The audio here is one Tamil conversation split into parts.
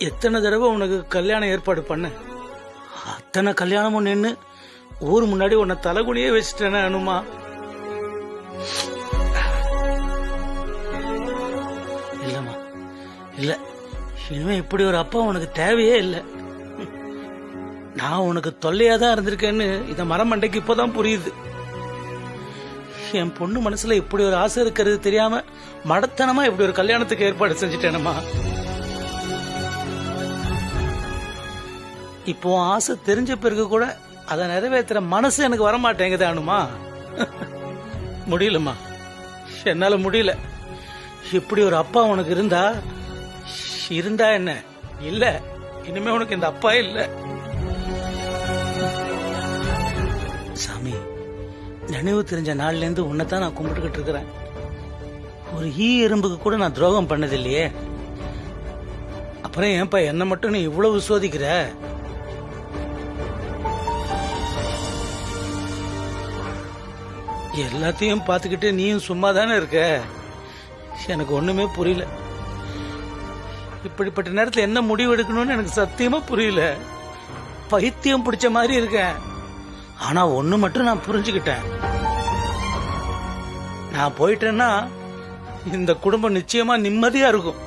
எத்தனை தடவை உனக்கு கல்யாணம் ஏற்பாடு பண்ண, அத்தனை கல்யாணமும் நின்று ஊர் முன்னாடி உன்னை தலைகுனியே வச்சுட்டேன அனுமா. இல்லம்மா இல்ல, இனிமே இப்படி ஒரு அப்பா உனக்கு தேவையே இல்லை. நான் உனக்கு தொல்லையாதான் இருந்திருக்கேன்னு இந்த மரமண்டைக்கு இப்பதான் புரியுது. என் பொண்ணு மனசுல இப்படி ஒரு ஆசை இருக்கிறது தெரியாம மடத்தனமா இப்படி ஒரு கல்யாணத்துக்கு ஏற்பாடு செஞ்சுட்டேனம்மா. இப்போ ஆசை தெரிஞ்ச பிறகு கூட அதை நிறைவேற்றுற மனசு எனக்கு வரமாட்டேங்குது அனுமா. முடியலம்மா, என்னால முடியல. இப்படி ஒரு அப்பா உனக்கு இருந்தா என்ன, இல்ல இனிமே உனக்கு இந்த அப்பா இல்ல. சாமி, நினைவு தெரிஞ்ச நாள்ல இருந்து உன்னைத்தான் நான் கும்பிட்டுக்கிட்டு இருக்கிறேன். ஒரு எறும்புக்கு கூட நான் துரோகம் பண்ணது இல்லையே. அப்புறம் ஏன்பா என்ன மட்டும் நீ இவ்வளவு சோதிக்கிற? எல்லாத்தையும் பார்த்துக்கிட்டு நீயும் சும்மா தானே இருக்க. எனக்கு ஒண்ணுமே புரியல. இப்படிப்பட்ட நேரத்தில் என்ன முடிவு எடுக்கணும்னு எனக்கு சத்தியமா புரியல. பைத்தியம் பிடிச்ச மாதிரி இருக்கேன். ஆனா ஒண்ணு மட்டும் நான் புரிஞ்சுக்கிட்டேன். நான் போயிட்டேன்னா இந்த குடும்பம் நிச்சயமா நிம்மதியா இருக்கும்.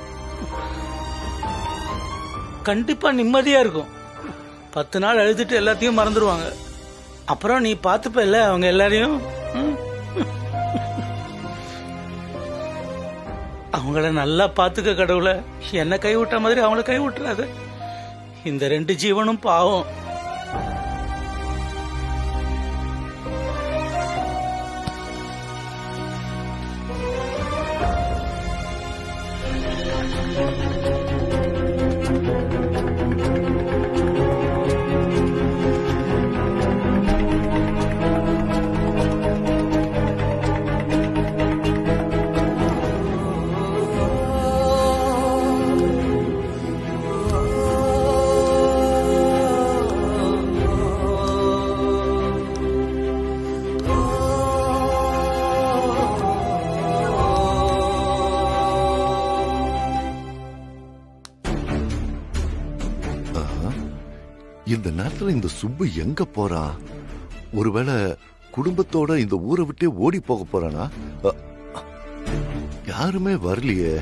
கண்டிப்பா நிம்மதியா இருக்கும். 10 நாள் அழுதுட்டு எல்லாத்தையும் மறந்துடுவாங்க. அப்புறம் நீ பாத்துப்ப அவங்க எல்லாரையும். அவங்கள நல்லா பாத்துக்க கடவுளை. என்ன கைவிட்ட மாதிரி அவங்கள கைவிட்டுறாது. இந்த 2 ஜீவனும் பாவம். இந்த நேரத்துல இந்த சுப்பு எங்க போறான்? ஒருவேளை குடும்பத்தோட இந்த ஊரை விட்டே ஓடி போக போறானா? யாருமே வரலையே.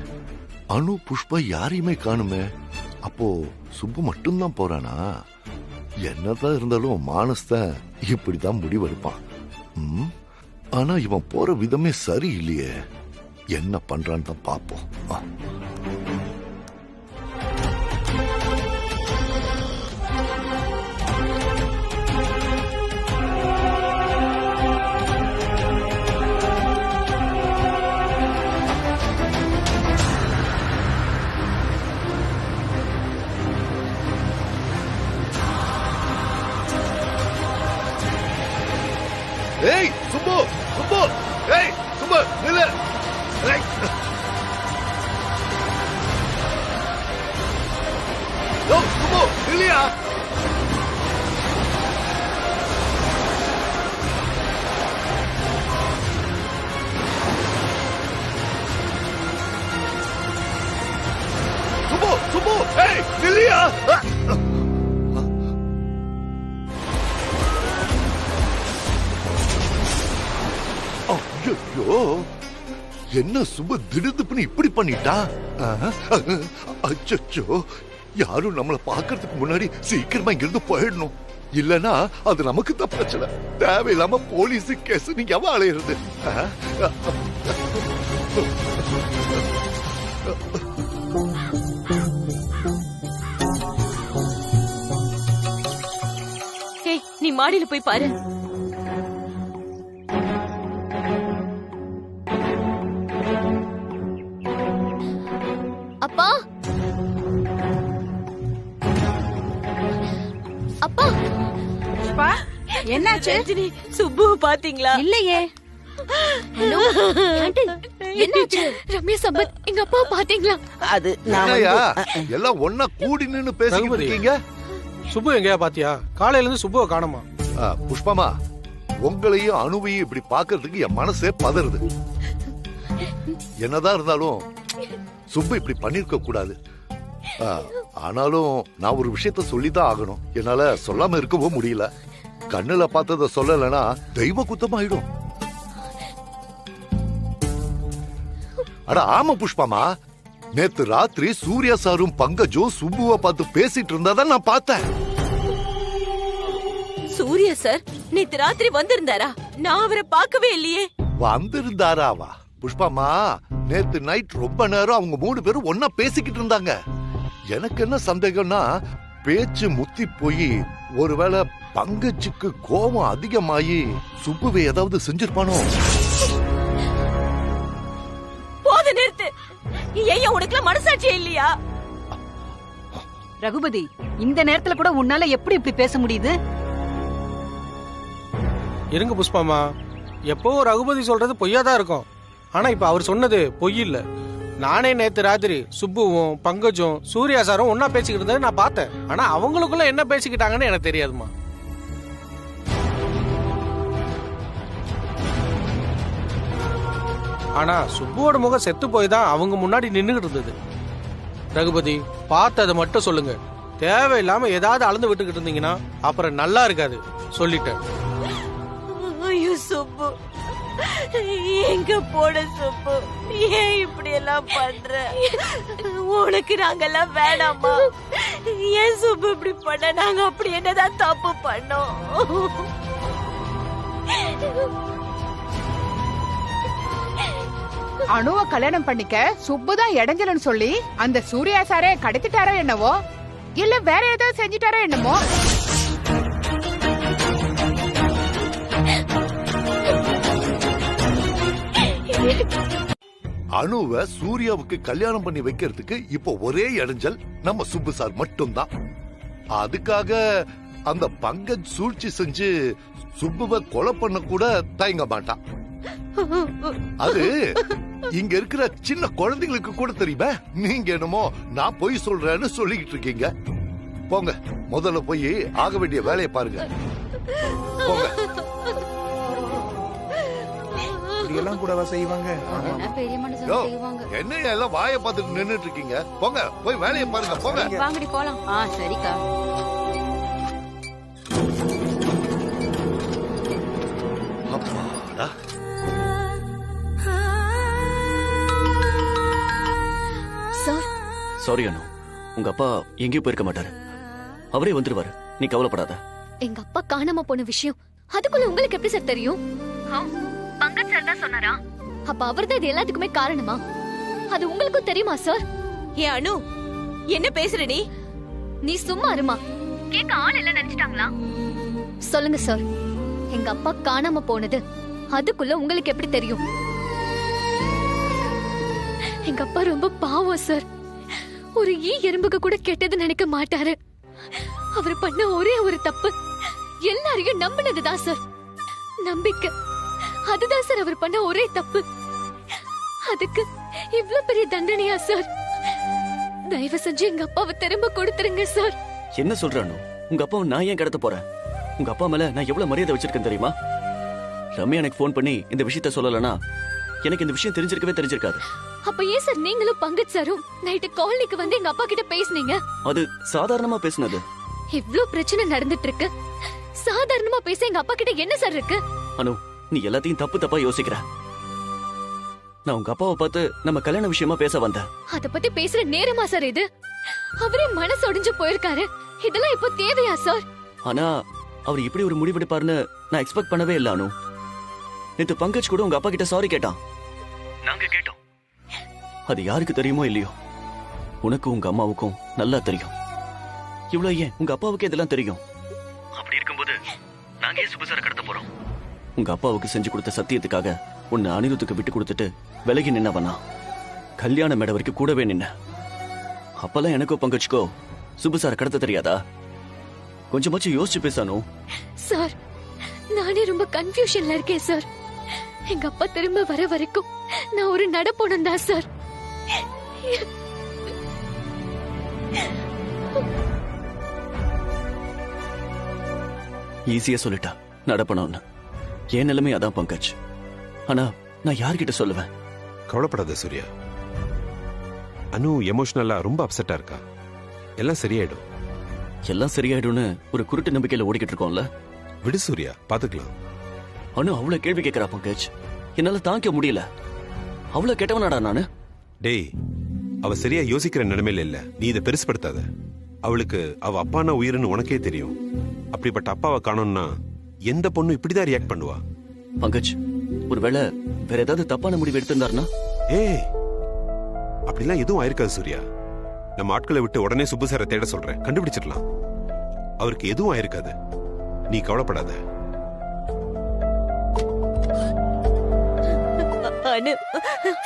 அனு, புஷ்பா யாரையுமே காணுமே. அப்போ சுப்பு மட்டும்தான் போறானா? என்னதான் இருந்தாலும் மானஸ்தான் இப்படிதான் முடிவெடுப்பான். ஆனா இவன் போற விதமே சரியில்லையே. என்ன பண்றான்னு தான் பாப்போம். ஏய் சுப்பு, சுப்பு, ஏய் சுப்பு, நில்லு. ஏய் சுப்பு, நில்லியா? சுப்பு, சுப்பு, ஏய் நில்லியா? ஐயோ, என்ன சுப திடுதுப்புன்னு இப்படி பண்ணிட்டா? அச்சோ, யாரும் நம்மள பாக்குறதுக்கு முன்னாடி சீக்கிரமா இங்கிருந்து போயிடணும். இல்லனா அது நமக்கு தான் பிரச்சனை. தேவையில்லாம போலீஸ் கேஸ் நீங்க எவ அலையிறது? நீ மாடியில போய் பாரு. அப்பா, அப்பா, என்னாச்சு? சுப்பு பாத்தீங்களா? இல்லையே. ஹலோ ஆண்டி, என்னாச்சு? ரம்யா சம்பத் எங்க அப்பா பாத்தீங்களா? அது எல்லாம் ஒன்னா கூடி நின்னு பேசிக்கிட்டு இருக்கீங்க. சுப்பு எங்கயா பாத்தியா? காலையில இருந்து சுப்புவை காணோமா? புஷ்பமா, உங்களையும் அனுவையும் இப்படி பாக்குறதுக்கு என் மனசே பதறுது. என்னதான் இருந்தாலும் சுப்பு இப்படி பண்ணிருக்க கூடாது. ஆனாலும் நான் ஒரு விஷயத்த சொல்லிதான் ஆகணும். என்னால சொல்லாம இருக்கவும் முடியல. கண்ணுல பார்த்தத சொல்லலைன்னா தெய்வ குத்தமாயிடும். அட ஆமா புஷ்பாமா, நேத்து ராத்திரி சூர்யா சாரும் பங்கஜும் சுப்புவை பார்த்து பேசிட்டு இருந்தாதான் நான் பார்த்தேன். சூர்யா சார் நேத்து ராத்திரி வந்திருந்தாரா? நான் அவரை பார்க்கவே இல்லையே. வந்திருந்தாராவா? புஷ்பாமா, நேத்து நைட் ரொம்ப நேரம் அவங்க 3 பேரும் ஒன்னா பேசிக்கிட்டு இருந்தாங்க. எனக்கு என்ன சந்தேகம்னா, பேச்சு முத்தி போய் ஒருவேளை பங்கஜுக்கு கோபம் அதிகமாயி சுப்புவை ஏதாவது செஞ்சிருப்பானோ? போத நிறுத்து. ஐயா, உனக்குலாம் மனசாட்சியே இல்லையா? ரகுபதி, இந்த நேரத்துல கூட உன்னால எப்படி இப்படி பேச முடியுது? இருங்க புஷ்பாமா, எப்போ ரகுபதி சொல்றது பொய்யாதான் இருக்கும். ஆனா இப்ப அவர் சொன்னது பொய் இல்ல. நானே நேத்து ராத்திரி சுப்புவும் பங்கஜும் சூர்யா சாரும் ஒன்னா பேசிக்கிட்டு இருந்தது நான் பார்த்தேன். ஆனா அவங்களுக்குள்ள என்ன பேசிக்கிட்டாங்கன்னு எனக்கு தெரியாதுமா. ஆனா சுப்புவோட முகம் செத்து போய் தான் அவங்க முன்னாடி நின்னுகிட்டு இருந்தது. ரகுபதி, பார்த்ததை மட்டும் சொல்லுங்க. தேவையில்லாம ஏதாவது அளந்து விட்டுக்கிட்டு இருந்தீங்கன்னா அப்புறம் நல்லா இருக்காது. சொல்லிட்டேன். ஐயோ சுப்பு, எங்க போட சுப்பு, ஏன் இப்படி எல்லாம் பண்ற? உனக்கு நாங்கெல்லாம் வேணாமா? ஏன் சுப்பு இப்படி பண்ண? நாங்க அப்படி என்னதான் தப்பு பண்ணோம்? அணுவ கல்யாணம் பண்ணிக்க சுப்புதான் இடைஞ்சலன்னு சொல்லி அந்த சூர்யா சாரே கடத்திட்டாரோ என்னவோ, இல்ல வேற ஏதாவது செஞ்சிட்டாரோ என்னமோ. அணுவை சூர்யாவுக்கு கல்யாணம் பண்ணி வைக்கிறதுக்கு இப்போ ஒரே இடைஞ்சல் நம்ம சுப்பு சார் மட்டும்தான். அதுக்காக அந்த பங்கஜ் சூழ்ச்சி செஞ்சு சுப்புவை கொலை பண்ண கூட தயங்க மாட்டான். அது இங்க இருக்கிற சின்ன குழந்தைங்களுக்கு கூட தெரியுமா? நீங்க என்னமோ நான் பொய் சொல்றேன்னு சொல்லிக்கிட்டு இருக்கீங்க. போங்க, முதல்ல போய் ஆக வேண்டிய வேலையை பாருங்க. போங்க. எல்லாம் கூடவா செய்வாங்க? என்ன எல்லாம் வாயை பார்த்துட்டு நின்னுட்டு இருக்கீங்க? போங்க, போய் வேலையை பாருங்க. போங்க, வாங்கடி போலாம். சரிக்கா. அப்பாடா. சார், சாரி அனு, உங்க அப்பா எங்கேயும் போயிருக்க மாட்டாரு. அவரே வந்துருவாரு, நீ கவலைப்படாத. எங்க அப்பா காணாம போன விஷயம் அதுக்குள்ள உங்களுக்கு எப்படி சார் தெரியும்? பங்கஜ் சார் தான் சொன்னாரா? அப்ப அவர்தான் இது எல்லாத்துக்குமே காரணமா? அது உங்களுக்கும் தெரியுமா சார்? ஏ அனு, என்ன பேசுற நீ? நீ சும்மா இருமா. கேட்க ஆள் இல்ல நினைச்சிட்டாங்களா? சொல்லுங்க சார், எங்க அப்பா காணாம போனது அதுக்குள்ள உங்களுக்கு எப்படி தெரியும்? எங்க அப்பா ரொம்ப பாவம் சார். ஒரு எறும்புக்கு கூட கெட்டது நினைக்க மாட்டாரு. அவர் பண்ண ஒரே ஒரு தப்பு எல்லாரையும் நம்பினதுதான் சார். நம்பிக்கை, அதுதான் சார் அவர் பண்ண ஒரே தப்பு. அதுக்கு இவ்ளோ பெரிய தண்டனையா சார்? தயவு செஞ்சு எங்க அப்பாவை திரும்ப கொடுத்துருங்க சார். என்ன சொல்றானு? உங்க அப்பாவை நான் ஏன் கடத்த போறேன்? உங்க அப்பா மேல நான் எவ்வளவு மரியாதை வச்சிருக்கேன் தெரியுமா? ரம்யா எனக்கு போன் பண்ணி இந்த விஷயத்த சொல்லலனா எனக்கு இந்த விஷயம் தெரிஞ்சிருக்காது. அப்ப ஏன் சார் நீங்களும் பங்கஜ் சாரும் நைட்டு காலனிக்கு வந்து எங்க அப்பா கிட்ட பேசுனீங்க? அது சாதாரணமா பேசுனது. இவ்ளோ பிரச்சனை நடந்துட்டு இருக்கு, சாதாரணமா பேச எங்க அப்பா கிட்ட என்ன சார் இருக்கு? அனு, நீ எல்லாத்தையும் தப்பா யோசிக்கிற. நான் உங்க அப்பாவை பார்த்து நம்ம கல்யாண விஷயமா பேச வந்தேன். அத பத்தி பேசுற நேரமா சார் இது? அவரே மனசு ஒடிஞ்சு போயிருக்காரு. இதெல்லாம் இப்போ தேவையா சார்? ஆனா அவர் இப்படி ஒரு முடிவெடுப்பாருன்னு நான் எக்ஸ்பெக்ட் பண்ணவே இல்ல அனு. நேத்து பங்கஜ் கூட உங்க அப்பா கிட்ட சாரி கேட்டான். நாங்க கேட்டோம். அது யாருக்கு தெரியுமோ இல்லையோ, உனக்கும் உங்க அம்மாவுக்கும் நல்லா தெரியும். இவ்வளவு ஏன் உங்க அப்பாவுக்கு இதெல்லாம் தெரியும். அப்படி இருக்கும்போது நாங்க ஏன் சுபசார கடத்த போறோம்? உங்க அப்பாவுக்கு செஞ்சு கொடுத்த சத்தியத்துக்காக உன்னை அனிருத்துக்கு விட்டு கொடுத்துட்டு விலகி நின்னவனா கல்யாண மேடை வரைக்கும் கூடவே நின்ன. அப்பெல்லாம் எனக்கோ பங்கஜ்கோ சுபசார கடத்த தெரியாதா? கொஞ்சமாச்சும் யோசிச்சு பேசணும் சார். நானே ரொம்ப கன்ஃபியூஷன்ல இருக்கேன் சார். எங்க அப்பா திரும்ப வர வரைக்கும் நான் ஒரு நடப்போனம் தான் சார். ஈஸியா சொல்லிட்டா நடப்பணும்னு. என் நிலைமை அதான் பங்கஜ். ஆனா நான் யார்கிட்ட சொல்லுவேன்? கவலைப்படாத சூர்யா. அனு எமோஷனலா ரொம்ப அப்செட்டா இருக்கா. எல்லாம் சரியாயிடும். எல்லாம் சரியாயிடும்னு ஒரு குருட்டு நம்பிக்கையில ஓடிக்கிட்டு இருக்கோம்ல. விடு சூர்யா, பாத்துக்கலாம். அனு அவ்வளவு கேள்வி கேட்கறா பங்கஜ். என்னால தாங்க முடியல. அவ்வளவு கெட்டவனாடா நானு? டேய், அவ சரியா யோசிக்கிற நிலைமையில இல்ல. நீ இதை பெருசுப்படுத்தாத. அவளுக்கு அவ அப்பானா உயிர்னு உனக்கே தெரியும். அப்படிப்பட்ட அப்பாவை காணோம்னா எந்த பொண்ணும் இப்படிதான் ரியாக்ட் பண்ணுவா. பங்கஜ், ஒருவேளை வேற ஏதாவது தப்பான முடிவு எடுத்திருந்தாருன்னா? ஏய், அப்படிலாம் எதுவும் ஆயிருக்காது சூர்யா. நம்ம ஆட்களை விட்டு உடனே சுப்பு சாரை தேட சொல்றேன். கண்டுபிடிச்சிடலாம். அவருக்கு எதுவும் ஆயிருக்காது. நீ கவலைப்படாத. அனு,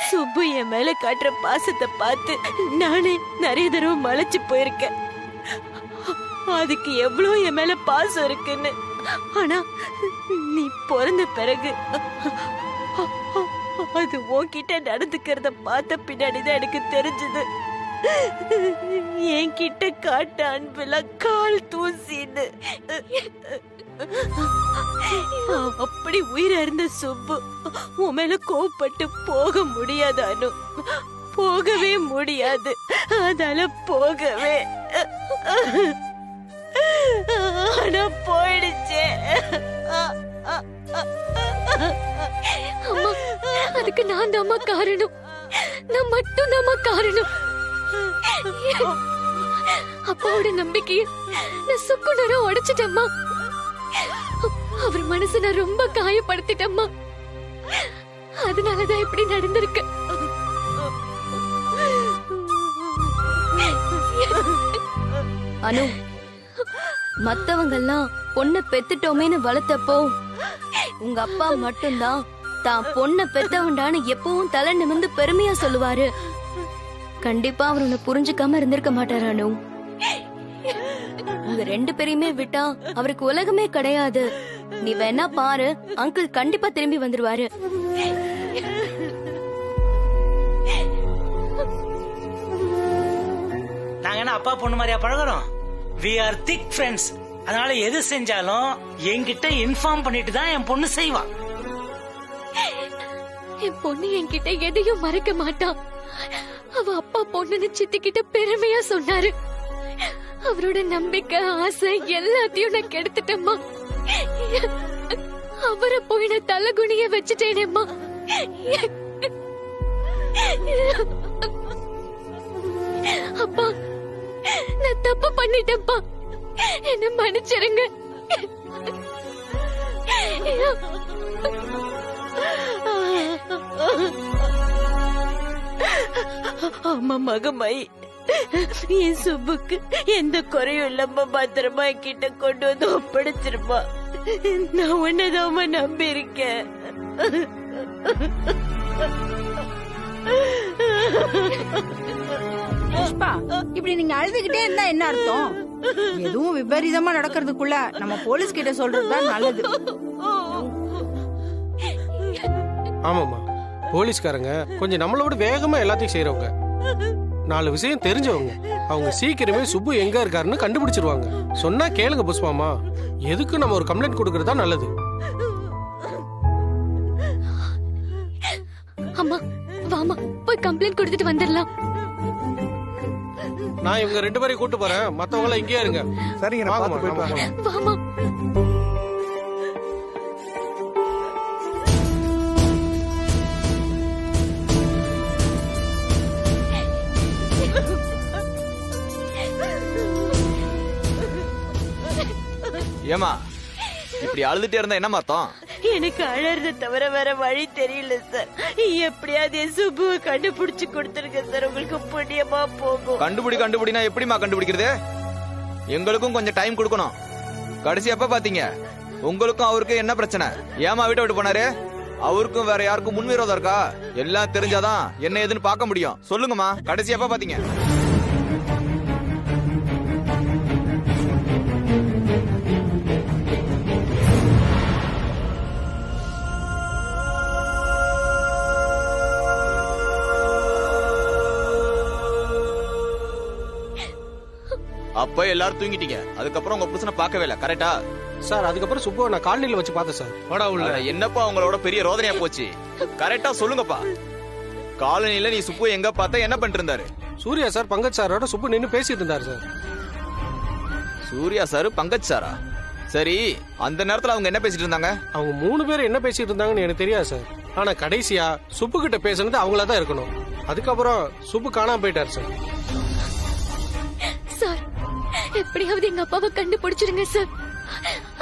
சுப்பு என் மேல காட்டுற பாசத்தை பார்த்து நானே நிறைய தடவை மலைச்சு போயிருக்கேன். அதுக்கு எவ்வளவு என் மேல பாசம் இருக்குன்னு. ஆனா நீ பிறந்த பிறகு அது உன்கிட்ட நடந்துக்கிறத பார்த்த பின்னாடிதான் எனக்கு தெரிஞ்சது. என்கிட்ட காட்ட அன்புல கால் தூசின்னு. அப்படி உயிரை இருந்த சுப்பு உன் மேல கோவப்பட்டு போக முடியாது அனு. போகவே முடியாது. அதால போகவே. ஆனா போயிடுச்சு. அம்மா, அதுக்கு நான் தாம்மா காரணம். நான் மட்டும் தாம்மா காரணம். அப்பாவோட நம்பிக்கைய நான் சுக்குநூறா உடைச்சிட்டேம்மா. அவர் மனசை நான் ரொம்ப காயப்படுத்திட்டேம்மா. அதனாலதான் இப்படி நடந்திருக்கு. அனு, மத்தவங்க எல்லாம் பொண்ணை பெத்துட்டோமேன்னு வளர்த்தப்போ உங்க அப்பா மட்டும்தான் தான் பொண்ணை பெத்தவண்டான்னு எப்பவும் தலை நிமிர்ந்து பெருமையா சொல்லுவாரு. கண்டிப்பா அவர் உன்னை புரிஞ்சுக்காம இருந்திருக்க மாட்டாரு அனு. உங்க 2 பேரையுமே விட்டா அவருக்கு உலகமே கிடையாது. நீ வேணா பாரு, அங்கிள் கண்டிப்பா திரும்பி வந்துருவாரு. நாங்க என்ன அப்பா பொண்ணு மாதிரியா பழகுறோம்? we are thick friends. அதனால எது செஞ்சாலும் என்கிட்ட இன்ஃபார்ம் பண்ணிட்டு தான் என் பொண்ணு செய்வா. என் பொண்ணு என்கிட்ட எதையும் மறைக்க மாட்டா. அவ அப்பா பொண்ணுன்னு சித்திக்கிட்ட பெருமையா சொன்னாரு. அவரோட நம்பிக்கை, ஆசை எல்லாத்தையும் நான் கெடுத்துட்டேம்மா. அவரை போய் நான் தலகுனிய வச்சுட்டேனேம்மா. அப்பா, நான் தப்பு பண்ணிட்டேன்ப்பா. என்ன மன்னிச்சிருங்க. ஆமா மகமாயி, என் சுப்புக்கு எந்த குறையும் இல்லாம பத்திரமா கிட்ட கொண்டு வந்து ஒப்படைச்சிருப்பா. நான் உன்னதாம நம்பி இருக்கேன். புஷ்பா, இப்படி நீங்க அழுதுகிட்டே இருந்தா என்ன அர்த்தம்? எதுவும் விபரீதமா நடக்கிறதுக்குள்ள நம்ம போலீஸ் கிட்ட சொல்றதுதான் நல்லது. ஆமாமா, போலீஸ்காரங்க கொஞ்சம் நம்மளோட வேகமா எல்லாத்தையும் செய்யறவங்க. 4 விஷயம் தெரிஞ்சவங்க. அவங்க சீக்கிரமே சுப்பு எங்க இருக்காருன்னு கண்டுபிடிச்சிருவாங்க. சொன்னா கேளுங்க புஷ்பாமா, எதுக்கு நம்ம ஒரு கம்ப்ளைண்ட் கொடுக்கறதா நல்லது. அம்மா வாமா, போய் கம்ப்ளைண்ட் கொடுத்துட்டு வந்துடலாம். நான் இவங்க 2 பேரையும் கூட்டு போறேன். மத்தவங்க எல்லாம் இங்கே இருங்க. சரிங்க, நான் பார்த்து போயிட்டு வரேன். வாமா. ஏமா இப்படி அழுதுட்டே இருந்தா என்ன அர்த்தம்? எனக்கு அழறத தவிர வேற வழி தெரியல சார். எப்படியாவது என் சுப்புவை கண்டுபிடிச்சு கொடுத்துருங்க சார். உங்களுக்கு புண்ணியமா போகும். கண்டுபிடினா எப்படிமா கண்டுபிடிக்கிறது? எங்களுக்கும் கொஞ்சம் டைம் கொடுக்கணும். கடைசி எப்ப பாத்தீங்க? உங்களுக்கும் அவருக்கு என்ன பிரச்சனை? ஏமா வீட்டை விட்டு போனாரு? அவருக்கும் வேற யாருக்கும் முன்விரோதம் இருக்கா? எல்லாம் தெரிஞ்சாதான் என்ன ஏதுன்னு பார்க்க முடியும். சொல்லுங்கம்மா, கடைசி எப்ப பாத்தீங்க? அப்ப எல்லாரும் தூங்கிட்டீங்க. அதுக்கப்புறம் உங்க புருஷனை பார்க்கவே இல்ல, கரெக்டா? சார், அதுக்கப்புறம் சுப்புவை நான் காலனில வச்சு பார்த்தேன் சார். என்னப்பா உங்களோட பெரிய ரோதனையா போச்சு? கரெக்டா சொல்லுங்கப்பா. காலனில நீ சுப்பு எங்க பார்த்த என்ன பண்ணிட்டு இருந்தாரு? சூர்யா சார் பங்கஜ் சாரோட சுப்பு நின்னு பேசிட்டு இருந்தாரு சார். சூர்யா சார் பங்கஜ் சாரா? சரி, அந்த நேரத்துல அவங்க என்ன பேசிட்டு இருந்தாங்க? அவங்க 3 பேரும் என்ன பேசிட்டு இருந்தாங்கன்னு எனக்கு தெரியாது சார். ஆனா கடைசியா சுப்பு கிட்ட பேசுனது அவங்களா தான் இருக்கணும். அதுக்கப்புறம் சுப்பு காணாம போயிட்டாரு சார். சார், எப்படியாவது எங்க அப்பாவை கண்டுபிடிச்சிருங்க சார்.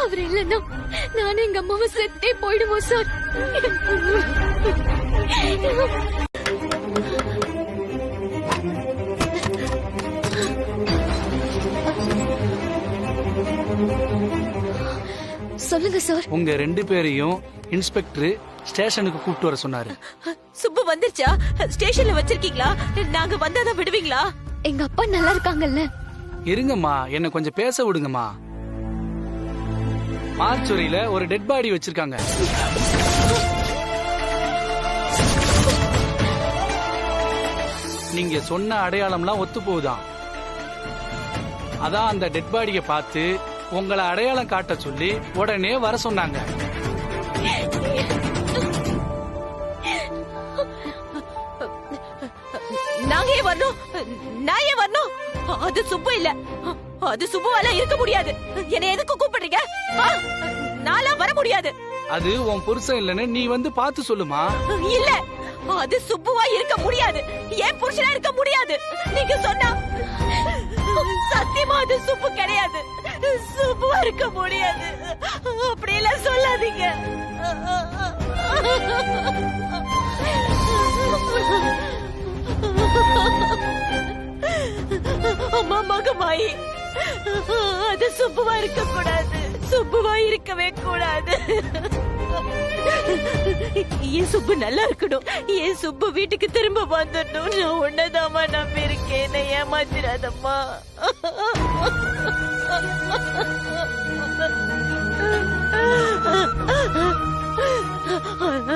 அவர் இல்லைன்னா நானும் எங்க அம்மாவை செத்தே போயிடுவோம் சார். சொல்லுங்க சார். உங்க 2 பேரையும் இன்ஸ்பெக்டர் ஸ்டேஷனுக்கு கூப்பிட்டு வர சொன்னாரு. சுப்பு வந்துருச்சா? ஸ்டேஷன்ல வச்சிருக்கீங்களா? நாங்க வந்தாதான் விடுவீங்களா? எங்க அப்பா நல்லா இருக்காங்கல்ல? இருங்கம்மா, என்ன கொஞ்சம் பேச விடுங்கம்மா. மார்ச்சுரியில ஒரு டெட் பாடி வச்சிருக்காங்க. நீங்க சொன்ன அடையாளம்லாம் ஒத்து போகுதான். அதான் அந்த டெட் பாடியை பார்த்து உங்களை அடையாளம் காட்ட சொல்லி உடனே வர சொன்னாங்க. நாங்க ஏன் வரணும்? நான் ஏன் வரணும்? அது சுப்பு இல்ல. அது சுப்புவால இருக்க முடியாது. என்ன எதுக்கு கூப்பிடுறீங்க? நான்லாம் வர முடியாது. அது உன் புருஷன் இல்லன்னு நீ வந்து பார்த்து சொல்லுமா. இல்ல, அது சுப்புவா இருக்க முடியாது. ஏன் புருஷனா இருக்க முடியாது? நீங்க சொன்னா சத்தியமா அது சுப்பு கிடையாது. சுப்புவா இருக்க முடியாது. அப்படி எல்லாம் சொல்லாதீங்க. அம்மா மகமாயி, அது சுப்புவா இருக்க கூடாது. சுப்புவா இருக்கவே கூடாது. என் சுப்பு நல்லா இருக்கணும். என் சுப்பு வீட்டுக்கு திரும்ப வந்துடணும். நான் உன்னதாமா நம்பி இருக்கேன். என்னை ஏமாத்திராதம்மா.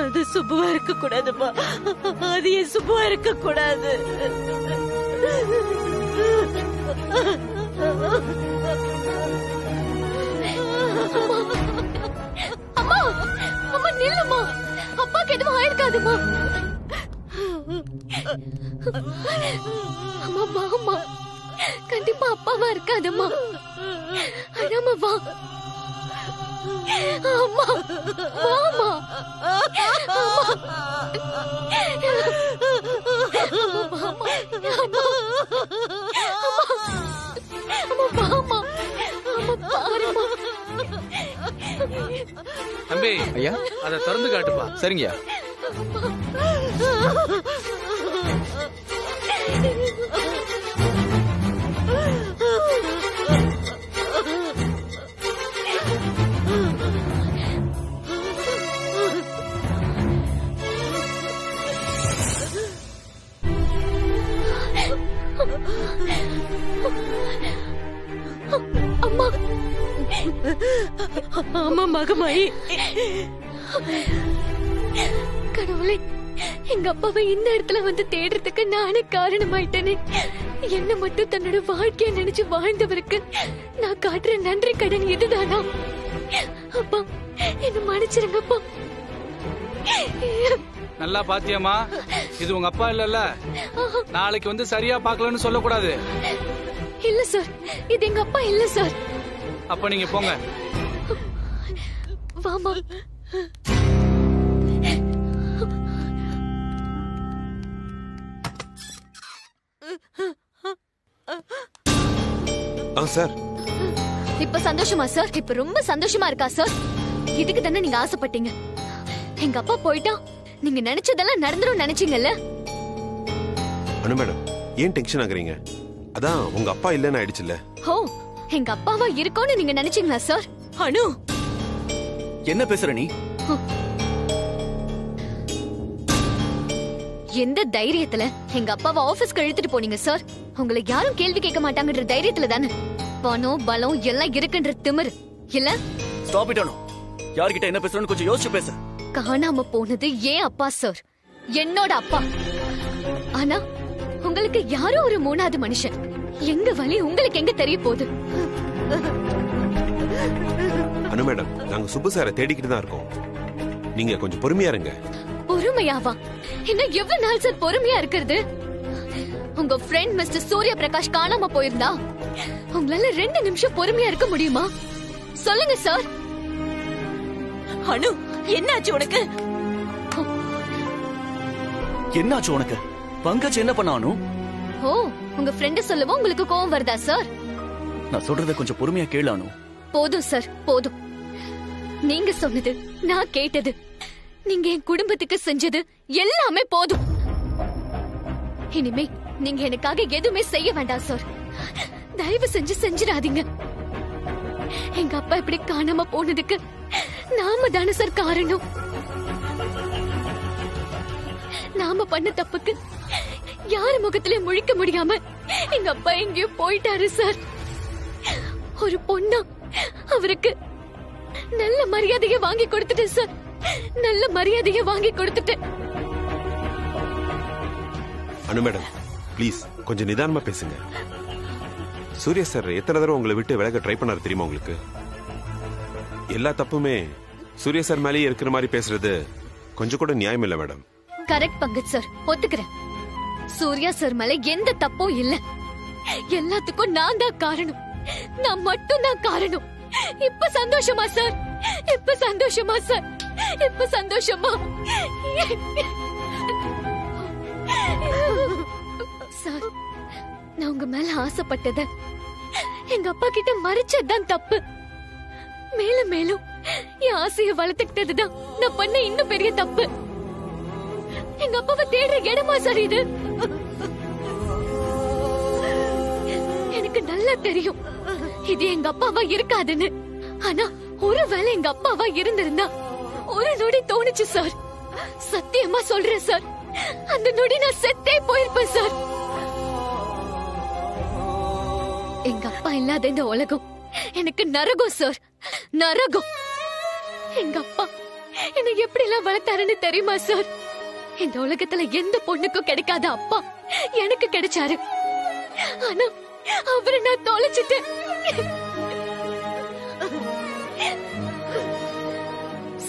அது சுப்புவா இருக்க கூடாதுமா. அது என் சுப்புவா இருக்க கூடாது. அம்மா, அம்மா நில்லுமா. அப்பாக்கு எதுவும் ஆயிருக்காதுமா. அம்மா வாமா. கண்டிப்பா அப்பாவா இருக்காதம்மா. அம்மா வா. அம்மா வாமா. தம்பி, ஐயா, அதை திறந்து காட்டுப்பா. சரிங்கய்யா. அம்மா, அம்மா மகமாயி. கடவுளே, எங்க அப்பாவை இந்த இடத்துல வந்து தேடுறதுக்கு நானே காரணமாயிட்டேனே. என்ன மட்டும் தன்னோட வாழ்க்கைய நினைச்சு வாழ்ந்தவருக்கு நான் காட்டுற நன்றி கடன் இதுதானா? அப்பா, என்ன மன்னிச்சிருங்கப்பா. நல்லா பாத்தியம்மா, இது உங்க அப்பா இல்லல்ல. நாளைக்கு வந்து சரியா பாக்கலன்னு சொல்லக்கூடாது. இல்ல சார், இது எங்க அப்பா இல்ல சார். அப்ப நீங்க போங்க. வாமா. சார், இப்ப சந்தோஷமா சார்? இப்ப ரொம்ப சந்தோஷமா இருக்கா சார்? இதுக்கு தானே நீங்க ஆசைப்பட்டீங்க. எங்க அப்பா போயிட்டா நீங்க நினைச்சதெல்லாம் நடந்துரும் நினைச்சீங்கல்ல? அனு மேடம், ஏன் டென்ஷன் ஆகுறீங்க? அதான் உங்க அப்பா இல்லன்னு ஆயிடுச்சுல்ல. ஓ, எங்க அப்பாவா இருக்கோன்னு நீங்க நினைச்சீங்களா சார்? அனு, என்ன பேசுற நீ? எந்த தைரியத்துல எங்க அப்பாவை ஆபீஸ்க்கு இழுத்துட்டு போனீங்க சார்? உங்களை யாரும் கேள்வி கேட்க மாட்டாங்கன்ற தைரியத்துல தானே? பணம் பலம் எல்லாம் இருக்குன்ற திமிரு இல்ல? ஸ்டாப் இட் அனு. யார்கிட்ட என்ன பேசுறன்னு கொஞ்சம் யோசிச்சு பேசு. காணாம போனது ஏன் அப்பா சார், என்னோட அப்பா. ஆனா உங்களுக்கு யாரோ ஒரு 3வது மனுஷன். எங்க வலி உங்களுக்கு எங்க தெரிய போகுது? அனு மேடம், நாங்க சுப்பு சாரை தேடிக்கிட்டு தான் இருக்கோம். நீங்க கொஞ்சம் பொறுமையா இருங்க. பொறுமையாவா? இன்னும் எவ்வளவு நாள் சார் பொறுமையா இருக்கிறது? உங்க ஃப்ரெண்ட் மிஸ்டர் சூர்யா பிரகாஷ் காணாம போயிருந்தா உங்களால 2 நிமிஷம் பொறுமையா இருக்க முடியுமா? சொல்லுங்க சார். அனு, என்னாச்சு உனக்கு? என்னாச்சு உனக்கு? பங்கஜ் என்ன பண்ணானு? ஓ, உங்க ஃப்ரெண்ட் சொல்லவும் உங்களுக்கு கோவம் வருதா சார்? நான் சொல்றத கொஞ்சம் பொறுமையா கேளானு. போதும் சார், போதும். நீங்க சொன்னது, நான் கேட்டது, நீங்க என் குடும்பத்துக்கு செஞ்சது எல்லாமே போதும். இனிமே நீங்க எனக்காக எதுவுமே செய்ய வேண்டாம் சார். தயவு செஞ்சு செஞ்சிடாதீங்க. எங்க அப்பா இப்படி காணாம போனதுக்கு நாம தானே சார் காரணம். நாம பண்ண தப்புக்கு யாரு முகத்திலே முழிக்க முடியாம எங்க அப்பா எங்கேயோ போயிட்டாரு சார். ஒரு பொண்ணா அவருக்கு நல்ல மரியாதையை வாங்கி கொடுத்துட்டேன் சார். நல்ல மரியாதையை வாங்கி கொடுத்துட்டேன். அனு மேடம், ப்ளீஸ் கொஞ்சம் நிதானமா பேசுங்க. சூர்யா சார் எத்தனை தடவை உங்களை விட்டு விலக ட்ரை பண்ணாரு தெரியுமா உங்களுக்கு? எல்லா தப்புமே சூர்யா சார் மேலேயே இருக்கிற மாதிரி பேசுறது கொஞ்சம் கூட நியாயம் இல்ல மேடம். கரெக்ட் பங்கஜ் சார், ஒத்துக்கிறேன். சூர்யா சார் மேல எந்த தப்பும் இல்ல. எல்லாத்துக்கும் நான் தான் காரணம். நான் மட்டும் தான் காரணம். இப்ப சந்தோஷமா சார்? இப்ப சந்தோஷமா சார்? இப்ப சந்தோஷமா சார்? நான் உங்க மேல ஆசைப்பட்டத எங்க அப்பா கிட்ட மறைச்சதுதான் தப்பு. மேலும் மேலும் என் ஆசையை வளர்த்துக்கிட்டதுதான் நான் பண்ண இன்னும் பெரிய தப்பு. எங்க அப்பாவை தேடுற இடமா சார் இது? எனக்கு நல்லா தெரியும் இது எங்க அப்பாவா இருக்காதுன்னு. ஆனா ஒருவேளை எங்க அப்பாவா இருந்திருந்தா ஒரு நொடி தோணுச்சு சார். சத்தியமா சொல்றேன் சார், அந்த நொடி நான் செத்தே போயிருப்பேன் சார். எங்க அப்பா இல்லாத இந்த உலகம் எனக்கு நரகம் சார், நரகம். எங்க அப்பா என்னை எப்படி எல்லாம் வளர்த்தாருன்னு தெரியுமா சார்? இந்த உலகத்துல எந்த பொண்ணுக்கும் கிடைக்காத அப்பா எனக்கு கிடைச்சாரு. ஆனா அவரை நான் தொலைச்சிட்டேன்.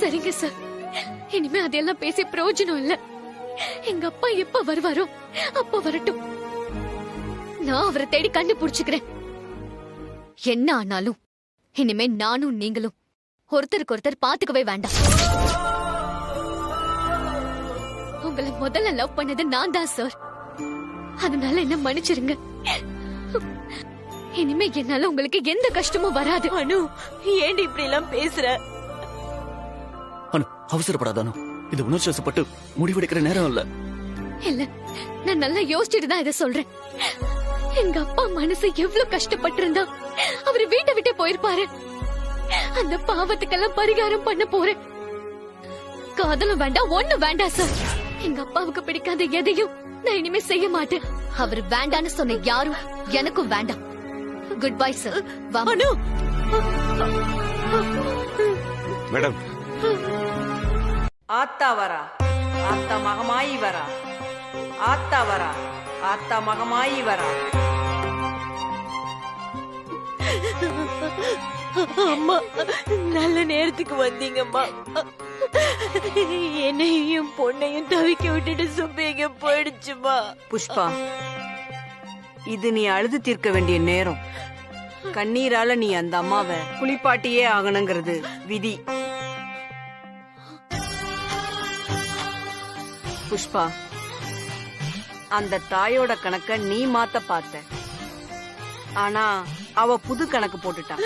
சரிங்க சார், இனிமே அதெல்லாம் பேசி பிரயோஜனம் இல்ல. எங்க அப்பா எப்ப வருவாரோ அப்ப வரட்டும். நான் அவரை தேடி கண்டுபிடிச்சுக்கிறேன். என்ன ஆனாலும் இனிமே நானும் நீங்களும் ஒருத்தருக்கு ஒருத்தர் பாத்துக்கவே வேண்டாம். உங்களை முதல்ல லவ் பண்ணது நான் தான் சார். அதனால என்ன மன்னிச்சிருங்க. இனிமே என்னால உங்களுக்கு எந்த கஷ்டமும் வராது. அனு, ஏண்டி இப்படி எல்லாம் பேசுற? அனு, அவசரப்படாதானு. இது உணர்ச்சி வசப்பட்டு முடிவெடுக்கிற நேரம் இல்ல. இல்ல, நான் நல்லா யோசிச்சுட்டு தான் இதை சொல்றேன். எங்க அப்பா மனசு எவ்வளவு கஷ்டப்பட்டு இருந்தா அவரு வீட்டை விட்டு போயிருப்பாரு. அந்த பாவத்துக்கெல்லாம் பரிகாரம் பண்ண போறேன். காதலும் வேண்டாம், ஒண்ணு வேண்டாம் சார். எங்க அப்பாவுக்கு பிடிக்காத எதையும் நான் இனிமே செய்ய மாட்டேன். அவர் வேண்டான்னு சொன்ன யாரும் எனக்கும் வேண்டாம். Good bye sir. Anu, madam, ஆத்தா வரா, ஆத்தா மகமாயி வரா, ஆத்தா வரா, ஆத்தா மகமாயி வரா. அம்மா, நல்ல நேரத்துக்கு வந்தீங்கம்மா. என்னையும் பொண்ணையும் தவிக்க விட்டுட்டு சுப்பி எங்க போயிடுச்சுமா. புஷ்பா, இது நீ அழுது தீர்க்க வேண்டிய நேரம். கண்ணீரால நீ அந்த அம்மாவை குளிப்பாட்டியே ஆகணுங்கிறது விதி. புஷ்பா, அந்த தாயோட கணக்க நீ மாத்த பார்த்த. ஆனா அவ புது கணக்கு போட்டுட்டா.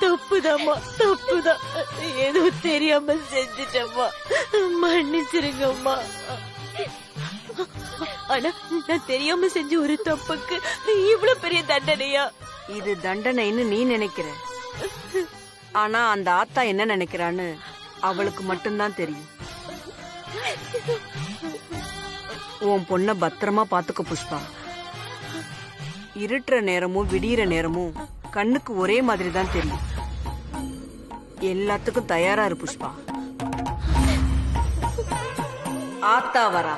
தப்புதாம்மா, தப்புதான். ஏதோ தெரியாம செஞ்சுட்டம்மா, மன்னிச்சிருங்கம்மா. ஆனா நான் தெரியாம செஞ்ச ஒரு தப்புக்கு இவ்வளவு பெரிய தண்டனையா? இது தண்டனைன்னு நீ நினைக்கிற. ஆனா அந்த ஆத்தா என்ன நினைக்கிறான்னு அவளுக்கு மட்டும்தான் தெரியும். உன் பொண்ண பத்திரமா பாத்துக்க புஷ்பா. இருட்டுற நேரமும் விடியிற நேரமும் கண்ணுக்கு ஒரே மாதிரி தான் தெரியும். எல்லாத்துக்கும் தயாரா இரு புஷ்பா. ஆத்தா வரா,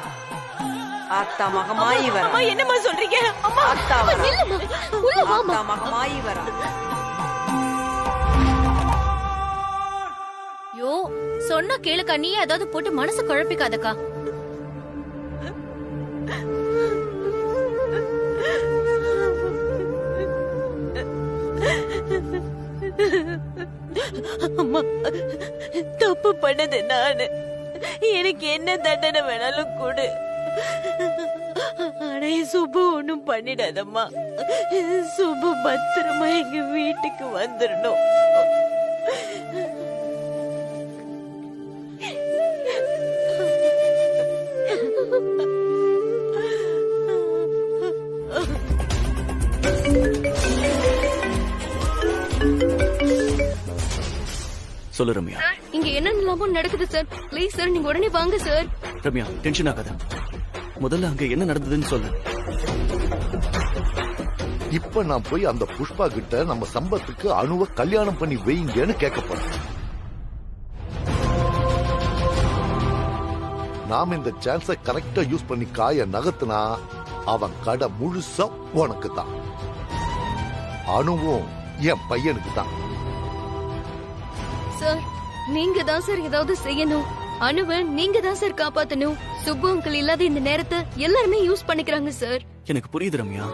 ஆத்தா மகமாயி வரா. என்னம்மா சொல்றீங்க? ஆத்தா வரா, ஆத்தா மகமாயி வரா. யோ, சொன்னா கேளுக்கா. நீ ஏதாவது போட்டு மனசு குழப்பிக்காதக்கா. எனக்கு என்ன தண்டனை வேணாலும் கொடு. ஆனா என் சுப்பு ஒண்ணும் பண்ணிடாதம்மா. சுப்பு பத்திரமா எங்க வீட்டுக்கு வந்துடணும். சொல்லு ரம்யா. இங்க என்னென்னலாமோ நடக்குது சார். ப்ளீஸ் சார், நீங்க உடனே வாங்க சார். ரம்யா, டென்ஷன் ஆகாத. முதல்ல அங்க என்ன நடந்ததுன்னு சொல்லு. இப்ப நான் போய் அந்த புஷ்பா கிட்ட நம்ம சம்பத்துக்கு அணுவை கல்யாணம் பண்ணி வைங்கன்னு கேட்க போறேன். நாம இந்த சான்ஸ கரெக்டா யூஸ் பண்ணி காய நகர்த்தினா அவன் கடை முழுசா உனக்கு தான், அணுவும் என் பையனுக்கு தான். சார், நீங்க தான் சார் ஏதாவது செய்யணும். அணுவை நீங்க தான் சார் காப்பாத்தணும். சுப்பு அங்கிள் இல்லாத இந்த நேரத்தை எல்லாருமே யூஸ் பண்ணிக்கிறாங்க சார். எனக்கு புரியுது ரம்யா.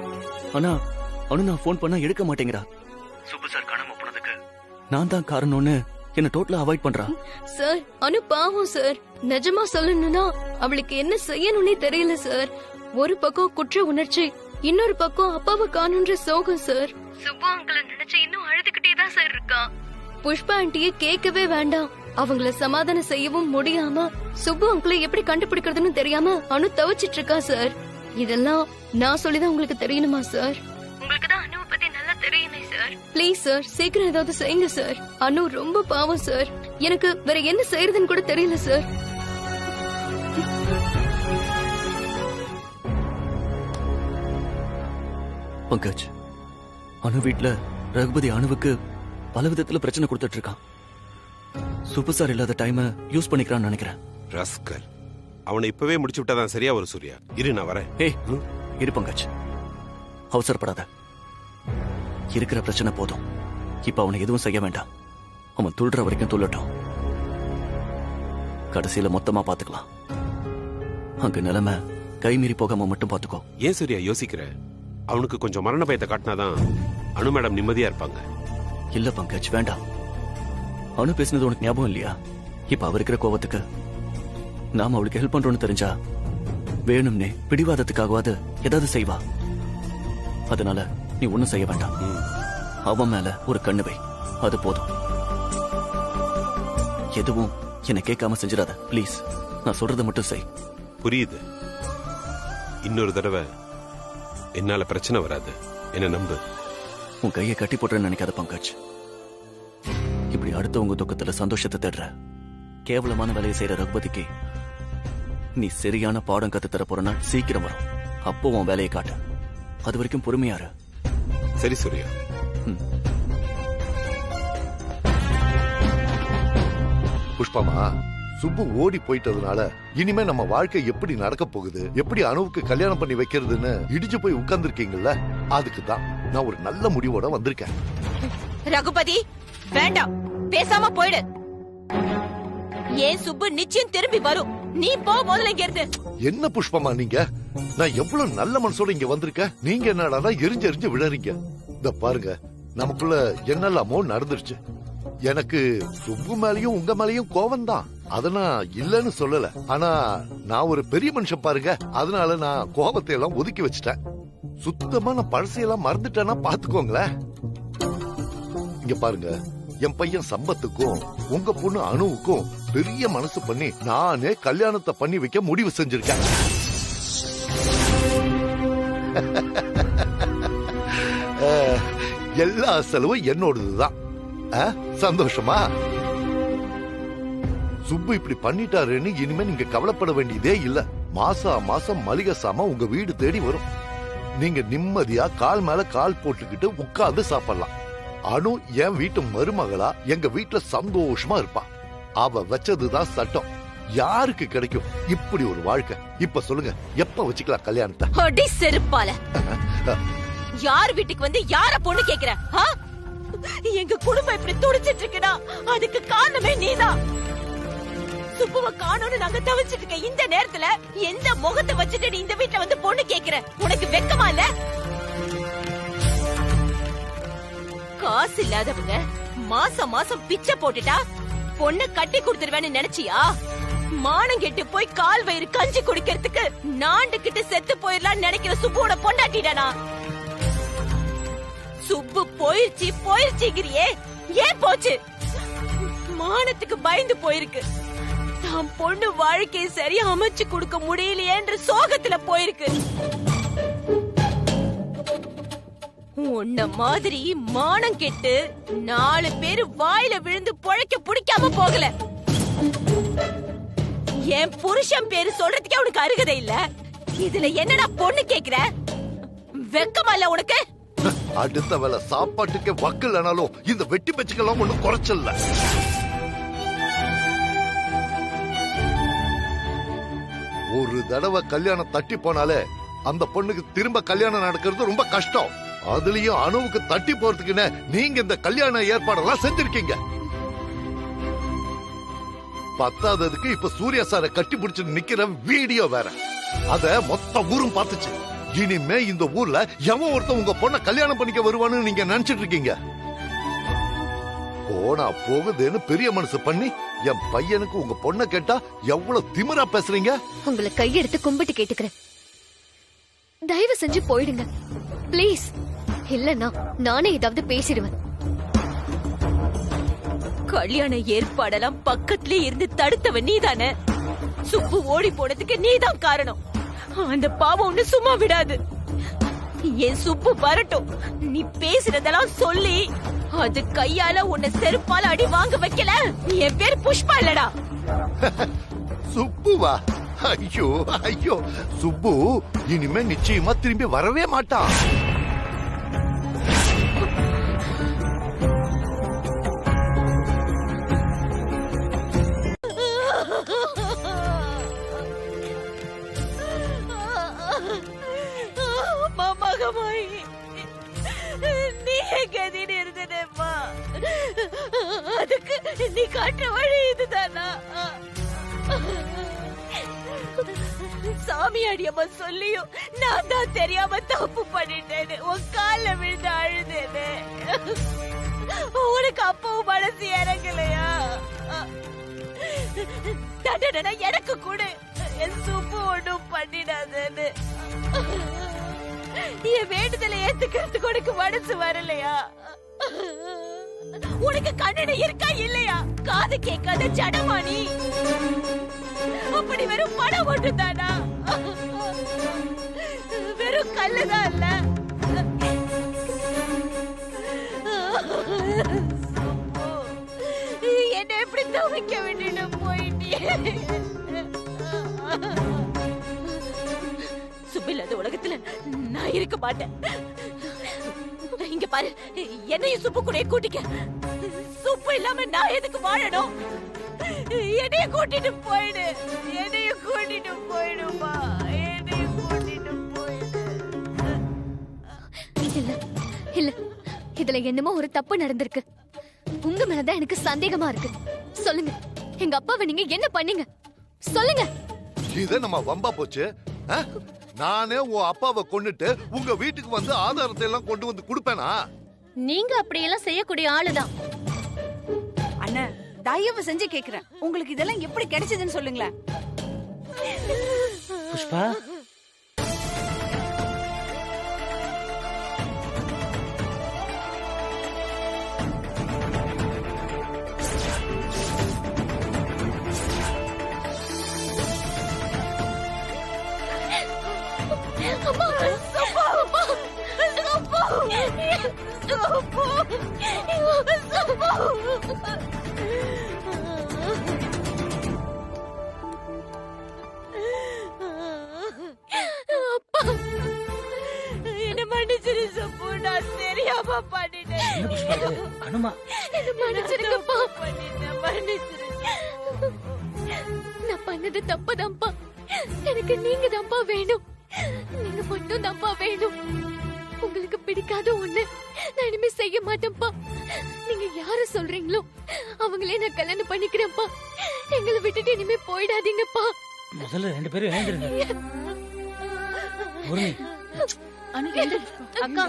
ஆனா அனு நான் போன் பண்ணா எடுக்க மாட்டேங்கிறா. சுப்பு சார் காணாம போனதுக்கு நான் தான் காரணம்னு என்ன டோட்டலா அவாய்ட் பண்றா. சார், அனு பாவம் சார். நிஜமா சொல்லணும்னா அவளுக்கு என்ன செய்யணும்னே தெரியல சார். ஒரு பக்கம் குற்ற உணர்ச்சி, இன்னொரு பக்கம் அப்பாவை காணுன்ற சோகம் சார். சுப்பு அங்கிள் நினைச்சு இன்னும் அழுதுகிட்டே தான் சார் இருக்கா. புஷ்பா ஆண்டியை கேட்கவே வேண்டாம். அவங்கள சமாதானம் செய்யவும் முடியாம சுப்பு அங்கிளை எப்படி கண்டுபிடிக்கிறதுன்னு தெரியாம அனு தவிச்சிட்டு இருக்கா சார். இதெல்லாம் நான் சொல்லிதான் உங்களுக்கு தெரியணுமா சார்? உங்களுக்கு தான் அனுவை பத்தி நல்லா தெரியுமே சார். ப்ளீஸ் சார், சீக்கிரம் ஏதாவது செய்யுங்க சார். அனு ரொம்ப பாவம் சார். எனக்கு வேற என்ன செய்யறதுன்னு கூட தெரியல சார். பங்கஜ், அனு வீட்ல ரகுபதி அணுவுக்கு பல விதத்துல பிரச்சனை கொடுத்துட்டு இருக்கான். சூப்பர் ஸ்டார் இல்லாத டைம் யூஸ் பண்ணிக்கிறான்னு நினைக்கிறேன். ரஸ்கல், அவனை இப்பவே முடிச்சு விட்டாதான் சரியா வரும். சூர்யா, இரு நான் வரேன். ஏய், இரு பங்கஜ், அவசரப்படாத. இருக்கிற பிரச்சனை போதும். இப்ப அவனை எதுவும் செய்ய வேண்டாம். அவன் துள்ளுற வரைக்கும் துள்ளட்டும். கடைசியில மொத்தமா பாத்துக்கலாம். அங்க நிலைமை கைமீறி போகாம மட்டும் பாத்துக்கோ. ஏன் சூர்யா யோசிக்கிற? அவனுக்கு கொஞ்சம் மரண பயத்தை காட்டினாதான் அனு மேடம் நிம்மதியா இருப்பாங்க. இல்ல பங்கஜ், வேண்டாம். அனு பேசினது உனக்கு ஞாபகம் இல்லையா? இப்ப அவ இருக்கிற கோவத்துக்கு நாம அவளுக்கு ஹெல்ப் பண்றோம்னு தெரிஞ்சா வேணும்னே பிடிவாதத்துக்காகவாது ஏதாவது செய்வா. அதனால நீ ஒண்ணும் செய்ய வேண்டாம். அவன் மேல ஒரு கண்ணு வை, அது போதும். எதுவும் என்னை கேட்காம செஞ்சிடாத ப்ளீஸ். நான் சொல்றதை மட்டும் செய். புரியுது. இன்னொரு தடவை என்னால பிரச்சனை வராது, என்ன நம்பு. உன் கையை கட்டி போட்டுறேன்னு நினைக்காத பங்கஜ். இப்படி அடுத்தவங்க துக்கத்துல சந்தோஷத்தை தேடுற கேவலமான வேலையை செய்யற ரகுபதிக்கு நீ சரியான பாடம் கத்து தர போற நாள் சீக்கிரம் வரும். அப்போ உன் வேலையை காட்டு. அது வரைக்கும் பொறுமையாரு. சரி சூர்யா. புஷ்பமா, சுப்பு ஓடி போயிட்டதுனால இனிமே நம்ம வாழ்க்கை எப்படி நடக்க போகுது, எப்படி அணுவுக்கு கல்யாணம் பண்ணி வைக்கிறதுன்னு இடிச்சு போய் உட்கார்ந்துருக்கீங்கல்ல, அதுக்கு தான் நான் ஒரு நல்ல முடிவோட வந்திருக்கேன். ரகுபதி, வேண்டாம், பேசாம போயிடு. ஏன் சுப்பு நிச்சயம் திரும்பி வரும். நீ போ முதல்ல இங்க இருந்து. என்ன புஷ்பமா நீங்க? நான் எவ்வளவு நல்ல மனசோட இங்க வந்திருக்கேன். நீங்க என்னடா எரிஞ்சு எரிஞ்சு விழறீங்க. இத பாருங்க, நமக்குள்ள என்னெல்லாமோ நடந்துருச்சு. எனக்கு சுப்பு மேலயும் உங்க மேலயும் கோவம் தான். அத நான் இல்லன்னு சொல்லல. ஆனா நான் ஒரு பெரிய மனுஷன் பாருங்க, அதனால நான் கோபத்தை எல்லாம் ஒதுக்கி வச்சுட்டேன். சுத்தமா நான் பழசையெல்லாம் மறந்துட்டேன்னா பாத்துக்கோங்களேன். இங்க பாருங்க, என் பையன் சம்பத்துக்கும் உங்க பொண்ணு அணுவுக்கும் பெரிய மனசு பண்ணி நானே கல்யாணத்தை பண்ணி வைக்க முடிவு செஞ்சிருக்கேன். எல்லா செலவும் என்னோடதுதான். சந்தோஷமா? சுப்பு இப்படி பண்ணிட்டாருன்னு இனிமே நீங்க கவலைப்பட வேண்டியதே இல்ல. மாசம் மளிகை சாமான் உங்க வீடு தேடி வரும். நீங்க நிம்மதியா கால் மேல கால் போட்டுக்கிட்டு உட்கார்ந்து சாப்பிடலாம். அனு என் வீட்டு மருமகளா எங்க வீட்டுல சந்தோஷமா இருப்பா. அவ வச்சதுதான் சட்டம். யாருக்கு கிடைக்கும் இப்படி ஒரு வாழ்க்கை? இப்ப சொல்லுங்க, எப்ப வச்சுக்கலாம் கல்யாணத்தை? அடி செருப்பால. யார் வீட்டுக்கு வந்து யார பொண்ணு கேக்குற? எங்க குடும்பம் இப்படி துடிச்சிட்டு இருக்குன்னா அதுக்கு காரணமே நீதான். சுப்புவ காணோன்னு நாங்க தவிச்சிட்டு இருக்க இந்த நேரத்துல எந்த முகத்தை வச்சுட்டு நீ இந்த வீட்டுல வந்து பொண்ணு கேக்குற? உனக்கு வெக்கமா இல்ல? காசு இல்லாதவங்க மாசம் பிச்சை போட்டுட்டா பொண்ணு கட்டி கொடுத்துருவேன்னு நினைச்சியா? மானம் கெட்டு போய் கால் வயிறு கஞ்சி குடிக்கிறதுக்கு நாண்டு கிட்ட செத்து போயிடலாம் நினைக்கிற சுப்புவோட பொண்டாட்டிடானா? சுப்பு போயிருச்சுங்கிறியே, ஏன் போச்சு? மானத்துக்கு பயந்து போயிருக்கு. தான் பொண்ணு வாழ்க்கையை சரியா அமைச்சு கொடுக்க முடியலையேன்ற சோகத்துல போயிருக்கு. உன்ன மாதிரி மானம் கெட்டு 4 பேர் வாயில விழுந்து பொழைக்க பிடிக்காம போகல. என் புருஷன் பேரு சொல்றதுக்கே உனக்கு அருகதை இல்ல. இதுல என்னடா பொண்ணு கேக்குற? வெக்கமா இல்ல உனக்கு? அடுத்த வேலை சாப்பாட்டுக்கே வக்கலனாலும் இந்த வெட்டி பச்சுக்கெல்லாம் ஒண்ணும் குறைச்சல. ஒரு தடவை கல்யாணம் தட்டி போனாலே அந்த பொண்ணுக்கு திரும்ப கல்யாணம் நடக்கிறது ரொம்ப கஷ்டம். அதுலயும் அணுவுக்கு தட்டி போறதுக்குன்னு நீங்க இந்த கல்யாண ஏற்பாடெல்லாம் செஞ்சிருக்கீங்க. பத்தாததுக்கு இப்ப சூர்யா சாரை கட்டி பிடிச்சு நிக்கிற வீடியோ வேற. அத மொத்த ஊரும் பார்த்துச்சு. இனிமே இந்த ஊர்ல எவன் ஒருத்தன் உங்க பொண்ண கல்யாணம் பண்ணிக்க வருவான்னு நீங்க நினைச்சிட்டு இருக்கீங்க. போனா போகுதுன்னு பெரிய மனசு பண்ணி என் பையனுக்கு உங்க பொண்ண கேட்டா எவ்வளவு திமிரா பேசுறீங்க. உங்களை கையெடுத்து கும்பிட்டு கேட்டுக்கிறேன், தயவு செஞ்சு போயிடுங்க பிளீஸ். இல்லன்னா நானே ஏதாவது பேசிடுவேன். கல்யாண ஏற்பாடெல்லாம் பக்கத்திலே இருந்து தடுத்தவன் நீதானே. சுப்பு ஓடி போனதுக்கு நீதான் காரணம். அந்த பாவம் ஒண்ணு சும்மா விடாது. என் சுப்பு வரட்டும், நீ பேசுறதெல்லாம் சொல்லி அது கையால உன்னை செருப்பால அடி வாங்க வைக்கல. என் பேர் புஷ்பா இல்லடா. சுப்புவா? ஐயோ ஐயோ, சுப்பு இனிமே நிச்சயமா திரும்பி வரவே மாட்டான். நீ கதின்னு இருந்தேப்பா. அதுக்கு நீ காட்டுற வழி இதுதானா? சாமியாடியம்மா சொல்லியும் நான் தான் தெரியாம தப்பு பண்ணிட்டேன்னு உன் கால விழுந்து அழுதேனே. உனக்கு அப்பவும் மனசு இறங்கலையா? தண்டனை எனக்கு கூட என் சுப்பு ஒண்ணும் பண்ணிடாதேன்னு. என் வேண்டுதலை ஏத்துக்கிறதுக்கு உனக்கு மனசு வரலையா? உனக்கு கண்ணனை இருக்கா இல்லையா? காது கேட்காத ஜடமானி. அப்படி வெறும் படம் ஒன்றுதானா? வெறும் கல்லுதான் இல்ல. என்ன எப்படி தவிக்க விட்டுட்டு போயிட்டே. சுப்பில்லாத உலகத்துல நான் இருக்க மாட்டேன். இங்க பாரு, என்னையும் சுப்பு கூட கூட்டிக்க. சுப்பு இல்லாம நான் எதுக்கு வாழணும்? என்னைய கூட்டிட்டு போயிடு. என்னைய கூட்டிட்டு போயிடுமா? என்னைய கூட்டிட்டு போயிடு. இல்ல இல்ல, இதுல என்னமோ ஒரு தப்பு நடந்திருக்கு. உங்க மேலதான் எனக்கு சந்தேகமா இருக்கு. சொல்லுங்க, எங்க அப்பாவை நீங்க என்ன பண்ணீங்க? சொல்லுங்க. இத நம்ம வம்பா போச்சு. நானே உன் அப்பாவை கொன்னுட்டு உங்க வீட்டுக்கு வந்து ஆதாரத்தை எல்லாம் கொண்டு வந்து கொடுப்பேனா? நீங்க அப்படியெல்லாம் செய்யக்கூடிய ஆளுதான். அண்ணா, தயவு செஞ்சு கேக்குறேன், உங்களுக்கு இதெல்லாம் எப்படி கிடைச்சதுன்னு சொல்லுங்களேன். புஷ்பா, என்ன மன்னிச்சிரு சுப்பு, நான் தெரியாம பண்ணிட்டேன். அனுமா, என்ன மன்னிச்சிருங்கப்பா. மன்னிச்சிரு. நான் பண்ணது தப்புதான்ப்பா. எனக்கு நீங்க தான்ப்பா வேணும். நீங்க மட்டும் தான்ப்பா வேணும். உங்களுக்கு பிடிக்காத ஒண்ணு நான் இனிமே செய்ய மாட்டேன்ப்பா. நீங்க யாரு சொல்றீங்களோ அவங்களே நான் கல்யாணம் பண்ணிக்கிறேன்ப்பா. எங்களை விட்டுட்டு இனிமே போயிடாதீங்கப்பா. முதல்ல 2 பேரும் எழுந்திருங்க. அக்கா,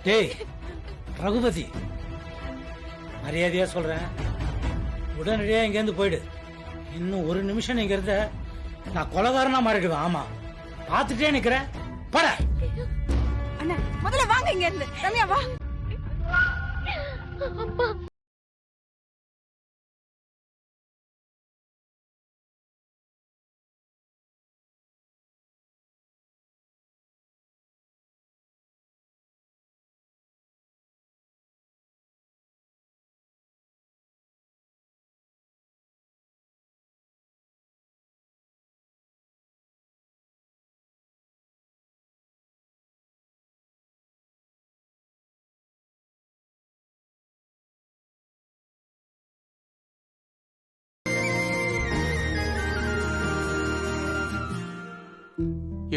டேய் ரகுபதி, மரியாதையா சொல்றேன், உடனடியா இங்கேருந்து போயிடு. இன்னும் ஒரு நிமிஷம் நீங்க இருந்த நான் கொலைகாரனா மாறிடுவேன். ஆமா, பார்த்துட்டே நிக்கிறேன். பட அண்ணா முதல்ல வாங்க இங்க இருந்து. ரம்யா வா. அப்பா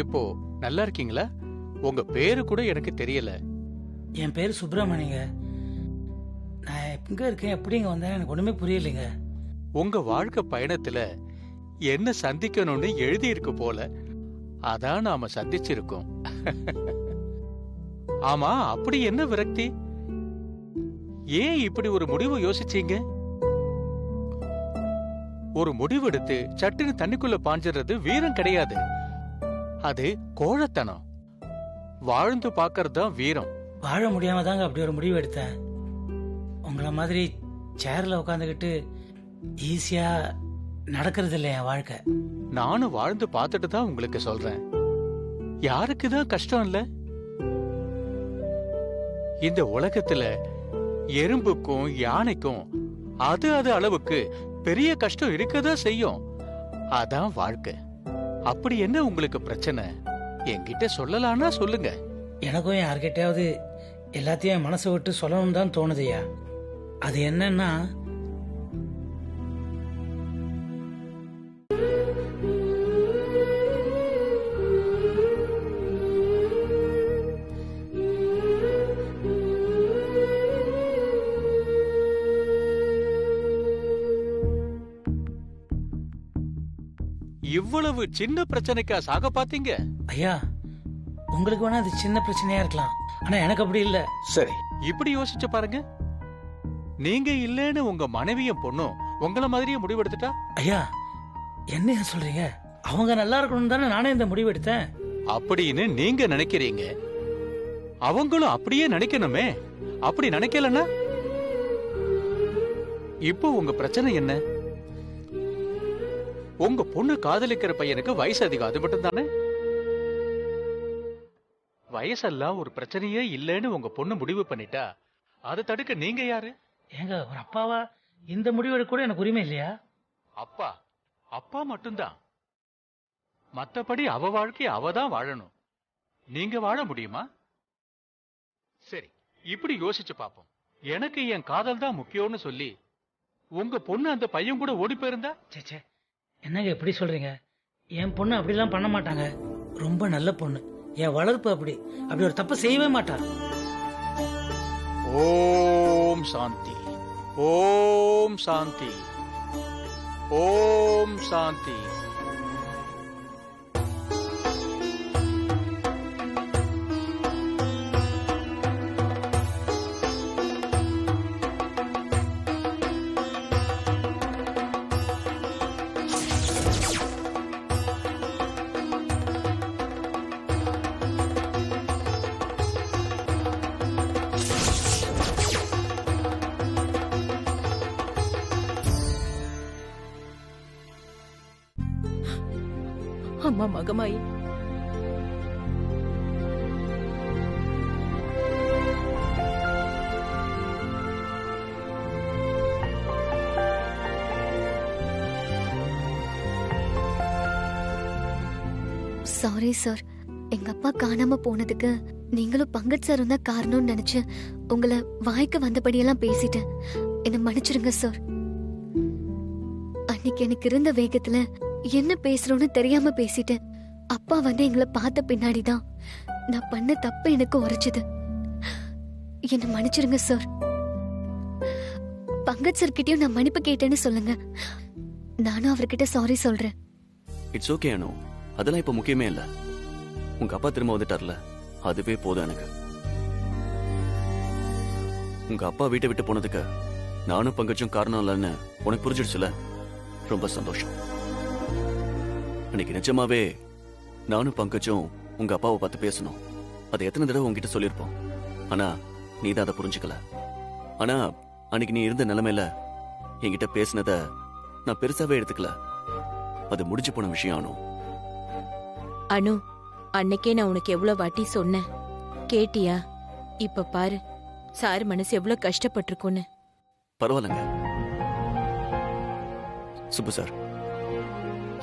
இப்போ நல்லா இருக்கீங்களா? உங்க பேரு கூட எனக்கு தெரியல. என் பேரு சுப்பிரமணியங்க. நான் எங்க இருக்கேன், எப்படிங்க வந்தேன், எனக்கு ஒண்ணுமே புரியலைங்க. உங்க வாழ்க்கை பயணத்துல என்ன சந்திக்கணும்னு எழுதி இருக்கு போல, அதான் நாம சந்திச்சிருக்கோம். ஆமா, அப்படி என்ன விரக்தி? ஏன் இப்படி ஒரு முடிவு யோசிச்சீங்க? ஒரு முடிவெடுத்து சட்டுன்னு தண்ணிக்குள்ள பாஞ்சிடுறது வீரம் கிடையாது, அது கோழத்தனம். வாழ்ந்து பாக்கறது தான் வீரம். வாழ முடியாம தாங்க அப்படி ஒரு முடிவு எடுத்தேன். உங்களை மாதிரி சேர்ல உட்காந்துக்கிட்டு ஈஸியா நடக்கிறது இல்லை என் வாழ்க்கை. நானும் வாழ்ந்து பார்த்துட்டு தான் உங்களுக்கு சொல்றேன். யாருக்குதான் கஷ்டம் இல்ல? இந்த உலகத்துல எறும்புக்கும் யானைக்கும் அது அளவுக்கு பெரிய கஷ்டம் இருக்கதான் செய்யும். அதான் வாழ்க்கை. அப்படி என்ன உங்களுக்கு பிரச்சனை? என்கிட்ட சொல்லலாம்னா சொல்லுங்க. எனக்கும் யார்கிட்டயாவது எல்லாத்தையும் என் மனசை விட்டு சொல்லணும்னு தான் தோணுதையா. அது என்னன்னா, இவ்வளவு சின்ன பிரச்சனைக்கா சாக பாத்தீங்க? ஐயா, உங்களுக்கு வேணா அது சின்ன பிரச்சனையா இருக்கலாம், ஆனா எனக்கு அப்படி இல்ல. சரி, இப்படி யோசிச்சு பாருங்க. நீங்க இல்லன்னு உங்க மனைவியும் பொண்ணும் உங்கள மாதிரியே முடிவெடுத்துட்டா? ஐயா, என்ன சொல்றீங்க? அவங்க நல்லா இருக்கணும் தானே நானே இந்த முடிவு எடுத்தேன். அப்படின்னு நீங்க நினைக்கிறீங்க, அவங்களும் அப்படியே நினைக்கணுமே. அப்படி நினைக்கலன்னா இப்போ உங்க பிரச்சனை என்ன? உங்க பொண்ணு காதலிக்கிற பையனுக்கு வயசு அதிகம், அது மட்டும் தானே? வயசெல்லாம் ஒரு பிரச்சனையே இல்லைன்னு உங்க பொண்ணு முடிவு பண்ணிட்டா அதை தடுக்க நீங்க யாரு? ஏங்க, ஒரு அப்பாவா இந்த முடிவு கூட எனக்கு உரிமை இல்லையா? அப்பா அப்பா மட்டும்தான். மத்தபடி அவ வாழ்க்கைய அவ தான் வாழணும். நீங்க வாழ முடியுமா? சரி, இப்படி யோசிச்சு பாப்போம். எனக்கு என் காதல் தான் முக்கியம்னு சொல்லி உங்க பொண்ணு அந்த பையன் கூட ஓடி போயிருந்தா? சேச்சே, என்னங்க எப்படி சொல்றீங்க? என் பொண்ணு அப்படிலாம் பண்ண மாட்டாங்க. ரொம்ப நல்ல பொண்ணு. என் வளர்ப்பு அப்படி ஒரு தப்பு செய்யவே மாட்டா. ஓம் சாந்தி, ஓம் சாந்தி, ஓம் சாந்தி. அம்மா மகமாயி, சாரி சார், எங்க அப்பா காணாம போனதுக்கு நீங்களும் பங்கஜ் சாரும் தான் காரணம்னு நினைச்சு உங்களை வாய்க்கு வந்தபடியெல்லாம் பேசிட்டேன். என்ன மன்னிச்சிருங்க சார். அன்னைக்கு எனக்கு இருந்த வேகத்துல என்ன பேசுறோன்னு தெரியாம பேசிட்டேன். அப்பா வந்து எங்களை பார்த்த பின்னாடிதான் நான் பண்ண தப்பு எனக்கு உரைச்சது. என்ன மன்னிச்சிருங்க சார். பங்கஜ் சார் கிட்டயும் நான் மன்னிப்பு கேட்டேன்னு சொல்லுங்க. நானும் அவர்கிட்ட சாரி சொல்றேன். இட்ஸ் ஓகே அனு, அதெல்லாம் இப்ப முக்கியமே இல்ல. உங்க அப்பா திரும்ப வந்துட்டார்ல, அதுவே போதும் எனக்கு. உங்க அப்பா வீட்டை விட்டு போனதுக்கு நானும் பங்கஜும் காரணம் இல்லைன்னு உனக்கு புரிஞ்சிடுச்சுல, ரொம்ப சந்தோஷம். அன்னைக்கு நிஜமாவே நானும் பங்கஜும் உங்க அப்பாவை பார்த்து பேசணும். அதை எத்தனை தடவை உங்ககிட்ட சொல்லியிருப்போம். ஆனா நீ தான் அதை புரிஞ்சுக்கல. ஆனா அன்னைக்கு நீ இருந்த நிலைமையில என்கிட்ட பேசினத நான் பெருசாவே எடுத்துக்கல. அது முடிஞ்சு போன விஷயம். அனு, அன்னைக்கே நான் உனக்கு எவ்வளவு வாட்டி சொன்னேன், கேட்டியா? இப்ப பாரு சார் மனசு எவ்வளவு கஷ்டப்பட்டிருக்குன்னு. பரவாயில்லங்க சுப்பு சார்,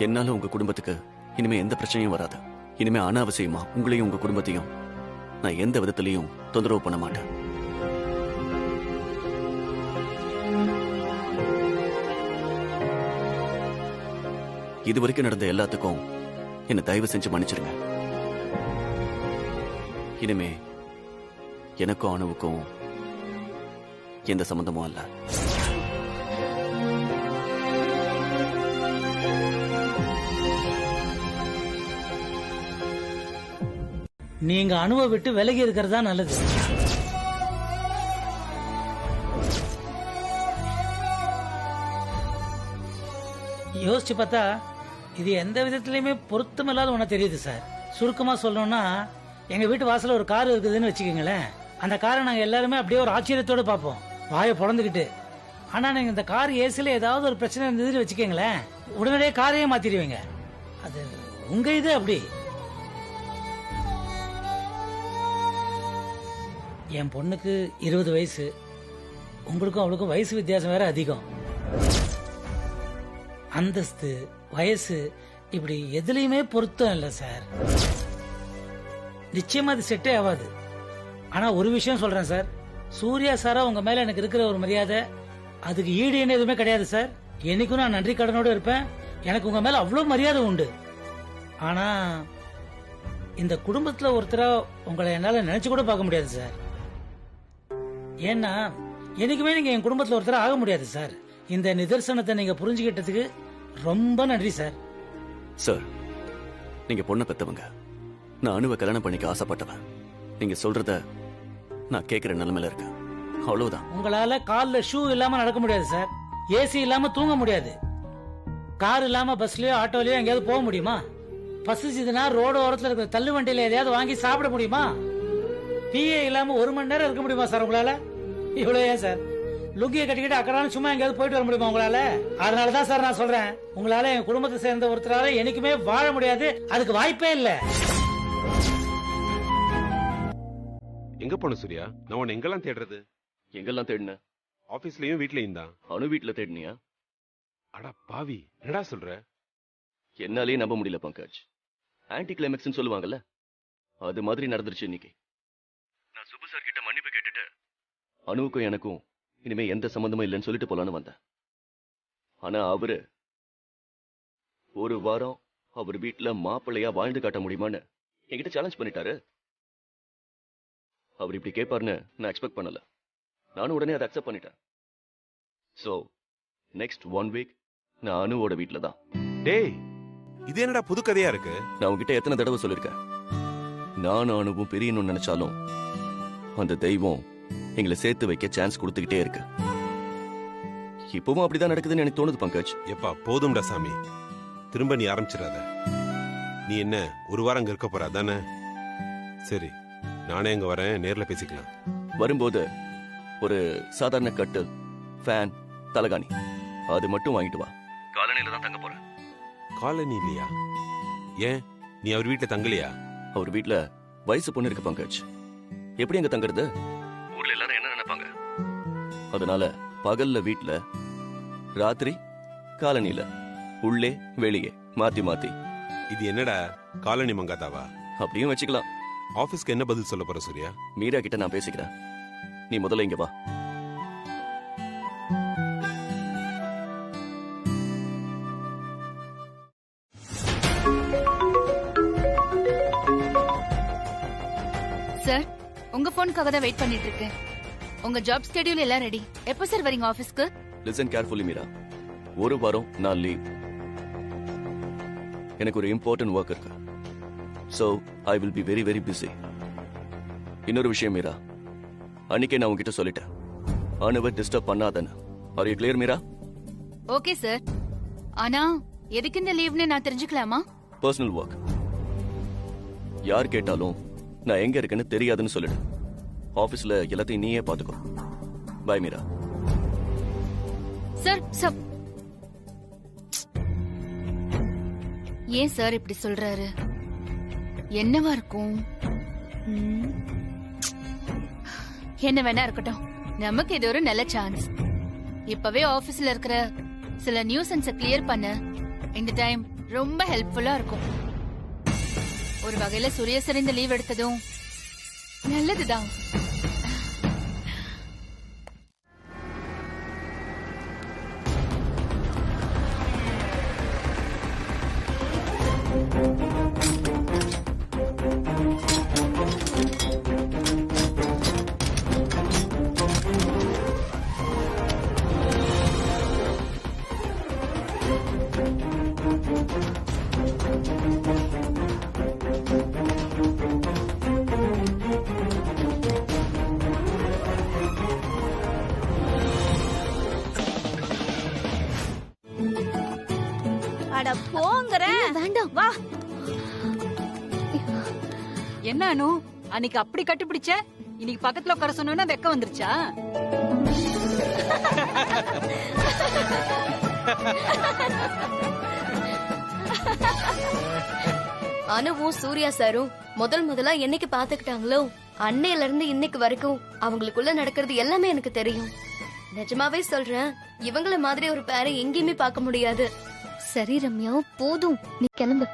என்னால உங்க குடும்பத்துக்கு இனிமே எந்த பிரச்சனையும் வராது. இனிமே அனாவசியமா உங்களையும் உங்க குடும்பத்தையும் நான் எந்த விதத்திலையும் தொந்தரவு பண்ண மாட்டேன். இதுவரைக்கும் நடந்த எல்லாத்துக்கும் என்ன தயவு செஞ்சு மன்னிச்சிருங்க. இனிமே எனக்கும் அணுவுக்கும் எந்த சம்பந்தமும் அல்ல. நீங்க அணுவை விட்டு விலகி இருக்கிறதா நல்லது. யோசிச்சு பார்த்தா இது எந்த விதத்திலயுமே பொருத்தமில்லாத ஒண்ணு தெரியுது சார். சுருக்கமா சொல்லணும்னா, எங்க வீட்டு வாசல்ல ஒரு கார் இருக்குதுன்னு வச்சுக்கோங்களேன். அந்த காரை நாங்க எல்லாருமே அப்படியே ஒரு ஆச்சரியத்தோட பார்ப்போம், வாயை பொழந்துக்கிட்டு. ஆனா நீங்க இந்த கார் ஏசில ஏதாவது ஒரு பிரச்சனை இருந்ததுன்னு வச்சுக்கோங்களேன், உடனடியே காரையே மாத்திடுவீங்க. அது உங்க இது அப்படி. என் பொண்ணுக்கு 20 வயசு, உங்களுக்கும் அவளுக்கும் வயசு வித்தியாசம் வேற அதிகம். அந்தஸ்து, வயசு இப்படி எதுலயுமே பொருத்தம் இல்லை சார். நிச்சயமா அது செட்டே ஆகாது. ஆனா ஒரு விஷயம் சொல்றேன் சார், சூர்யா சாரா உங்க மேல எனக்கு இருக்கிற ஒரு மரியாதை அதுக்கு ஈடுன்னு எதுவுமே கிடையாது சார். என்னைக்கும் நான் நன்றி கடனோடு இருப்பேன். எனக்கு உங்க மேல அவ்வளவு மரியாதை உண்டு. ஆனா இந்த குடும்பத்துல ஒருத்தரா உங்களை என்னால நினைச்சு கூட பார்க்க முடியாது சார். ஏன்னா என்னைக்குமே நீங்க என் குடும்பத்துல ஒருத்தர் ஆக முடியாது சார். இந்த நிதர்சனத்தை நீங்க புரிஞ்சுக்கிட்டதுக்கு ரொம்ப நன்றி சார். சார், நீங்க பொண்ணை பெத்தவங்க, நான் அணுவை கல்யாணம் பண்ணிக்க ஆசைப்பட்டவன். நீங்க சொல்றத நான் கேட்கிற நிலைமையில இருக்கேன், அவ்வளவுதான். உங்களால கால்ல ஷூ இல்லாம நடக்க முடியாது சார். ஏசி இல்லாம தூங்க முடியாது. கார் இல்லாம பஸ்லயோ ஆட்டோலயோ எங்கேயாவது போக முடியுமா? பசிச்சுதுன்னா ரோடு ஓரத்துல இருக்கிற தள்ளு வண்டியில எதையாவது வாங்கி சாப்பிட முடியுமா? பிஏ இல்லாம 1 மணி நேரம் இருக்க முடியுமா சார் உங்களால? இவ்வளவு ஏன் சார் லுங்கியை கட்டிக்கிட்டு அக்கறாலும் சும்மா எங்கேயாவது போயிட்டு வர முடியுமா உங்களால? அதனாலதான் சார் நான் சொல்றேன், உங்களால என் குடும்பத்தை சேர்ந்த ஒருத்தரால என்னைக்குமே வாழ முடியாது. அதுக்கு வாய்ப்பே இல்ல. எங்க போன சூர்யா? நான் உன்னை எங்கெல்லாம் தேடுறது? எங்கெல்லாம் தேடின? ஆபீஸ்லயும் வீட்லயும் தான். அணு வீட்டுல தேடினியா? அடா பாவி, என்னடா சொல்ற? என்னாலே நம்ப முடியல பங்கஜ். ஆன்டி கிளைமேக்ஸ் சொல்லுவாங்கல்ல, அது மாதிரி நடந்துருச்சு இன்னைக்கு. நான் சுப்பு சார் கிட்ட மன்னிப்பு கேட்டுட்டு அணுவுக்கும் எனக்கும் இனிமே எந்த சம்பந்தமும் இல்லைன்னு சொல்லிட்டு போலான்னு வந்தேன். ஆனா அவரு ஒரு வாரம் அவர் வீட்டுல மாப்பிள்ளையா வாழ்ந்து காட்ட முடியுமான்னு என்கிட்ட சேலஞ்ச் பண்ணிட்டாரு. அவர் இப்படி கேட்பாருன்னு நான் எக்ஸ்பெக்ட் பண்ணல. நானும் உடனே அதை அக்செப்ட் பண்ணிட்டேன். சோ நெக்ஸ்ட் 1 வீக் நான் அணுவோட வீட்டுல தான். டேய், இது என்னடா புது கதையா இருக்கு? நான் உங்ககிட்ட எத்தனை தடவை சொல்லிருக்கேன், நானும் அணுவும் பிரியணும்னு நினைச்சாலும் அந்த தெய்வம் எங்களை சேர்த்து வைக்க சான்ஸ் கொடுத்துக்கிட்டே இருக்கு. இப்பவும் அப்படிதான் நடக்குதுன்னு எனக்கு தோணுது பங்கஜ். எப்பா போதும்டா சாமி, திரும்ப நீ ஆரம்பிச்சிடாத. நீ என்ன ஒரு வாரம் அங்க இருக்க போற தானே? சரி, நானே அங்க வரேன், நேர்ல பேசிக்கலாம். வரும்போது ஒரு சாதாரண கட்டு, ஃபேன், தலகாணி அது மட்டும் வாங்கிட்டு வா. காலனில தான் தங்க போறேன். காலனி இல்லையா? ஏன், நீ அவர் வீட்டுல தங்கலையா? அவர் வீட்டுல வயசு பொண்ணு இருக்கு பங்கஜ். எப்படி அங்க தங்குறது? ஊர்ல எல்லாரும் என்ன நினைப்பாங்க? அதனால பகல்ல வீட்டுல, ராத்திரி காலனில, உள்ளே வெளியே மாத்தி மாத்தி. இது என்னடா காலனி மங்காதாவா? அப்படியும் வச்சுக்கலாம். ஆபீஸ்க்கு என்ன பதில் சொல்ல போற சூர்யா? மீரா கிட்ட நான் பேசிக்கிறேன், நீ முதல்ல இங்க வா. சார், உங்க போனுக்காக தான் வெயிட் பண்ணிட்டு இருக்கேன். உங்க ஜாப் ஸ்கெட்யூல் எல்லாம் ரெடி. எப்போ சார் வரீங்க ஆபீஸ்க்கு? Listen carefully Meera. ஒரு வாரம் நான் லீவ். எனக்கு ஒரு இம்பார்ட்டன்ட் ஒர்க் இருக்கு. So I will be very very busy. இன்னொரு விஷயம் மீரா, அன்னைக்கே நான் உங்ககிட்ட சொல்லிட்டேன், அணுவை டிஸ்டர்ப் பண்ணாதன்னு. Are you clear Meera? Okay sir. ஆனா எதுக்கு இந்த லீவ்னு நான் தெரிஞ்சுக்கலாமா? Personal work. யார் கேட்டாலும் நான் எங்க இருக்கேன்னு தெரியாதுன்னு சொல்லிடு. ஆபீஸ்ல எல்லாத்தையும் நீயே பாத்துக்கோ. பை மீரா. சார் சார் ஏன் சார் இப்படி சொல்றாரு? என்னவா இருக்கும்? என்ன வேணா இருக்கட்டும், நமக்கு இது ஒரு நல்ல சான்ஸ். இப்பவே ஆபீஸ்ல இருக்கிற சில நியூசன்ஸ கிளியர் பண்ண இந்த டைம் ரொம்ப ஹெல்ப்ஃபுல்லா இருக்கும். ஒரு வகையில சூர்யா சார் இந்த லீவ் எடுத்ததும் நல்லதுதான். அட போங்கறேன். வேண்டாம். வா. என்ன அனு அன்னைக்கு அப்படி கட்டுப்பிடிச்ச, இன்னைக்கு பக்கத்துல உட்கார சொன்னா வெக்க வந்துருச்சா? அனுவும் சூர்யா சாரும் முதலா என்னைக்கு பாத்துக்கிட்டாங்களோ அன்னையில இருந்து இன்னைக்கு வரைக்கும் அவங்களுக்குள்ள நடக்கிறது எல்லாமே எனக்கு தெரியும். நிஜமாவே சொல்றேன், இவங்கள மாதிரி ஒரு பேரை எங்கேயுமே பார்க்க முடியாது. சரி ரம்யா, போதும், நீ கிளம்பு.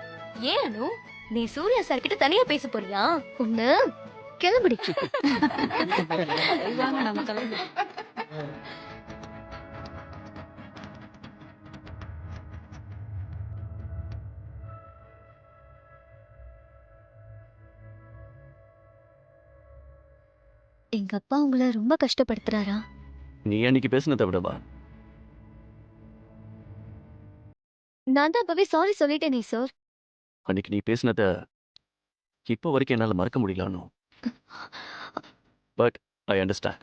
ஏன் அனு, நீ சூர்யா சார் கிட்ட தனியா பேச போறியா? ஒண்ணு கிளம்புடி. வாங்க நம்ம கிளம்பு. எங்க அப்பா உங்களை ரொம்ப கஷ்டப்படுத்துறாரா? நீ அன்னைக்கு பேசினதை விடவா? நான் தான் அப்பவே சாரி சொல்லிட்டேனே சார். அன்னைக்கு நீ பேசினத இப்போ வரைக்கும் என்னால மறக்க முடியலானோ. But I understand.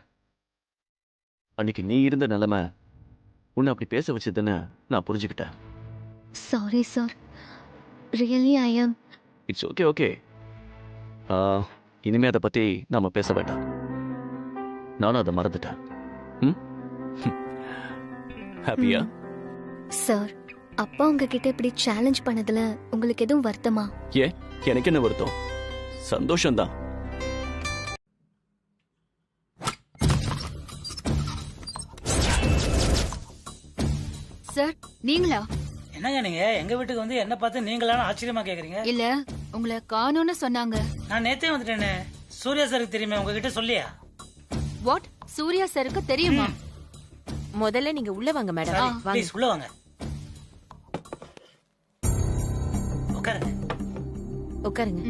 அன்னைக்கு நீ இருந்த நிலைமை உன்னை அப்படி பேச வச்சதுன்னு நான் புரிஞ்சுக்கிட்டேன். Sorry sir, really I am. It's okay okay. இனிமே அதை பத்தி நாம பேச வேண்டாம். நானும் அதை மறந்துட்டேன். ஹாப்பியா? சார், அப்பா உங்ககிட்ட இப்படி சேலஞ்ச் பண்ணதுல உங்களுக்கு எதுவும் வருத்தமா? ஏன், எனக்கு என்ன வருத்தம்? சந்தோஷம்தான். சார் நீங்களா? என்னங்க நீங்க எங்க வீட்டுக்கு வந்து என்ன பார்த்து நீங்களான ஆச்சரியமா கேக்குறீங்க? இல்ல, உங்களை காணோம்னு சொன்னாங்க. நான் நேத்தே வந்துட்டேனே. சூர்யா சாருக்கு தெரியுமே, உங்ககிட்ட சொல்லியா? வாட்? சூர்யா சாருக்கு தெரியுமா? முதல்ல நீங்க உள்ள வாங்க மேடம். ப்ளீஸ் உள்ள வாங்க. உட்காருங்க. உட்காருங்க.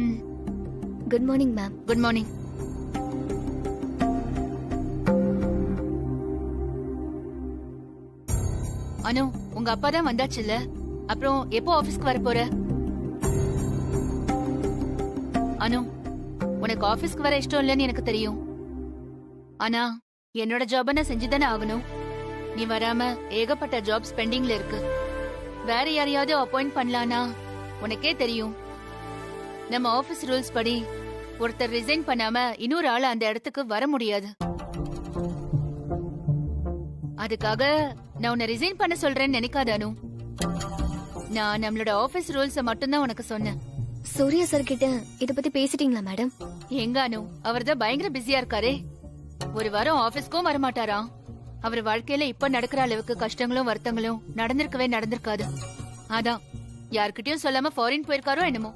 Good morning ma'am. Good morning. Anu, உங்க அப்பா தான் வந்தாச்சுல்ல? அப்புறம் எப்போ ஆபீஸ்க்கு வர போற? அனு, உனக்கு ஆபீஸ்க்கு வர இஷ்டம் இல்லைன்னு எனக்கு தெரியும். ஆனா என்னோட ஜாப நான் செஞ்சுதானே ஆகணும். நீ வராம ஏகப்பட்ட ஜாப்ஸ் பெண்டிங்ல இருக்கு. வேற யாரையாவது அப்பாயிண்ட் பண்ணலானா? உனக்கே தெரியும், நம்ம ஆபீஸ் ரூல்ஸ் படி ஒருத்தர் ரிசைன் பண்ணாம இன்னொரு ஆள் அந்த இடத்துக்கு வர முடியாது. அதுக்காக நான் உன்னை ரிசைன் பண்ண சொல்றேன்னு நினைக்காத அனு. நான் நம்மளோட ஆபீஸ் ரூல்ஸ மட்டும்தான் உனக்கு சொன்னேன். சூர்யா சார் கிட்ட இத பத்தி பேசிட்டீங்களா மேடம்? எங்க அனு, அவர் தான் பயங்கர பிஸியா இருக்காரே. ஒரு வாரம் ஆபீஸ்க்கும் வரமாட்டாராம். அவர் வாழ்க்கையில இப்ப நடக்கிற அளவுக்கு கஷ்டங்களும் வருத்தங்களும் நடந்திருக்காது. அதான் யார்கிட்டயும் சொல்லாம ஃபாரின் போயிருக்காரோ என்னமோ.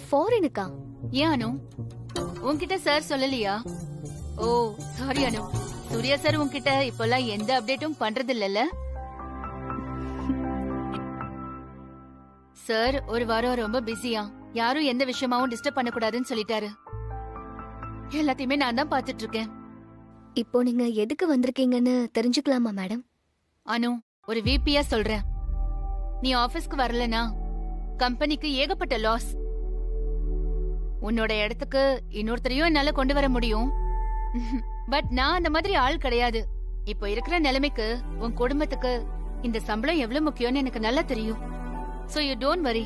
ஃபாரினுக்கா? ஏன் அனு, உன்கிட்ட சார் சொல்லலையா? ஓ சாரி அனு, சூர்யா சார் உன்கிட்ட இப்பெல்லாம் எந்த அப்டேட்டும் பண்றது இல்லல்ல? சார் ஒரு வாரம் ரொம்ப பிஸியா, யாரும் எந்த விஷயமாவும் டிஸ்டர்ப் பண்ணக்கூடாதுன்னு சொல்லிட்டாரு. எல்லாத்தையுமே நான் தான் பாத்துட்டு இருக்கேன். இப்போ நீங்க எதுக்கு வந்திருக்கீங்கன்னு தெரிஞ்சுக்கலாமா மேடம்? அனு, ஒரு விபியா சொல்றேன், நீ ஆபீஸ்க்கு வரலனா கம்பெனிக்கு ஏகப்பட்ட லாஸ். உன்னோட இடத்துக்கு இன்னொருத்தரையும் என்னால கொண்டு வர முடியும். பட் நான் அந்த மாதிரி ஆள் கிடையாது. இப்போ இருக்கிற நிலைமைக்கு உன் குடும்பத்துக்கு இந்த சம்பளம் எவ்வளவு முக்கியம்னு எனக்கு நல்லா தெரியும். So you don't worry.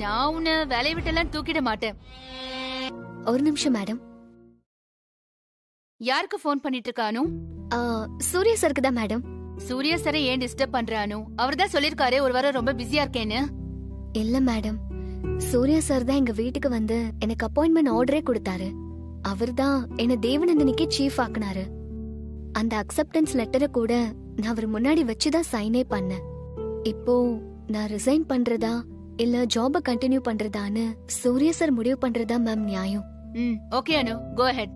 நான் உன்னை வேலையை விட்டெல்லாம் தூக்கிட மாட்டேன். ஒரு நிமிஷம் மேடம். யாருக்கு ஃபோன் பண்ணிட்டு இருக்கானு? சூர்யா சருக்கு தான் மேடம். சூர்யா சாரை ஏன் டிஸ்டர்ப் பண்றானு? அவர் தான் சொல்லிருக்காரு ஒரு வாரம் ரொம்ப பிஸியா இருக்கேன்னு. இல்ல மேடம், சூர்யா சார் தான் எங்க வீட்டுக்கு வந்து எனக்கு அப்பாயின்மெண்ட் ஆர்டரே கொடுத்தாரு. அவர் தான் என்ன தேவநந்தினிக்கு சீஃப் ஆக்குனாரு. அந்த அக்செப்டன்ஸ் லெட்டரை கூட நான் அவர் முன்னாடி வச்சுதான் சைனே பண்ணேன். இப்போ நான் ரிசைன் பண்றதா இல்ல ஜாப கண்டினியூ பண்றதான்னு சூர்யா சார் முடிவு பண்றதா மேம் நியாயம். ஓகே அனு, கோ அஹெட்.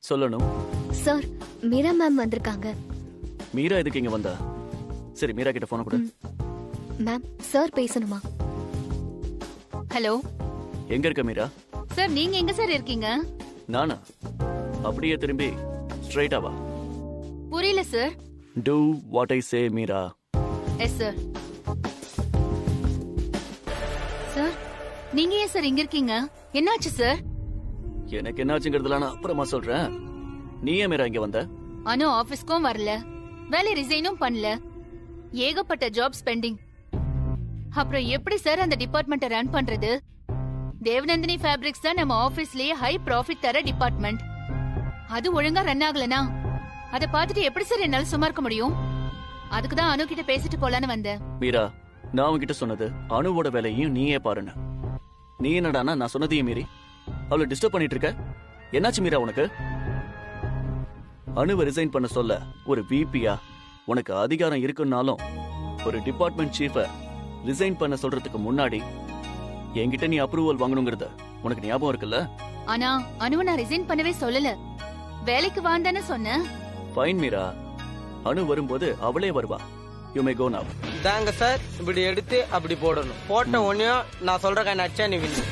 சொல்லணும் சார், மீரா மேம் வந்திருக்காங்க. மீரா எதுக்கு இங்க வந்தா? சரி, மீரா கிட்ட போன கொடு. மேம், சார் பேசணுமா? ஹலோ, எங்க இருக்க மீரா? சார் நீங்க எங்க சார் இருக்கீங்க? நானா? அப்படியே திரும்பி ஸ்ட்ரைட்டா வா. புரியல sir. Do what I say, Meera. Yes sir. Sir நீங்க ஏன் சார் இங்க இருக்கீங்க? என்னாச்சு சார்? எனக்கு என்னாச்சுங்கிறதுல நான் அப்புறமா சொல்றேன். நீ ஏன் மீரா இங்க வந்த? அனு ஆபீஸ்க்கும் வரல, வேலை ரிசைனும் பண்ணல, ஏகப்பட்ட ஜாப் ஸ்பெண்டிங். அப்புறம் எப்படி சார் அந்த டிபார்ட்மெண்ட்டை ரன் பண்றது? தேவநந்தினி ஃபேப்ரிக்ஸ் தான் நம்ம ஆபீஸ்லயே ஹை ப்ராஃபிட் தர டிபார்ட்மெண்ட். அது ஒழுங்கா ரன் ஆகலனா அத பார்த்துட்டு எப்படி சார் என்னால சும்மா இருக்க முடியும்? அதுக்கு தான் அனு கிட்ட பேசிட்டு போலான்னு வந்தேன். மீரா, நான் உன்கிட்ட சொன்னது அனுவோட வேலையும் நீயே பாருன்னு. நீ என்னடானா நான் சொன்னதையும் மீறி அவளை டிஸ்டர்ப் பண்ணிட்டு இருக்க. என்னாச்சு மீரா உனக்கு? அனுவை ரிசைன் பண்ண சொல்ல ஒரு விபியா உனக்கு அதிகாரம் இருக்குன்னாலும் ஒரு டிபார்ட்மெண்ட் சீஃப ரிசைன் பண்ண சொல்றதுக்கு முன்னாடி என்கிட்ட நீ அப்ரூவல் வாங்கணுங்கிறத உனக்கு ஞாபகம் இருக்குல்ல? ஆனா அனுவை நான் ரிசைன் பண்ணவே சொல்லல, வேலைக்கு வாந்தானே சொன்னேன். ஃபைன் மீரா, அனு வரும்போது அவளே வருவா. You may go now. தாங்க சார், இப்படி எடுத்து அப்படி போடணும். போட்ட ஒன்னே நான் சொல்ற காய் நச்சா நீ வின்னு.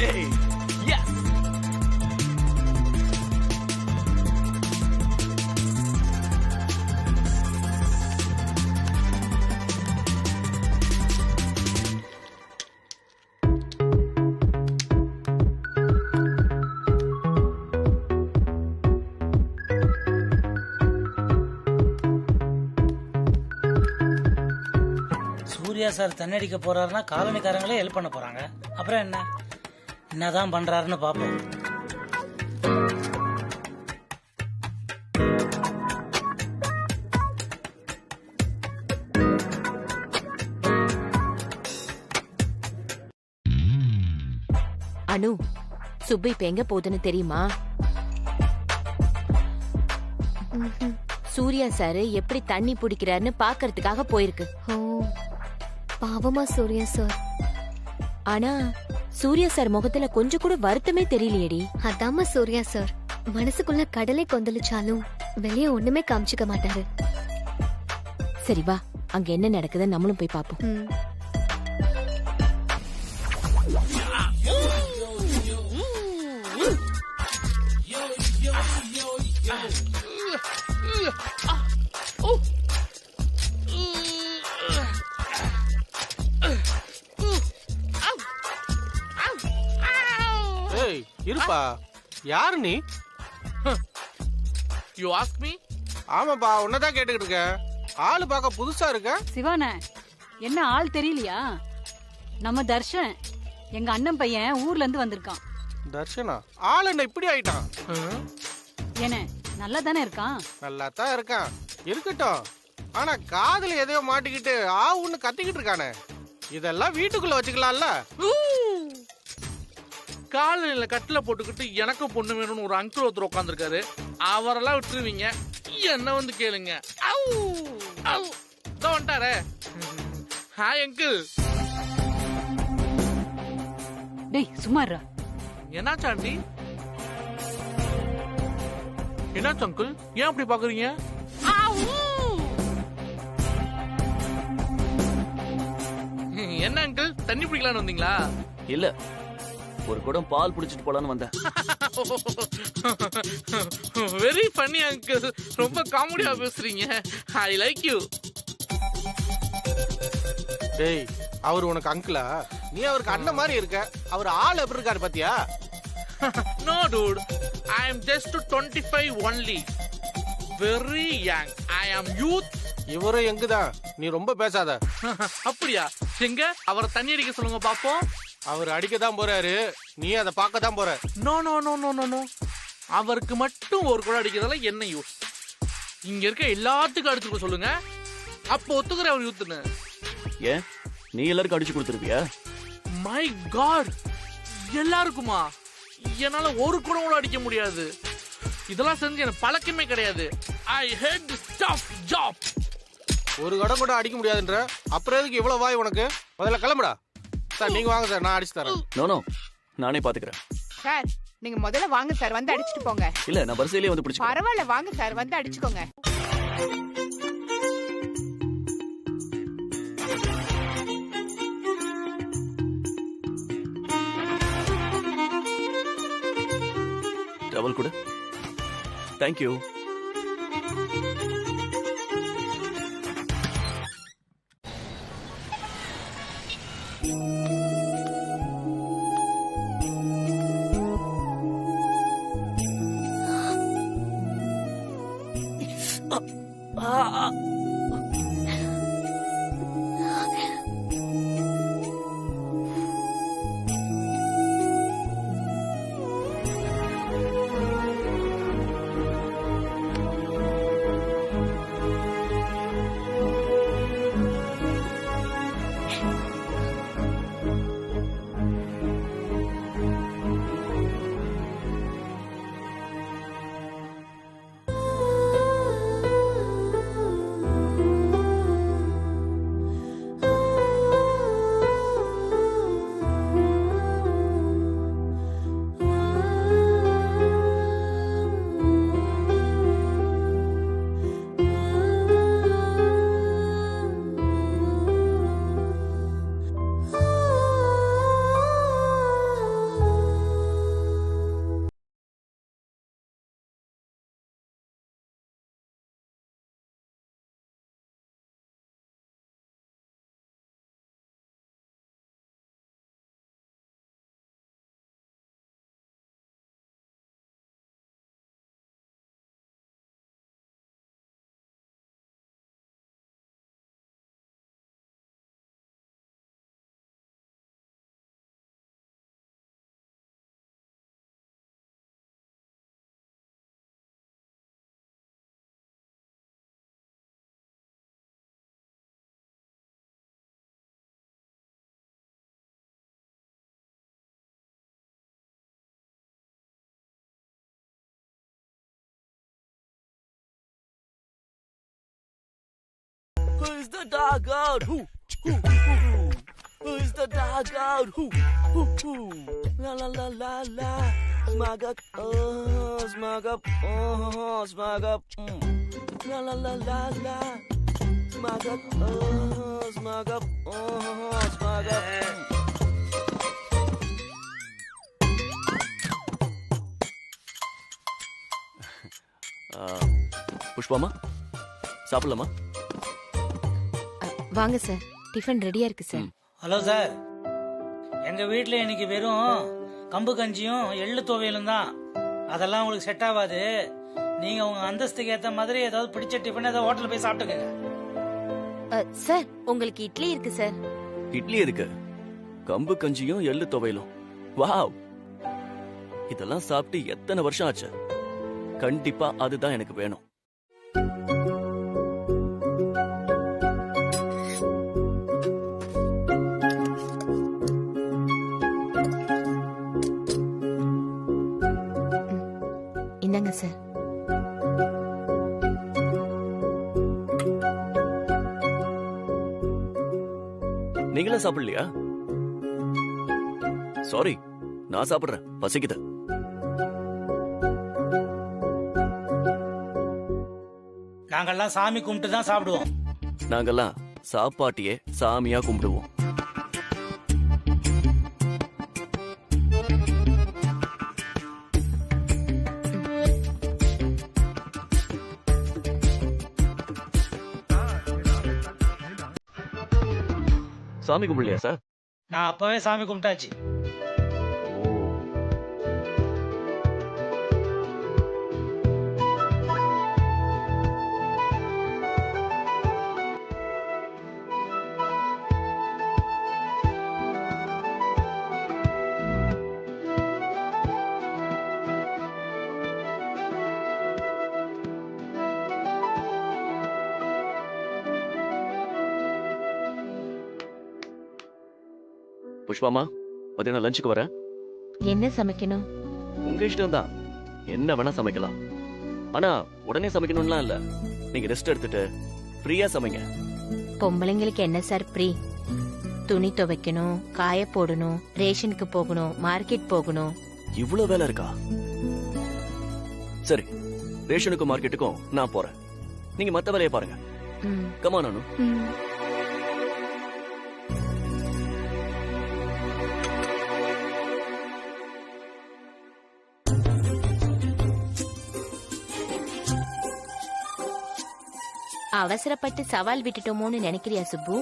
Hey, yes. சூர்யா சார் தண்ணடிக்க போறாருன்னா காலனிக்காரங்களே ஹெல்ப் பண்ண போறாங்க. அப்புறம் என்னதான் பண்றாருன்னு பாப்போம். அனு, சுப்பு இப்ப எங்க போகுதுன்னு தெரியுமா? சூர்யா சார் எப்படி தண்ணி பிடிக்கிறாருன்னு பாக்குறதுக்காக போயிருக்கு. பாவமா சூர்யா சார். ஆனா சூர்யா சார் முகத்துல கொஞ்சம் கூட வருத்தமே தெரியலையேடி. அதாம சூர்யா சார் மனசுக்குள்ள கடலை கொந்தளிச்சாலும் வெளியே ஒண்ணுமே காமிச்சுக்க மாட்டாரு. சரி வா, அங்க என்ன நடக்குதுன்னு நம்மளும் போய் பாப்போம். ஏய் இருப்பா, யாரு நீ? You ask me? ஆமாப்பா, உன்னதான் கேட்டுக்கிட்டு இருக்க. ஆளு பார்க்க புதுசா இருக்க. சிவானே, என்ன ஆள் தெரியலையா? நம்ம தர்ஷன், எங்க அண்ணன் பையன் ஊர்ல இருந்து வந்திருக்கான். தர்ஷனா? ஆள் என்ன இப்படி ஆயிட்டான்? என்ன நல்லா தானே இருக்கான்? நல்லா தான் இருக்கான், இருக்கட்டும். ஆனா காதுல எதையோ மாட்டிக்கிட்டு ஆவுன்னு கத்திக்கிட்டு இருக்கானே, இதெல்லாம் வீட்டுக்குள்ள வச்சுக்கலாம்ல? காலையில கட்டில போட்டுக்கிட்டு எனக்கு பொண்ணு வேணும்னு ஒரு அங்கிள் ஒருத்தர் உட்காந்துருக்காரு. அவரெல்லாம் விட்டுருவீங்க, என்ன வந்து கேளுங்க. வந்துட்டாரே. Hi uncle. டேய் சும்மாரா. என்னாச்சு ஆண்டி? என்னாச்சு அங்கிள்? ஏன் அப்படி பாக்குறீங்க? என்ன அங்கிள், தண்ணி பிடிக்கலான்னு வந்தீங்களா? இல்ல, ஒரு குடம் பால் புடிச்சிட்டு போலான்னு வந்தேன். வெரி ஃபன்னி அங்கிள், ரொம்ப காமெடியா பேசுறீங்க. I like you. டேய், அவர் உனக்கு அங்கிளா? நீ அவருக்கு அண்ணன் மாதிரி இருக்க. அவர் ஆள் எப்படி இருக்காரு பாத்தியா? No dude, I am just 25 only. Very young. I am youth. இவரும் எங்குதான். நீ ரொம்ப பேசாத. அப்படியா? எங்க அவரை தண்ணி அடிக்க சொல்லுங்க பாப்போம். அவர் அடிக்க தான் போறாரு, நீ அதை பார்க்க தான் போற. No no no no no no. அவருக்கு மட்டும் ஒரு குடம் அடிக்கிறதால என்ன யூஸ்? இங்க இருக்க எல்லாத்துக்கும் அடிச்சுக்க சொல்லுங்க. அப்போ ஒத்துக்கிற அவர் யூத்துன்னு. ஏன் நீ எல்லாருக்கும் அடிச்சு கொடுத்துருவியா? My God, எல்லாருக்குமா? என்னால ஒரு குடம் கூட அடிக்க முடியாது. இதெல்லாம் செஞ்சு எனக்கு பழக்கமே கிடையாது. ஐ ஹேட் திஸ் டஃப் ஜாப். ஒரு குடம் கூட அடிக்க முடியாதுன்ற அப்புறம் எதுக்கு இவ்வளவு வாய் உனக்கு? முதல்ல கிளம்புடா. சார் நீங்க வாங்க சார், நான் அடிச்சு தரேன். நோ நானே பாத்துக்கிறேன். சார் நீங்க முதல்ல வாங்க சார், வந்து அடிச்சிட்டு போங்க. இல்ல, நான் வரிசையிலேயே வந்து பிடிச்சு. பரவாயில்ல வாங்க சார், வந்து அடிச்சுக்கோங்க. டவல் கொடு. Thank you. Who's the dog out? Who? Who's the dog out? Who? La la la la la. Smug up, oh, smug up, oh, smug up. La la la la la. Smug up, oh, smug up, oh, smug up. புஷ்பாமா, சாப்பிடலாமா? வாங்க சார், டிஃபன் ரெடியா இருக்கு சார். ஹலோ சார், எங்க வீட்டுல இன்னைக்கு வெறும் கம்பு கஞ்சியும் எள்ளு துவையலும் தான். அதெல்லாம் உங்களுக்கு செட் ஆகாது. நீங்க உங்க அந்தஸ்துக்கு ஏத்த மாதிரி ஏதாவது பிடிச்ச டிஃபன் ஏதாவது ஹோட்டல்ல போய் சாப்பிட்டுக்கங்க. சார் உங்களுக்கு இட்லி இருக்கு சார். இட்லி இருக்கு, கம்பு கஞ்சியும் எள்ளு துவையலும். வாவ், இதெல்லாம் சாப்பிட்டு எத்தனை வருஷம் ஆச்சு. கண்டிப்பா அதுதான் எனக்கு வேணும். இந்தாங்க சார். தான் சாப்பிடலையா? சாரி, நான் சாப்பிடுறேன், பசிக்குது. நாங்கெல்லாம் சாமி கும்பிட்டு தான் சாப்பிடுவோம். நாங்கெல்லாம் சாப்பாட்டியே சாமியா கும்பிடுவோம். சாமி கும்பிடலையா சார்? நான் அப்பவே சாமி கும்பிட்டாச்சு. புஷ்பாமா, மதியானம் லஞ்சுக்கு வரேன். என்ன சமைக்கணும்? உங்க இஷ்டம் தான், என்ன வேணா சமைக்கலாம். ஆனா உடனே சமைக்கணும்லாம் இல்ல, நீங்க ரெஸ்ட் எடுத்துட்டு ஃப்ரீயா சமைங்க. பொம்பளைங்களுக்கு என்ன சார் ஃப்ரீ? துணி துவைக்கணும், காய போடணும், ரேஷனுக்கு போகணும், மார்க்கெட் போகணும். இவ்வளவு வேலை இருக்கா? சரி, ரேஷனுக்கும் மார்க்கெட்டுக்கும் நான் போறேன், நீங்க மத்த வேலையை பாருங்க. கமான் அனு. அவசரப்பட்டு சவால் விட்டுட்டோமோன்னு நினைக்கிறியா சுப்பு?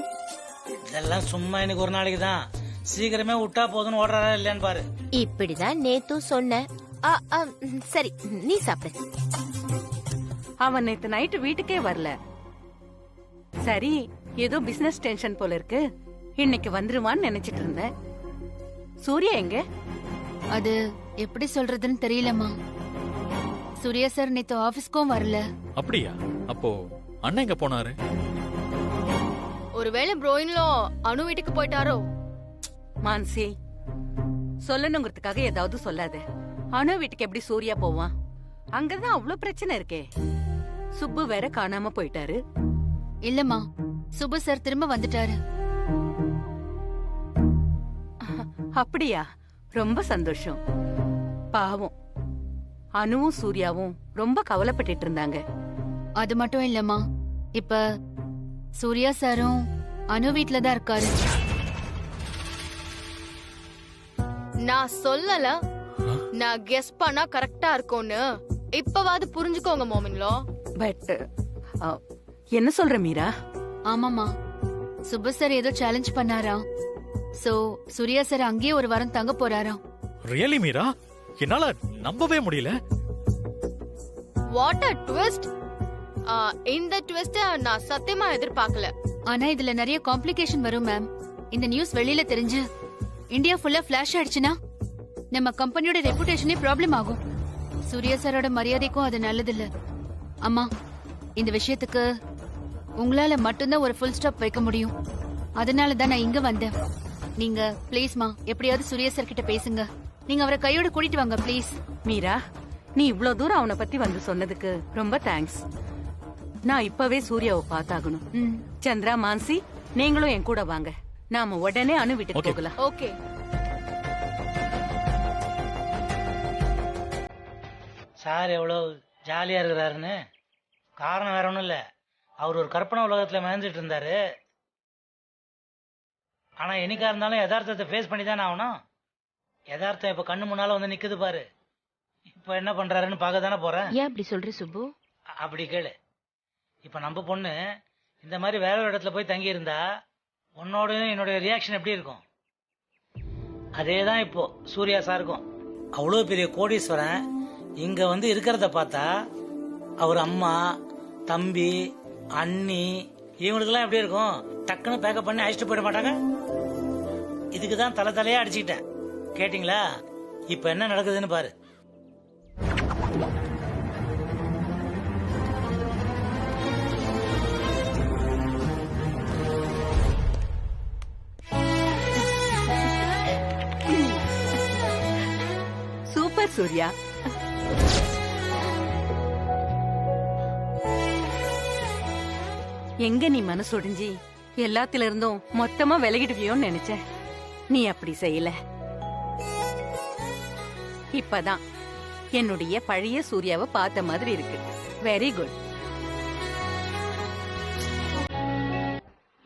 இதெல்லாம் சும்மா இன்னைக்கு ஒரு நாளைக்கு தான், சீக்கிரமே விட்டா போதுன்னு ஓடுறாரா இல்லையான்னு பாரு. இப்படிதான் நேத்தும் சொன்ன. சரி, நீ சாப்பிடு. அவன் நேத்து நைட்டு வீட்டுக்கே வரல. சரி, ஏதோ பிசினஸ் டென்ஷன் போல இருக்கு, இன்னைக்கு வந்துருவான்னு நினைச்சிட்டு இருந்தேன். சூர்யா எங்க? அது எப்படி சொல்றதுன்னு தெரியலம்மா. சூர்யா சார் நேத்து ஆபீஸ்க்கும் வரல. அப்படியா? அப்போ அண்ணன் எங்க போனாரு? ஒருவேளை ப்ரோயின்லோ அனு வீட்டுக்கு போயிட்டாரோ? மான்சி, சொல்லணுங்கிறதுக்காக ஏதாவது சொல்லாத. அனு வீட்டுக்கு எப்படி சூர்யா போவான்? அங்கதான் அவ்வளவு பிரச்சனை இருக்கே. சுப்பு வேற காணாம போயிட்டாரு. இல்லம்மா, சுப்பு சார் திரும்ப வந்துட்டாரு. அப்படியா? ரொம்ப சந்தோஷம். பாவம், அனுவும் சூர்யாவும் ரொம்ப கவலைப்பட்டுட்டு இருந்தாங்க. அது மட்டும் இல்லம்மா, இப்ப சூர்யா சாரும் அனு வீட்ல தான் இருக்காரு. நான் சொல்லல, நான் கெஸ் பண்ணா கரெக்டா இருக்கும்னு இப்பவாது புரிஞ்சுக்கோங்க மோமின்லோ. பட் என்ன சொல்ற மீரா? ஆமாமா, சுப்பு சார் ஏதோ சேலஞ்ச் பண்ணாராம். சோ சூர்யா சார் அங்கேயே ஒரு வாரம் தங்க போறாராம். ரியலி மீரா? என்னால நம்பவே முடியல. What a twist! இந்த ட்விஸ்ட நான் சத்தியமா எதிர்பார்க்கல. ஆனா இதுல நிறைய காம்ப்ளிகேஷன் வரும் மேம். இந்த நியூஸ் வெளியில தெரிஞ்சு இந்தியா ஃபுல்லா ஃபிளாஷ் ஆயிடுச்சுன்னா நம்ம கம்பெனியோட ரெபுடேஷனே ப்ராப்ளம் ஆகும். சூர்யா சாரோட மரியாதைக்கும் அது நல்லதில்ல. அம்மா, இந்த விஷயத்துக்கு உங்களால மட்டும்தான் ஒரு ஃபுல் ஸ்டாப் வைக்க முடியும். அதனால தான் நான் இங்க வந்தேன். நீங்க ப்ளீஸ்மா எப்படியாவது சூர்யா சார் கிட்ட பேசுங்க. நீங்க அவரை கையோட கூட்டிட்டு வாங்க ப்ளீஸ். மீரா, நீ இவ்ளோ தூரம் அவனை பத்தி வந்து சொன்னதுக்கு ரொம்ப தேங்க்ஸ். நான் இப்பவே சூர்யாவை பார்த்தாகணும். சந்திரா, மான்சி, நீங்களும் என் கூட வாங்க. நாம உடனே அனு வீட்டுக்கு போகலாம். ஓகே. சார் எவ்வளவு ஜாலியா இருக்கிறாருன்னு காரணம் வேற ஒண்ணும் இல்ல, அவர் ஒரு கற்பனை உலகத்துல மேய்ஞ்சிட்டு இருந்தாரு. ஆனா என்னைக்கா இருந்தாலும் யதார்த்தத்தை ஃபேஸ் பண்ணி தானே ஆகணும். யதார்த்தம் இப்ப கண்ணு முன்னால வந்து நிக்குது பாரு. இப்ப என்ன பண்றாருன்னு பார்க்க தானே போறேன். ஏன் அப்படி சொல்ற சுப்பு? அப்படி கேளு. இப்ப நம்ம பொண்ணு இந்த மாதிரி வேற ஒரு இடத்துல போய் தங்கி இருந்தா உன்னோட என்னுடைய ரியாக்ஷன் எப்படி இருக்கும்? அதேதான் இப்போ சூர்யா சாருக்கும். அவ்வளவு பெரிய கோடீஸ்வரன் இங்க வந்து இருக்கிறத பார்த்தா அவர் அம்மா, தம்பி, அண்ணி இவங்களுக்கெல்லாம் எப்படி இருக்கும்? டக்குன்னு பேக்கப் பண்ணி அழைச்சிட்டு போயிட மாட்டாங்க. இதுக்குதான் தலை தலையா அடிச்சுக்கிட்டேன். கேட்டீங்களா? இப்ப என்ன நடக்குதுன்னு பாரு. சூப்பர் சூர்யா. எங்க நீ மனசொடிஞ்சி எல்லாத்துல இருந்தும் மொத்தமா விலகிடுவியோன்னு நினைச்சேன். நீ அப்படி செய்யல. இப்பதான் என்னுடைய பழைய சூர்யாவை பார்த்த மாதிரி இருக்கு. Very good.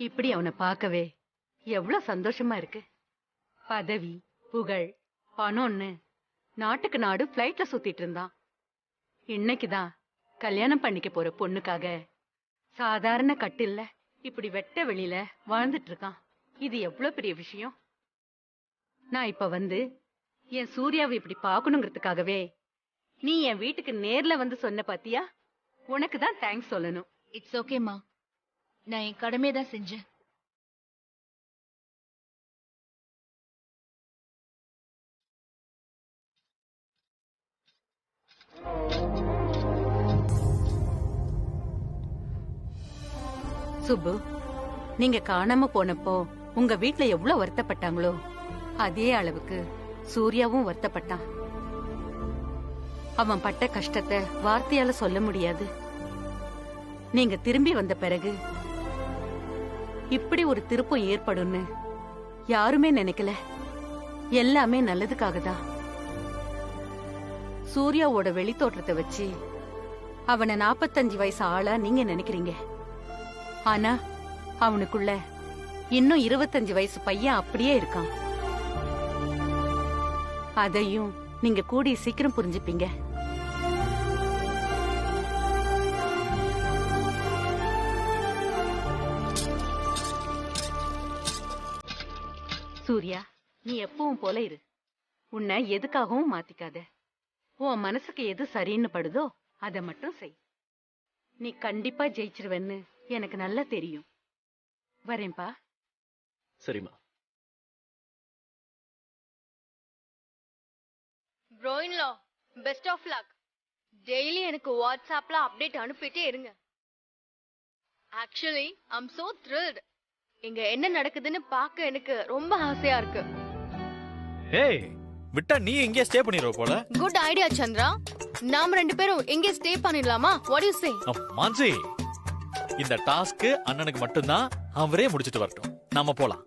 இப்படி அவனை பார்க்கவே எவ்வளவு சந்தோஷமா இருக்கு. பதவி, புகழ், பணம்னு நாட்டுக்கு நாடு பிளைட்ல சுத்திட்டு இருந்தான். இன்னைக்குதான் கல்யாணம் பண்ணிக்க போற பொண்ணுக்காக சாதாரண கட்டில்ல இப்படி வெட்ட வெளியில வாழ்ந்துட்டு இருக்கான். இது எவ்வளவு பெரிய விஷயம். நான் இப்ப வந்து என் சூர்யாவை இப்படி பாக்கணுங்கிறதுக்காகவே நீ என் வீட்டுக்கு நேர்ல வந்து சொன்ன பாத்தியா? உனக்கு தான் தேங்க்ஸ் சொல்லணும். இட்ஸ் ஓகேமா, நான் என் கடமையை தான் செஞ்சேன். சுப்பு, நீங்க காணாம போனப்போ உங்க வீட்ல எவ்வளவு வருத்தப்பட்டாங்களோ அதே அளவுக்கு சூர்யாவும் வருத்தப்பட்டான். அவன் பட்ட கஷ்டத்தை வார்த்தையால சொல்ல முடியாது. நீங்க திரும்பி வந்த பிறகு இப்படி ஒரு திருப்பம் ஏற்படும்னு யாருமே நினைக்கல. எல்லாமே நல்லதுக்காக தான். சூர்யாவோட வெளித்தோற்றத்தை வச்சு அவனை 45 வயசு ஆளா நீங்க நினைக்கிறீங்க. ஆனா அவனுக்குள்ள இன்னும் 25 வயசு பையன் அப்படியே இருக்கான். அதையும் நீங்க கூடி சீக்கிரம் புரிஞ்சுப்பீங்க. சூர்யா, நீ எப்பவும் போல இரு. உன்னை எதுக்காகவும் மாத்திக்காத. உன் மனசுக்கு எது சரின்னு படுதோ அதை மட்டும் செய். நீ கண்டிப்பா ஜெயிச்சிருவேன்னு எனக்கு நல்லா தெரியும். வரேன்பா. சரிம்மா. ப்ரோயின்லா, பெஸ்ட் ஆஃப் லக். டெய்லி எனக்கு வாட்ஸ்அப்ல அப்டேட் அனுப்பிட்டே இருங்க. Actually I'm so thrilled. இங்க என்ன நடக்குதுன்னு பார்க்க எனக்கு ரொம்ப ஆசையா இருக்கு. ஏய், விட்டா நீ இங்கே ஸ்டே பண்ணிடுவ போல. Good idea Chandra. நாம 2 பேரும் இங்கே ஸ்டே பண்ணிடலாமா? What you say? மான்சி, இந்த டாஸ்க் அண்ணனுக்கு மட்டும்தான். அவரே முடிச்சிட்டு வரட்டும், நாம போலாம்.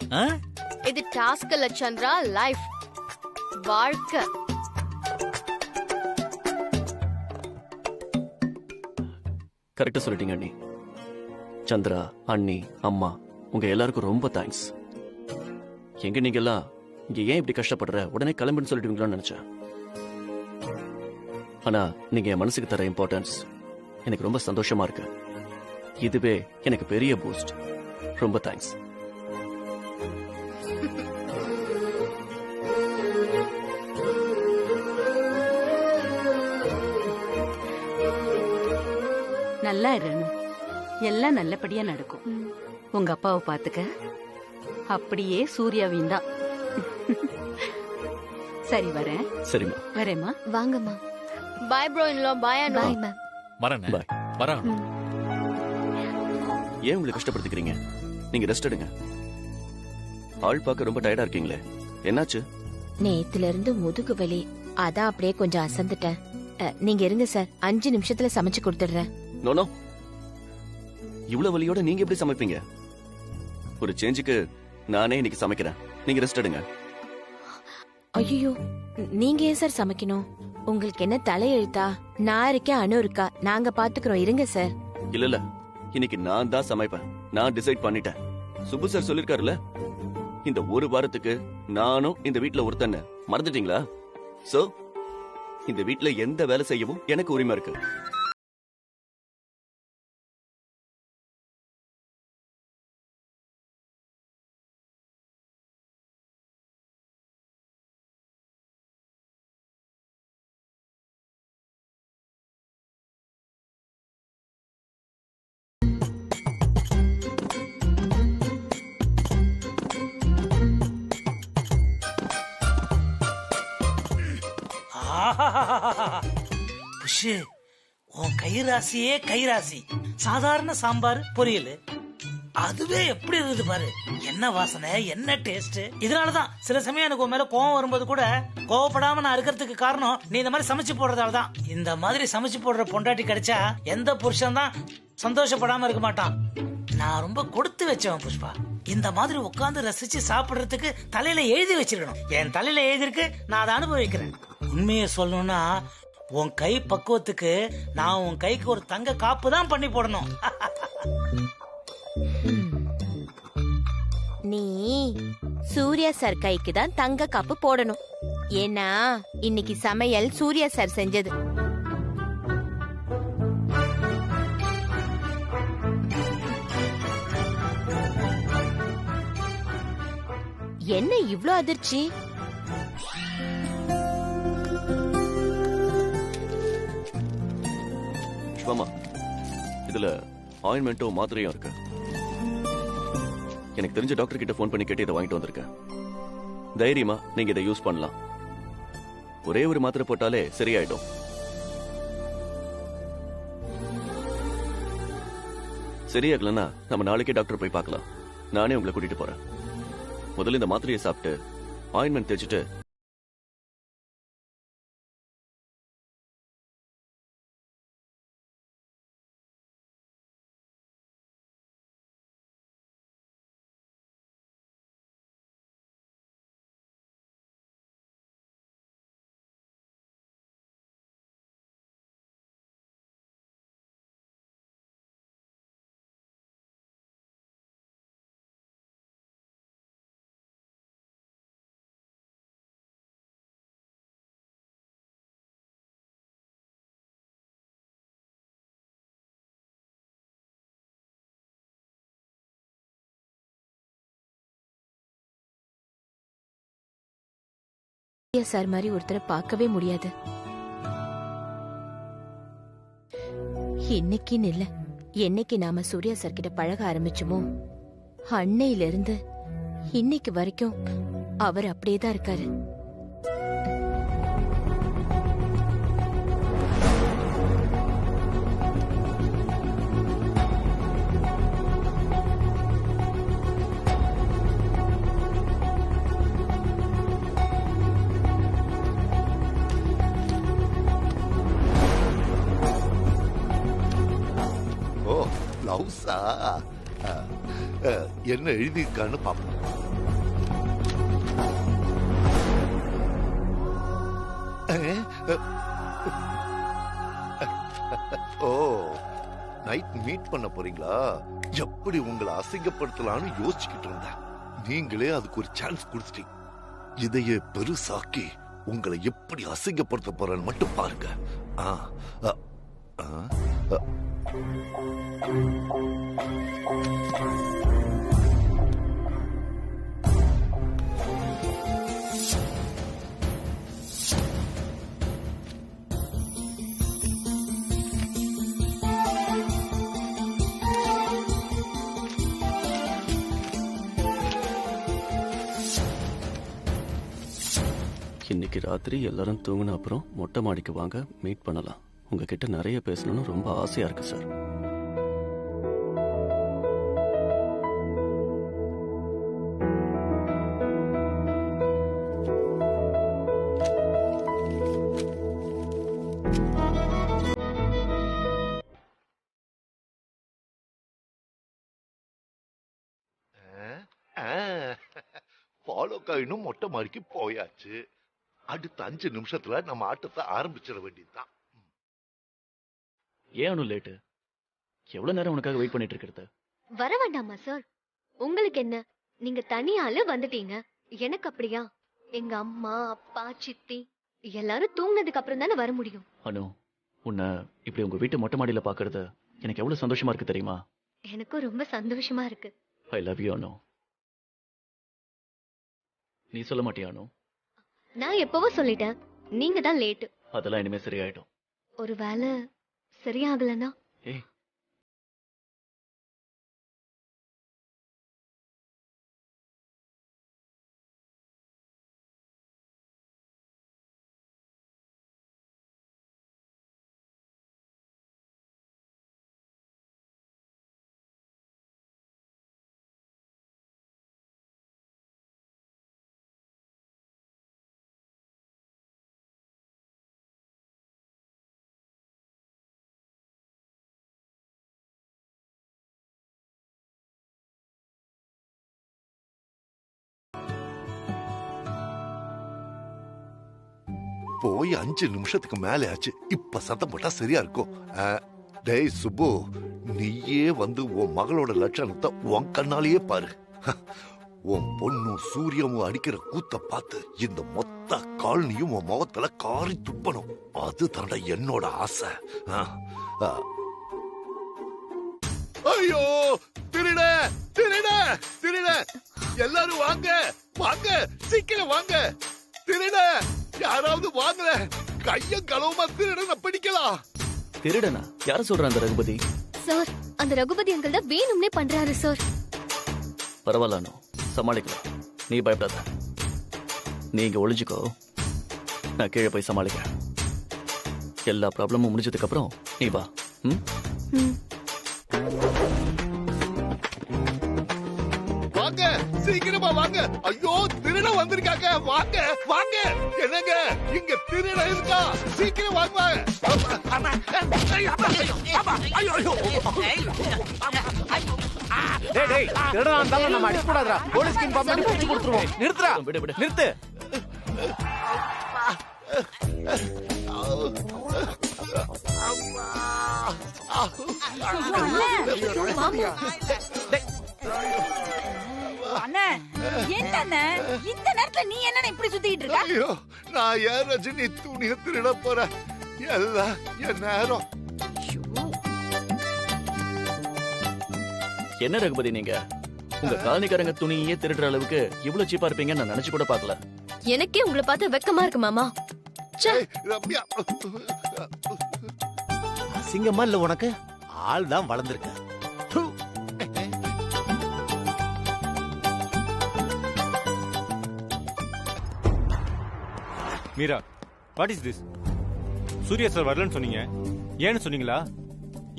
இது டாஸ்க் இல்ல சந்திரா, லைஃப், வாழ்க்கை. கரெக்டா சொல்லிட்டீங்க அண்ணி. சந்திரா, அண்ணி, அம்மா, உங்க எல்லாருக்கும் ரொம்ப தேங்க்ஸ். எங்க நீங்க எல்லாம் இங்க ஏன் இப்படி கஷ்டப்படுற, உடனே கிளம்புன்னு சொல்லிடுவீங்களான்னு நினைச்சேன். ஆனா நீங்க என் மனசுக்கு தர இம்பார்ட்டன்ஸ் எனக்கு ரொம்ப சந்தோஷமா இருக்கு. இதுவே எனக்கு பெரிய பூஸ்ட். ரொம்ப தேங்க்ஸ். நல்லா இருன்னு எல்லாம் நல்லபடியா நடக்கும். உங்க அப்பாவை பாத்துக்க. அப்படியே சூர்யாவின் தான். சரி, வரேன். சரிம்மா. வரேம்மா. வாங்கம்மா. பாய் ப்ரோயின்லா. பாய் அண்ணா. Bye ma'am. வரேன். பாய். வரேன். ஏன் உங்களை கஷ்டப்படுத்திக்கிறீங்க? நீங்க ரெஸ்ட் எடுங்க. ஆள் பார்க்க ரொம்ப டயர்டா இருக்கீங்களே, என்னாச்சு? நேத்துல இருந்து முதுகு வலி, அதான் அப்படியே கொஞ்சம் அசந்துட்டேன். நீங்க இருங்க சார், 5 நிமிஷத்துல சமைச்சு கொடுத்துடுறேன். நோ, இவ்வளவு வலியோட நீங்க எப்படி சமைப்பீங்க? ஒரு சேஞ்சுக்கு நானே இன்னைக்கு சமைக்கிறேன். நீங்க ரெஸ்ட் எடுங்க. ஐயோ, நீங்க ஏன் சார் சமைக்கணும்? உங்களுக்கு என்ன தலையெழுத்தா? நான் இருக்கேன், அனு இருக்கா, நாங்க பாத்துக்கிறோம். இருங்க சார். இல்ல, இன்னைக்கு நான் தான் சமைப்பேன். நான் டிசைட் பண்ணிட்டேன். சுப்பு சார் சொல்லிருக்காருல்ல, இந்த ஒரு வாரத்துக்கு நானும் இந்த வீட்ல ஒருத்தன். மறந்துட்டீங்களா? சோ இந்த வீட்ல எந்த வேலை செய்யவும் எனக்கு உரிமை இருக்கு. புஷு, உன் கைராசியே கைராசி. சாதாரண சாம்பார் பொரியல், அதுவே எப்படி இருக்குது பாரு. என்ன வாசனை, என்ன டேஸ்ட். இதனாலதான் சில சமயம் எனக்கு உன் மேல கோவம் வரும்போது கூட கோவப்படாம நான் இருக்கிறதுக்கு காரணம் நீ இந்த மாதிரி சமைச்சு போடுறதாலதான். இந்த மாதிரி சமைச்சு போடுற பொண்டாட்டி கிடைச்சா எந்த புருஷன் தான் சந்தோஷப்படாம இருக்க மாட்டான். நான் ரொம்ப கொடுத்து வச்சவன் புஷ்பா. இந்த மாதிரி உட்கார்ந்து ரசிச்சு சாப்பிடுறதுக்கு தலையில எழுதி வச்சிருக்கணும். என் தலையில எழுதிருக்கு, நான் அதை அனுபவிக்கிறேன். உண்மையை சொல்லணும்னா உன் கை பக்குவத்துக்கு நான் உன் கைக்கு ஒரு தங்க காப்பு தான் பண்ணி போடணும். நீ சூர்யா சார் கைக்கு தான் தங்க காப்பு போடணும். ஏன்னா இன்னைக்கு சமையல் சூர்யா சார் செஞ்சது. என்ன இவ்ளோ அதிர்ச்சி? சுபமா, இதுல ஆயின்மெண்ட்டும் மாத்திரையும் இருக்கு. எனக்கு தெரிஞ்ச டாக்டர் கிட்ட போன் பண்ணி கேட்டு இதை வாங்கிட்டு வந்திருக்கேன். தைரியமா நீங்க இதை யூஸ் பண்ணலாம். ஒரே ஒரு மாத்திரை போட்டாலே சரியாயிடும். சரியாகலன்னா நம்ம நாளைக்கே டாக்டர் போய் பார்க்கலாம். நானே உங்களை கூட்டிட்டு போறேன். முதல்ல இந்த மாத்திரையை சாப்பிட்டு ஆயின்மெண்ட் தேய்ச்சிட்டு சூர்யா சார் மாதிரி ஒருத்தரை பார்க்கவே முடியாது. இன்னைக்குன்னு இல்ல, என்னைக்கு நாம சூர்யா சார் கிட்ட பழக ஆரம்பிச்சோமோ அன்னையில இருந்து இன்னைக்கு வரைக்கும் அவர் அப்படியேதான் இருக்காரு. லவ்ஸா? என்ன எழுதியிருக்கான்னு பாப்போம். ஓ, நைட் மீட் பண்ண போறீங்களா? எப்படி உங்களை அசிங்கப்படுத்தலாம்னு யோசிச்சுக்கிட்டு இருந்தேன். நீங்களே அதுக்கு ஒரு சான்ஸ் கொடுத்துட்டீங்க. இதையே பெருசாக்கி உங்களை எப்படி அசிங்கப்படுத்த போறேன்னு மட்டும் பாருங்க. இன்னைக்கு ராத்திரி எல்லாரும் தூங்கின அப்புறம் மொட்டை மாடிக்கு வாங்க, மீட் பண்ணலாம். உங்ககிட்ட நிறைய பேசணும்னு ரொம்ப ஆசையா இருக்கு சார். பாலோக்கா இன்னும் மொட்டை மாடிக்கு போயாச்சு. அடுத்த 5 நிமிஷத்துல நம்ம ஆட்டத்தை ஆரம்பிச்சிட வேண்டியதுதான். ஏன் ஒன்னும் லேட்டு? எவ்வளவு நேரம் உனக்காக வெயிட் பண்ணிட்டு இருக்கிறது? வர வேண்டாமா சார்? உங்களுக்கு என்ன, நீங்க தனியால வந்துட்டீங்க. எனக்கு அப்படியா? எங்க அம்மா அப்பா சித்தி எல்லாரும் தூங்கினதுக்கு அப்புறம் தானே வர முடியும். அனு, உன்னை இப்படி உங்க வீட்டு மொட்டை மாடியில பாக்குறது எனக்கு எவ்வளவு சந்தோஷமா இருக்கு தெரியுமா? எனக்கும் ரொம்ப சந்தோஷமா இருக்கு. ஐ லவ் யூ அனு. நீ சொல்ல மாட்டியா அனு? நான் எப்பவோ சொல்லிட்டேன், நீங்க தான் லேட். அதெல்லாம் இனிமே சரியாயிடும். ஒரு வேலை சரியாகலன்னா ஏய், போய் 5 நிமிஷத்துக்கு மேலே ஆச்சு. இப்ப சத்தம் போட்டா சரியா இருக்கும். டேய் சுப்பு, நீயே வந்து உன் மகளோட லட்சணத்தை உன் கண்ணாலேயே பாரு. உன் பொண்ணும் சூரியமும் அடிக்கிற கூத்த பார்த்து இந்த மொத்த காலனியும் உன் முகத்துல காரி துப்பணும். அது தாண்டா என்னோட ஆசை. ஐயோ, திருட திருட திருட! எல்லாரும் வாங்க வாங்க, சீக்கிரம் வாங்க. திருட யாராவது வாங்கல, கையும் களவுமா திருடனை பிடிக்கலாம். திருடனா? யார சொல்ற அந்த ரகுபதி? சார், அந்த ரகுபதி அங்கிள் தான் வேணும்னே பண்றாரு சார். பரவாயில்ல, சமாளிக்கலாம். நீ பயப்படாத. நீங்க ஒளிஞ்சுக்கோ, நான் கீழே போய் சமாளிக்கிறேன். எல்லா ப்ராப்ளமும் முடிஞ்சதுக்கு அப்புறம் நீ வா. வாங்க, சீக்கிரமா வாங்க. ஐயோ, திருட வந்திருக்காங்க. வாங்க வாங்க. என்னங்க, இங்க திருட இருக்கா? சீக்கிரம் வாங்க. நம்ம அடிக்கூடாதா? போலீஸ்க்கு இன்ஃபார்ம் பண்ணி பிடிச்சு கொடுத்துருவோம். நிறுத்துறா, நிறுத்து. அண்ணே, என்ன இந்த நேரத்துல நீ என்ன இப்படி சுத்திட்டு இருக்க? ஐயோ, நான் ஏன் ரஜினி துணியை திருட போறேன்? எல்லாம் என் நேரம். என்ன ரகுபதி, நீங்க உங்க காலனிக்காரங்க துணியே திருடுற அளவுக்கு இவ்வளவு சீப்பா இருப்பீங்கன்னு நான் நினைச்சு கூட பார்க்கல. எனக்கே உங்களை பார்த்து வெக்கமா இருக்கு மாமா. அசிங்கமா இல்ல உனக்கு? ஆள் தான் வளர்ந்திருக்க. Meera, what is this? Surya sir வரலன்னு சொன்னீங்க, ஏன்னு சொன்னீங்களா?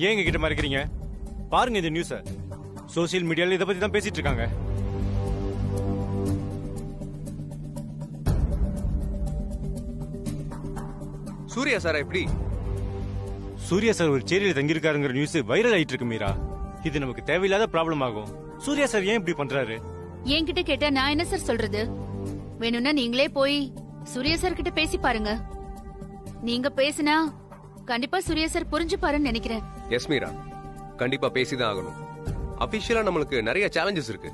ஏன் எங்க கிட்ட மறைக்கிறீங்க? பாருங்க இந்த நியூஸ. சோசியல் மீடியால இதை பத்தி தான் பேசிட்டு இருக்காங்க. சூர்யா சார் எப்படி? சூர்யா சார் ஒரு சேரியில தங்கியிருக்காருங்கிற நியூஸ் வைரல் ஆயிட்டு இருக்கு மீரா. இது நமக்கு தேவையில்லாத ப்ராப்ளம் ஆகும். சூர்யா சார் ஏன் இப்படி பண்றாரு? என்கிட்ட கேட்டா நான் என்ன சார் சொல்றது? வேணும்னா நீங்களே போய் சூர்யா சார் கிட்ட பேசி பாருங்க. நீங்க பேசினா கண்டிப்பா சூர்யா சார் புரிஞ்சுப்பாருன்னு நினைக்கிறேன். எஸ் மீரா, கண்டிப்பா பேசிதான் ஆகணும். அபிஷியலா நம்மளுக்கு நிறைய சேலஞ்சஸ் இருக்கு.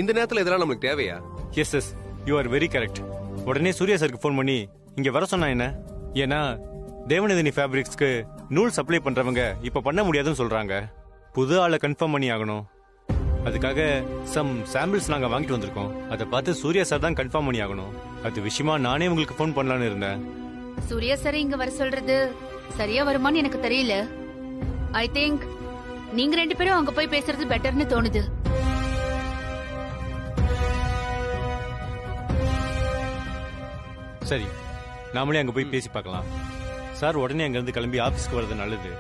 இந்த நேரத்துல இதெல்லாம் நமக்கு தேவையா? Yes yes, you are very correct. உடனே சூர்யா சாருக்கு ஃபோன் பண்ணி இங்க வர சொன்னா என்ன? ஏன்னா தேவநந்தினி ஃபேப்ரிக்ஸ்க்கு நூல் சப்ளை பண்றவங்க இப்ப பண்ண முடியாதுன்னு சொல்றாங்க. புது ஆளை கன்ஃபார்ம் பண்ணி ஆகணும். அதுக்காக சம் சாம்பிள்ஸ் நாங்க வாங்கிட்டு வந்திருக்கோம். அதை பார்த்து சூர்யா சார் தான் கன்ஃபார்ம் பண்ணி ஆகணும். அது விஷயமா நானே உங்களுக்கு ஃபோன் பண்ணலான்னு இருந்தேன். சூர்யா சார் இங்க வர சொல்றது சரியா வருமான்னு எனக்கு தெரியல. ஐ திங்க் நீங்க 2 பேரும் அங்க போய் பேசுறது பெட்டர்னு தோணுது. சரி, நாமளே அங்க போய் பேசி பார்க்கலாம். சார் உடனே அங்க இருந்து கிளம்பி ஆபீஸ்க்கு வர்றது நல்லது.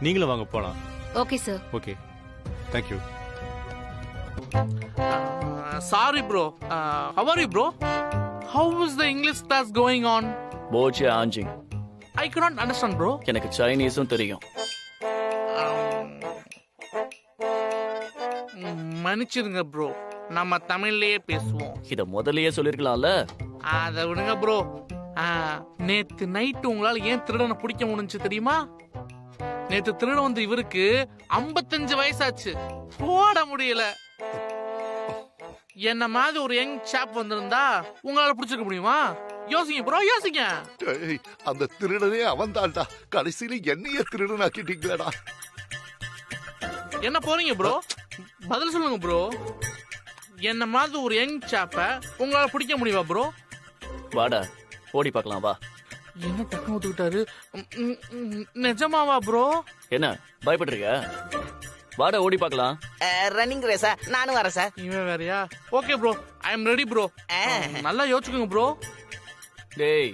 நீங்களும் வாங்க போலாம். Okay sir. Okay, thank you. Sorry bro, how are you bro? How is the English class going on? போச்சே ஆஞ்சிங். I cannot understand bro. எனக்கு சைனீஸும் தெரியும். மன்னிச்சிருங்க ப்ரோ, நம்ம தமிழ்லயே பேசுவோம். இத முதல்லயே சொல்லிருக்கலாம்ல. அத விடுங்க ப்ரோ. நேத்து நைட்டு உங்களால ஏன் திருடனை பிடிக்க முடிஞ்சு தெரியுமா? நேத்து திருட வந்து இவருக்கு 55 வயசாச்சு, போட முடியல. என்ன மாதிரி ஒரு யங் சாப் வந்திருந்தா உங்களால பிடிச்சிருக்க முடியுமா? யோசிங்க ப்ரோ, யோசிங்க. அந்த திருடனே அவன் தான்டா. கடைசியில என்னையே திருடனாக்கிட்டீங்களா? என்ன போறீங்க ப்ரோ? பதில் சொல்லுங்க ப்ரோ. என்ன மாதிரி ஒரு யங் சாப்ப உங்களால பிடிக்க முடியுமா ப்ரோ? வாடா, ஓடி பார்க்கலாம் வா. என்ன டக்கு ஒத்துக்கிட்டாரு? நிஜமாவா ப்ரோ? என்ன பயப்படுறீங்க? வாடா, ஓடி பார்க்கலாம். ரன்னிங் ரேஸா? நானும் வரேன் சார். இவன் வேறயா? Okay bro, I am ready bro. நல்லா யோசிச்சுக்கோங்க ப்ரோ. டேய்,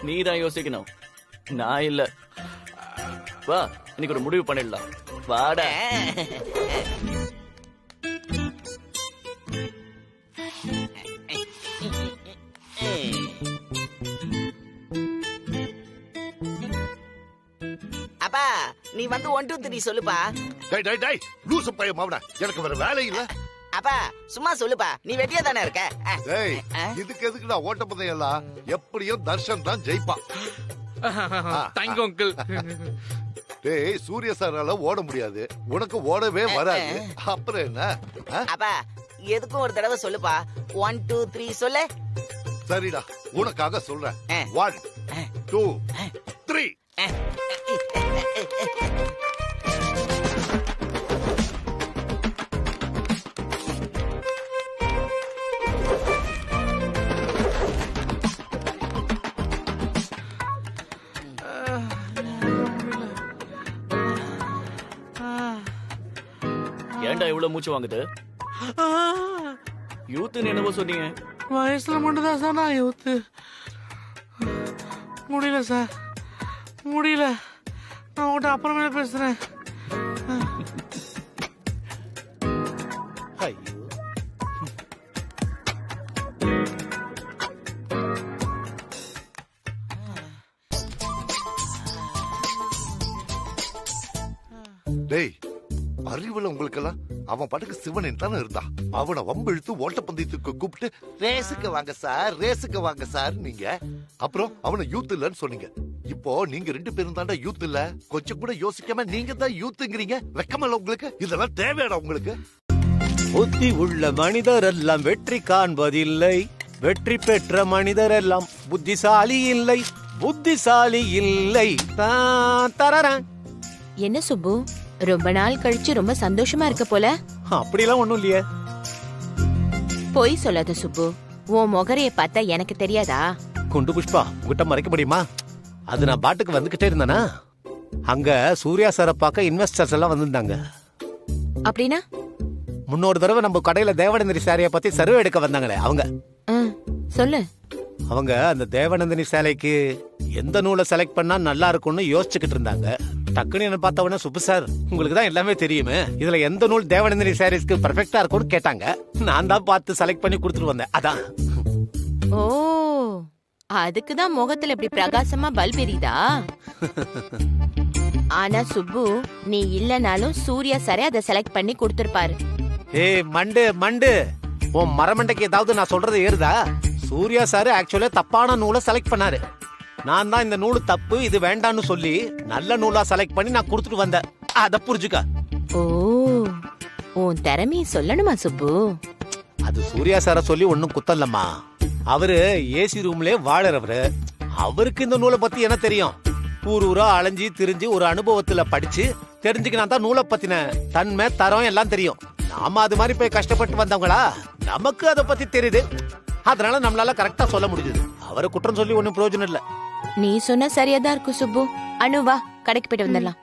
நீ தான் யோசிக்கணும், நான் இல்ல. வா, இன்னைக்கு ஒரு முடிவு பண்ணிடலாம். வாடா. அப்பா, நீ வந்து 1 2 3 சொல்லுப்பா. டேய் டேய் டேய், லூசு பையன் மாவனா, எனக்கு வேற வேலை இல்ல. அப்பா சும்மா சொல்லுப்பா, நீ வெட்டியா தானே இருக்க. டேய், இதுக்கு எதுக்குடா ஓட்டப்பந்தயம் எல்லாம்? எப்படியும் தர்ஷன் தான் ஜெயிப்பான். Thank you uncle. டேய், சூர்யா சாரால ஓட முடியாது, உனக்கு ஓடவே வராது, அப்புறம் என்ன? அப்பா எதுக்கும் ஒரு தடவை சொல்லுப்பா. 1 2 3 சொல்லு. சரிடா, உனக்காக சொல்றேன். 1 2 3. ஏன்டா இவ்வளவு மூச்சு வாங்குது? யூத்துன்னு என்னவோ சொன்னீங்க. வயசுல மட்டும்தான் சார் நான் யூத்து. முடியல சார், முடியல. நான் உங்கள்கிட்ட அப்புறமேல பேசுறேன். டேய், அறிவுல உங்களுக்கெல்லாம் அவன் பாட்டுக்கு சிவனின் தானே இருந்தான். அவனை வம்பிழுத்து ஓட்டப்பந்தயத்துக்கு கூப்பிட்டு ரேஸுக்கு வாங்க சார், ரேஸுக்கு வாங்க சார் நீங்க. அப்புறம் அவனை யூத் இல்லன்னு சொன்னீங்க. இப்போ நீங்க 2 பேரும் தாண்டா யூத் இல்ல. கொஞ்சம் கூட யோசிக்காம நீங்க தான் யூத்துங்கிறீங்க. வெக்கமல்ல உங்களுக்கு? இதெல்லாம் தேவையாடா உங்களுக்கு? புத்தி உள்ள மனிதர் எல்லாம் வெற்றி காண்பதில்லை, வெற்றி பெற்ற மனிதர் எல்லாம் புத்திசாலி இல்லை, புத்திசாலி இல்லை. என்ன சுப்பு, ரொம்ப நாள் கழிச்சு ரொம்ப சந்தோஷமா இருக்க போல? அப்படிலாம் ஒண்ணும் இல்லையே. பொய் சொல்லாத சுப்பு, உன் முகரைய பார்த்தா எனக்கு தெரியாதா? குண்டு புஷ்பா, உங்ககிட்ட மறைக்க முடியுமா? அது நான் பாட்டுக்கு வந்துகிட்டே இருந்தானா, அங்க சூர்யா சாரை பார்க்க இன்வெஸ்டர்ஸ் எல்லாம் வந்திருந்தாங்க. அப்படின்னா முன்னொரு தடவை நம்ம கடையில தேவநந்தினி சாரியை பத்தி சர்வே எடுக்க வந்தாங்களே அவங்க. சொல்லு. அவங்க அந்த தேவநந்தினி சேலைக்கு எந்த நூலை செலக்ட் பண்ணா நல்லா இருக்கும்னு யோசிச்சுக்கிட்டு இருந்தாங்க. டக்குன்னு என்ன பார்த்த உடனே, சுப்பு சார் உங்களுக்கு தான் எல்லாமே தெரியுமே, இதுல எந்த நூல் தேவநந்தினி சாரீஸ்க்கு பெர்ஃபெக்ட்டா இருக்கும்னு கேட்டாங்க. நான் தான் பார்த்து செலக்ட் பண்ணி கொடுத்துட்டு வந்தேன். அதான். ஓ, அதுக்குதான் முகத்துல இப்படி பிரகாசமா பல்ப் எரியுதா? ஆனா சுப்பு, நீ இல்லனாலும் சூர்யா சாரே அதை செலக்ட் பண்ணி கொடுத்திருப்பாரு. ஏய் மண்டு மண்டு, உன் மரமண்டைக்கு ஏதாவது நான் சொல்றது ஏறுதா? சூர்யா சாரு ஆக்சுவலா தப்பான நூலை செலக்ட் பண்ணாரு. நான் தான் இந்த நூலு தப்பு, இது வேண்டான்னு சொல்லி நல்ல நூலா செலக்ட் பண்ணி நான் கொடுத்துட்டு வந்தேன். அத புரிஞ்சுக்க. ஓ, உன் திறமைய சொல்லணுமா சுப்பு? அது சூர்யா சார சொல்லி ஒன்னும் குத்தல்லம்மா. அவரு ஏசி ரூம்லயே வாழறவரு. அவருக்கு இந்த நூலை பத்தி என்ன தெரியும்? ஊரா அலைஞ்சி திரிஞ்சு ஒரு அனுபவத்துல படிச்சு தெரிஞ்சுக்கினா தான் நூலை பத்தின தன்மை தரம் எல்லாம் தெரியும். நாம அது மாதிரி போய் கஷ்டப்பட்டு வந்தவங்களா, நமக்கு அதை பத்தி தெரியுது. அதனால நம்மளால கரெக்டா சொல்ல முடியுது. அவரை குற்றம் சொல்லி ஒன்னும் பிரயோஜனம் இல்ல. நீ சொன்ன சரியாதான் இருக்கும் சுப்பு. அனு வா, கடைக்கு போயிட்டு வந்துடலாம்.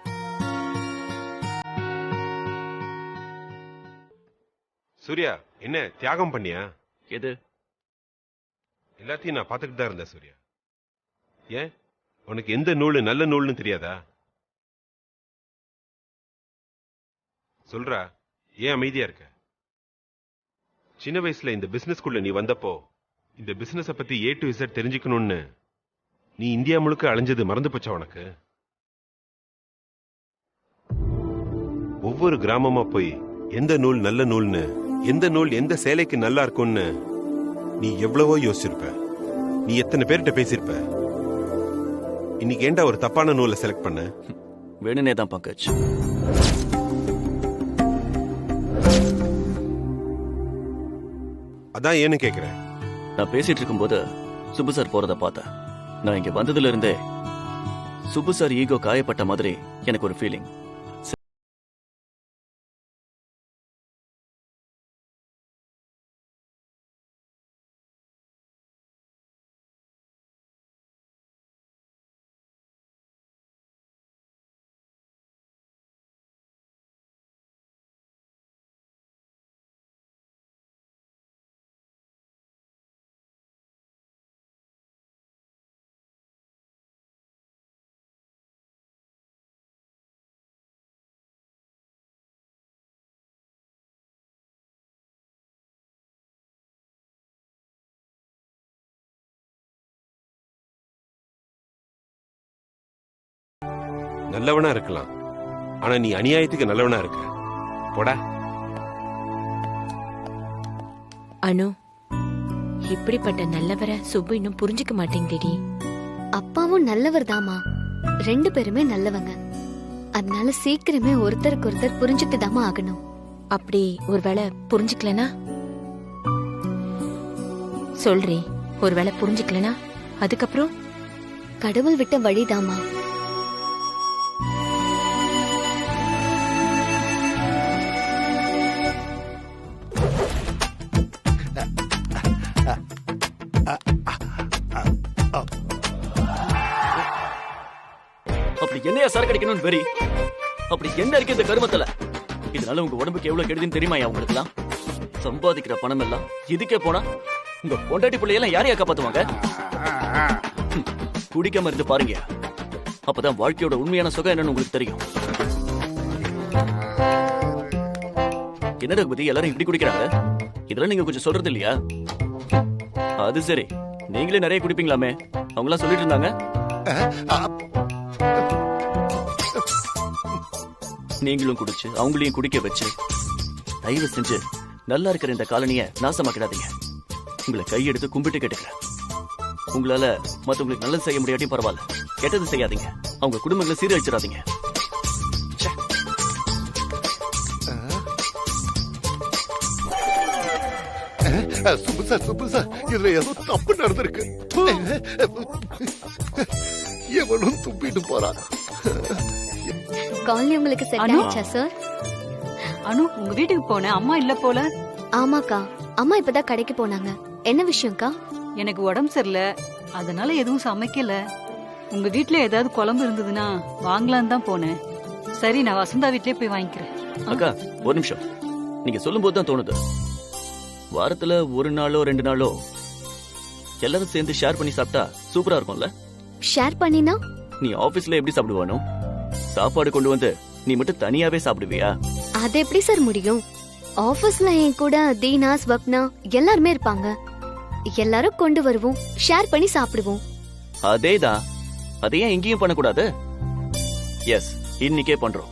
சூர்யா, என்ன தியாகம் பண்ணியா? எது? எல்லாத்தையும் நான் பார்த்துக்கிட்டு தான் இருந்தேன் சூர்யா. ஏன் உனக்கு எந்த நூல் நல்ல நூல்னு தெரியாதா? சொல்றா, ஏன் அமைதியா இருக்க? சின்ன வயசுல இந்த பிசினஸ்குள்ள நீ வந்தப்போ இந்த பிசினஸ பத்தி A to Z தெரிஞ்சுக்கணும்னு நீ இந்தியா முழுக்க அலைஞ்சது மறந்து போச்சா உனக்கு? ஒவ்வொரு கிராமமா போய் எந்த நூல் நல்ல நூல்னு, எந்த நூல் எந்த சேலைக்கு நல்லா இருக்கும்னு நீ எவ்வளவோ யோசிச்சிருப்ப. நீ எத்தனை பேர்கிட்ட பேசியிருப்ப. இன்னைக்கு ஏண்டா ஒரு தப்பான நூலை செலக்ட் பண்ண? வேணுனே தான் பங்கஜ். அதான் ஏன்னு கேக்குறேன். நான் பேசிட்டு இருக்கும்போது சுப்பு சார் போறத பார்த்தேன். நான் இங்க வந்ததுல இருந்தே சுப்பு சார் ஈகோ காயப்பட்ட மாதிரி எனக்கு ஒரு ஃபீலிங். நல்லவனா இருக்கலாம், ஆனா நீ அநியாயத்துக்கு நல்லவனா இருக்க. போடா. அனு, இப்படிப்பட்ட நல்லவரை சுப்பு இன்னும் புரிஞ்சுக்க மாட்டேங்குடி. அப்பாவும் நல்லவர் தாமா, 2 பேருமே நல்லவங்க. அதனால சீக்கிரமே ஒருத்தருக்கு ஒருத்தர் புரிஞ்சுட்டு தாமா ஆகணும். அப்படி ஒருவேளை புரிஞ்சுக்கலனா சொல்றி, ஒருவேளை புரிஞ்சுக்கலனா அதுக்கப்புறம் கடவுள் விட்ட வழிதாமா. அப்படி என்னையா சார் கிடைக்கணும்னு வெறி? அப்படி என்ன இருக்கு இந்த கருமத்துல? இதனால உங்க உடம்புக்கு எவ்வளவு கெடுதின்னு தெரியுமாயா உங்களுக்குலாம்? சம்பாதிக்கிற பணம் எல்லாம் இதுக்கே போனா உங்க பொண்டாட்டி பிள்ளையெல்லாம் யாரையா காப்பாத்துவாங்க? குடிக்காம இருந்து பாருங்க, அப்பதான் வாழ்க்கையோட உண்மையான சுகம் என்னன்னு உங்களுக்கு தெரியும். என்ன ரகுபதி எல்லாரும் இப்படி குடிக்கிறாங்க? இதெல்லாம் நீங்க கொஞ்சம் சொல்றது இல்லையா? அது சரி, நீங்களே நிறைய குடிப்பீங்களாமே, அவங்களாம் சொல்லிட்டு இருந்தாங்க. நீங்களும் குடிச்சு அவங்களையும் குடிக்க வச்சு தயவு செஞ்சு நல்லா இருக்கிற இந்த காலனிய நாசமாக்கிடாதீங்க. உங்களை கையெடுத்து கும்பிட்டு கேட்டுக்கிறேன். உங்களால மத்தவங்களுக்கு நல்லது செய்ய முடியாட்டியும் பரவாயில்ல, கெட்டது செய்யாதீங்க. அவங்க குடும்பங்களை சீரழிச்சிடாதீங்க. சுப்பு சார், இதுல ஏதோ தப்பு நடந்திருக்கு. எவனும் துப்பிட்டு போறான். காலனி உங்களுக்கு செட் ஆயிடுச்சா சார்? அனு, உங்க வீட்டுக்கு போனேன், அம்மா இல்ல போல. ஆமாக்கா, அம்மா இப்பதான் கடைக்கு போனாங்க. என்ன விஷயம்க்கா? எனக்கு உடம்பு சரியில்லை, அதனால எதுவும் சமைக்கல. உங்க வீட்ல ஏதாவது குழம்பு இருந்ததுன்னா வாங்கலான்னு தான் போனேன். சரி, நான் வசந்தா வீட்லயே போய் வாங்கிக்கிறேன். அக்கா ஒரு நிமிஷம், நீங்க சொல்லும் போது தான் தோணுது, வாரத்துல 1 நாளோ 2 நாளோ எல்லாரும் சேர்ந்து ஷேர் பண்ணி சாப்பிட்டா சூப்பரா இருக்கும்ல? ஷேர் பண்ணினா நீ ஆபீஸ்ல எப்படி சாப்பிடுவானோ சாப்பாடு கொண்டு வந்து நீ மட்டும் தனியாவே சாப்பிடுவியா? அது எப்படி சார் முடியும்? ஆபீஸ்ல என் கூட தீனா, ஸ்வப்னா எல்லாருமே இருப்பாங்க. எல்லாரும் கொண்டு வருவோம், ஷேர் பண்ணி சாப்பிடுவோம். அதேதான், அதையே எங்கேயும் பண்ணக்கூடாது. எஸ், இன்னைக்கே பண்றோம்.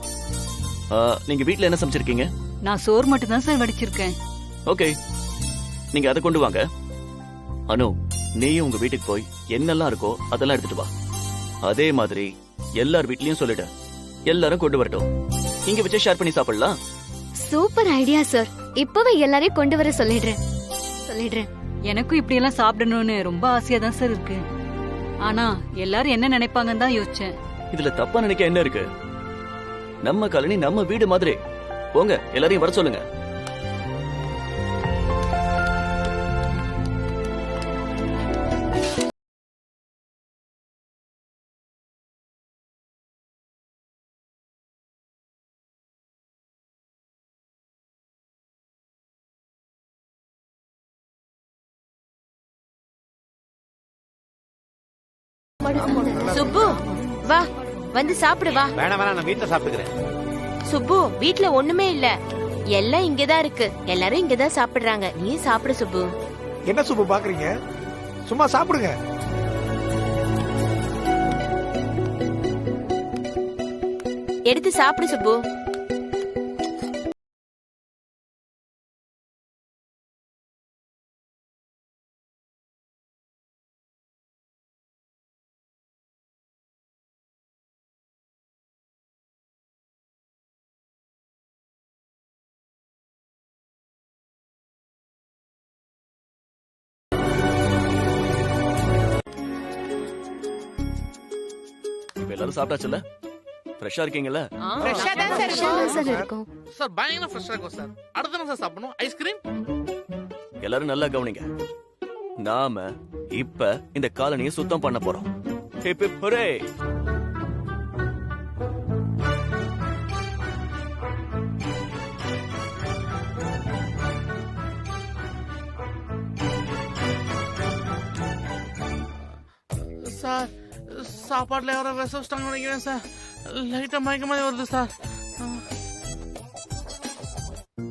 நீங்க வீட்ல என்ன சமைச்சிருக்கீங்க? நான் சோறு மட்டும் தான் சார் வடிச்சிருக்கேன். ஓகே, நீங்க அதை கொண்டு வாங்க. அனு, நீயும் உங்க வீட்டுக்கு போய் என்னெல்லாம் இருக்கோ அதெல்லாம் எடுத்துட்டு வா. அதே மாதிரி எல்லார் வீட்லயும் சொல்லிடு, எல்லாரும் கொண்டு வரட்டும். இங்க வச்சு ஷேர் பண்ணி சாப்பிடலாம். சூப்பர் ஐடியா சார், இப்பவே எல்லாரையும் கொண்டு வர சொல்லிடுறேன். எனக்கும் இப்படி எல்லாம் சாப்பிடணும்னு ரொம்ப ஆசையா தான் சார் இருக்கு. ஆனா எல்லாரும் என்ன நினைப்பாங்கன்னு தான் யோசிச்சேன். இதுல தப்பா நினைக்க என்ன இருக்கு? நம்ம காலனி நம்ம வீடு மாதிரி. போங்க, எல்லாரையும் வர சொல்லுங்க. சுப்பு, வா வந்து சாப்பிடு வா. வேணாம், நான் வீட்டுல சாப்பிட்டுக்கிறேன். சுப்பு, வீட்ல ஒண்ணுமே இல்ல, எல்லாம் இங்கதான் இருக்கு. எல்லாரும் இங்கதான் சாப்பிடுறாங்க, நீ சாப்பிடு சுப்பு. என்ன சுப்பு பாக்குறீங்க? சும்மா சாப்பிடுங்க. எடுத்து சாப்பிடு சுப்பு. இப்ப எல்லாரும் சாப்பிட்டாச்சுல்ல? ஃப்ரெஷ்ஷா இருக்கீங்கல்ல? ஃப்ரெஷ்ஷா தான் சார் இருக்கும். சார் பயங்கர ஃப்ரெஷ்ஷா இருக்கும் சார். அடுத்த நாள் சார் சாப்பிடணும் ஐஸ்கிரீம். எல்லாரும் நல்லா கவனிங்க. நாம இப்ப இந்த காலனியை சுத்தம் பண்ண போறோம். Hip hip ஹூரே! சார், சாப்பாடுல யாரோ விஷ வச்சிட்டாங்க நினைக்கிறேன் சார். லைட்டா மயக்க மாதிரி வருது சார்.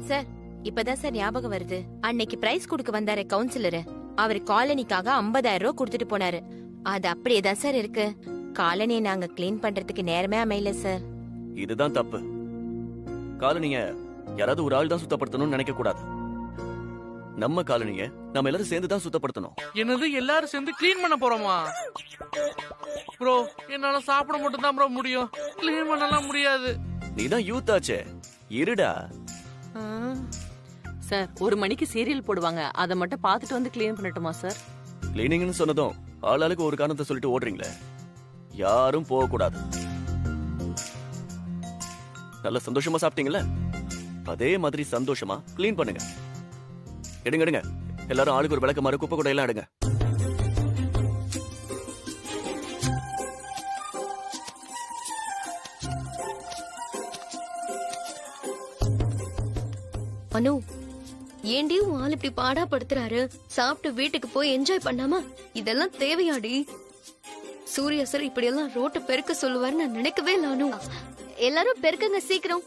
சார், இப்பதான் சார் ஞாபகம் வருது, அன்னைக்கு பிரைஸ் கொடுக்க வந்தாரு கவுன்சிலர். அவர் காலனிக்காக 50,000 ரூபாய் கொடுத்துட்டு போனாரு. அது அப்படியே தான் சார் இருக்கு. காலனியை நாங்க கிளீன் பண்றதுக்கு நேரமே அமையல சார். இதுதான் தப்பு. காலனிய யாராவது ஒரு ஆள் தான் சுத்தப்படுத்தணும்னு நினைக்க கூடாது. நம்ம காலனிய நம்ம எல்லாரும் சேர்ந்து தான் சுத்தப்படுத்தணும். என்னது எல்லாரும் சேர்ந்து க்ளீன் பண்ண போறோமா? ப்ரோ என்னால சாப்பிட மட்டும் தான் ப்ரோ முடியும், க்ளீன் பண்ணலாம் முடியாது. நீதான் யூத் ஆச்சே, இருடா. சார் 1 மணிக்கு சீரியல் போடுவாங்க, அதை மட்டும் பார்த்துட்டு வந்து க்ளீன் பண்ணட்டுமா சார்? கிளீனிங்னு சொன்னதும் ஆளாளுக்கு ஒரு காரணத்தை சொல்லிட்டு ஓடுறீங்களே, யாரும் போக கூடாது. நல்ல சந்தோஷமா சாப்பிட்டீங்களா? அதே மாதிரி சந்தோஷமா க்ளீன் பண்ணுங்க. எடுங்க எடுங்க, எல்லாரும் ஆளுக்கு ஒரு விளக்க மாதிரி குப்பை கூட எல்லாம் எடுங்க. அனு, ஏண்டி உன் ஆள் இப்படி பாடா படுத்துறாரு? சாப்பிட்டு வீட்டுக்கு போய் என்ஜாய் பண்ணாம இதெல்லாம் தேவையாடி? சூர்யா சார் இப்படி எல்லாம் ரோட்டை பெருக்க சொல்லுவாரு நான் நினைக்கவே இல்ல. அனு, எல்லாரும் பெருக்குங்க சீக்கிரம்.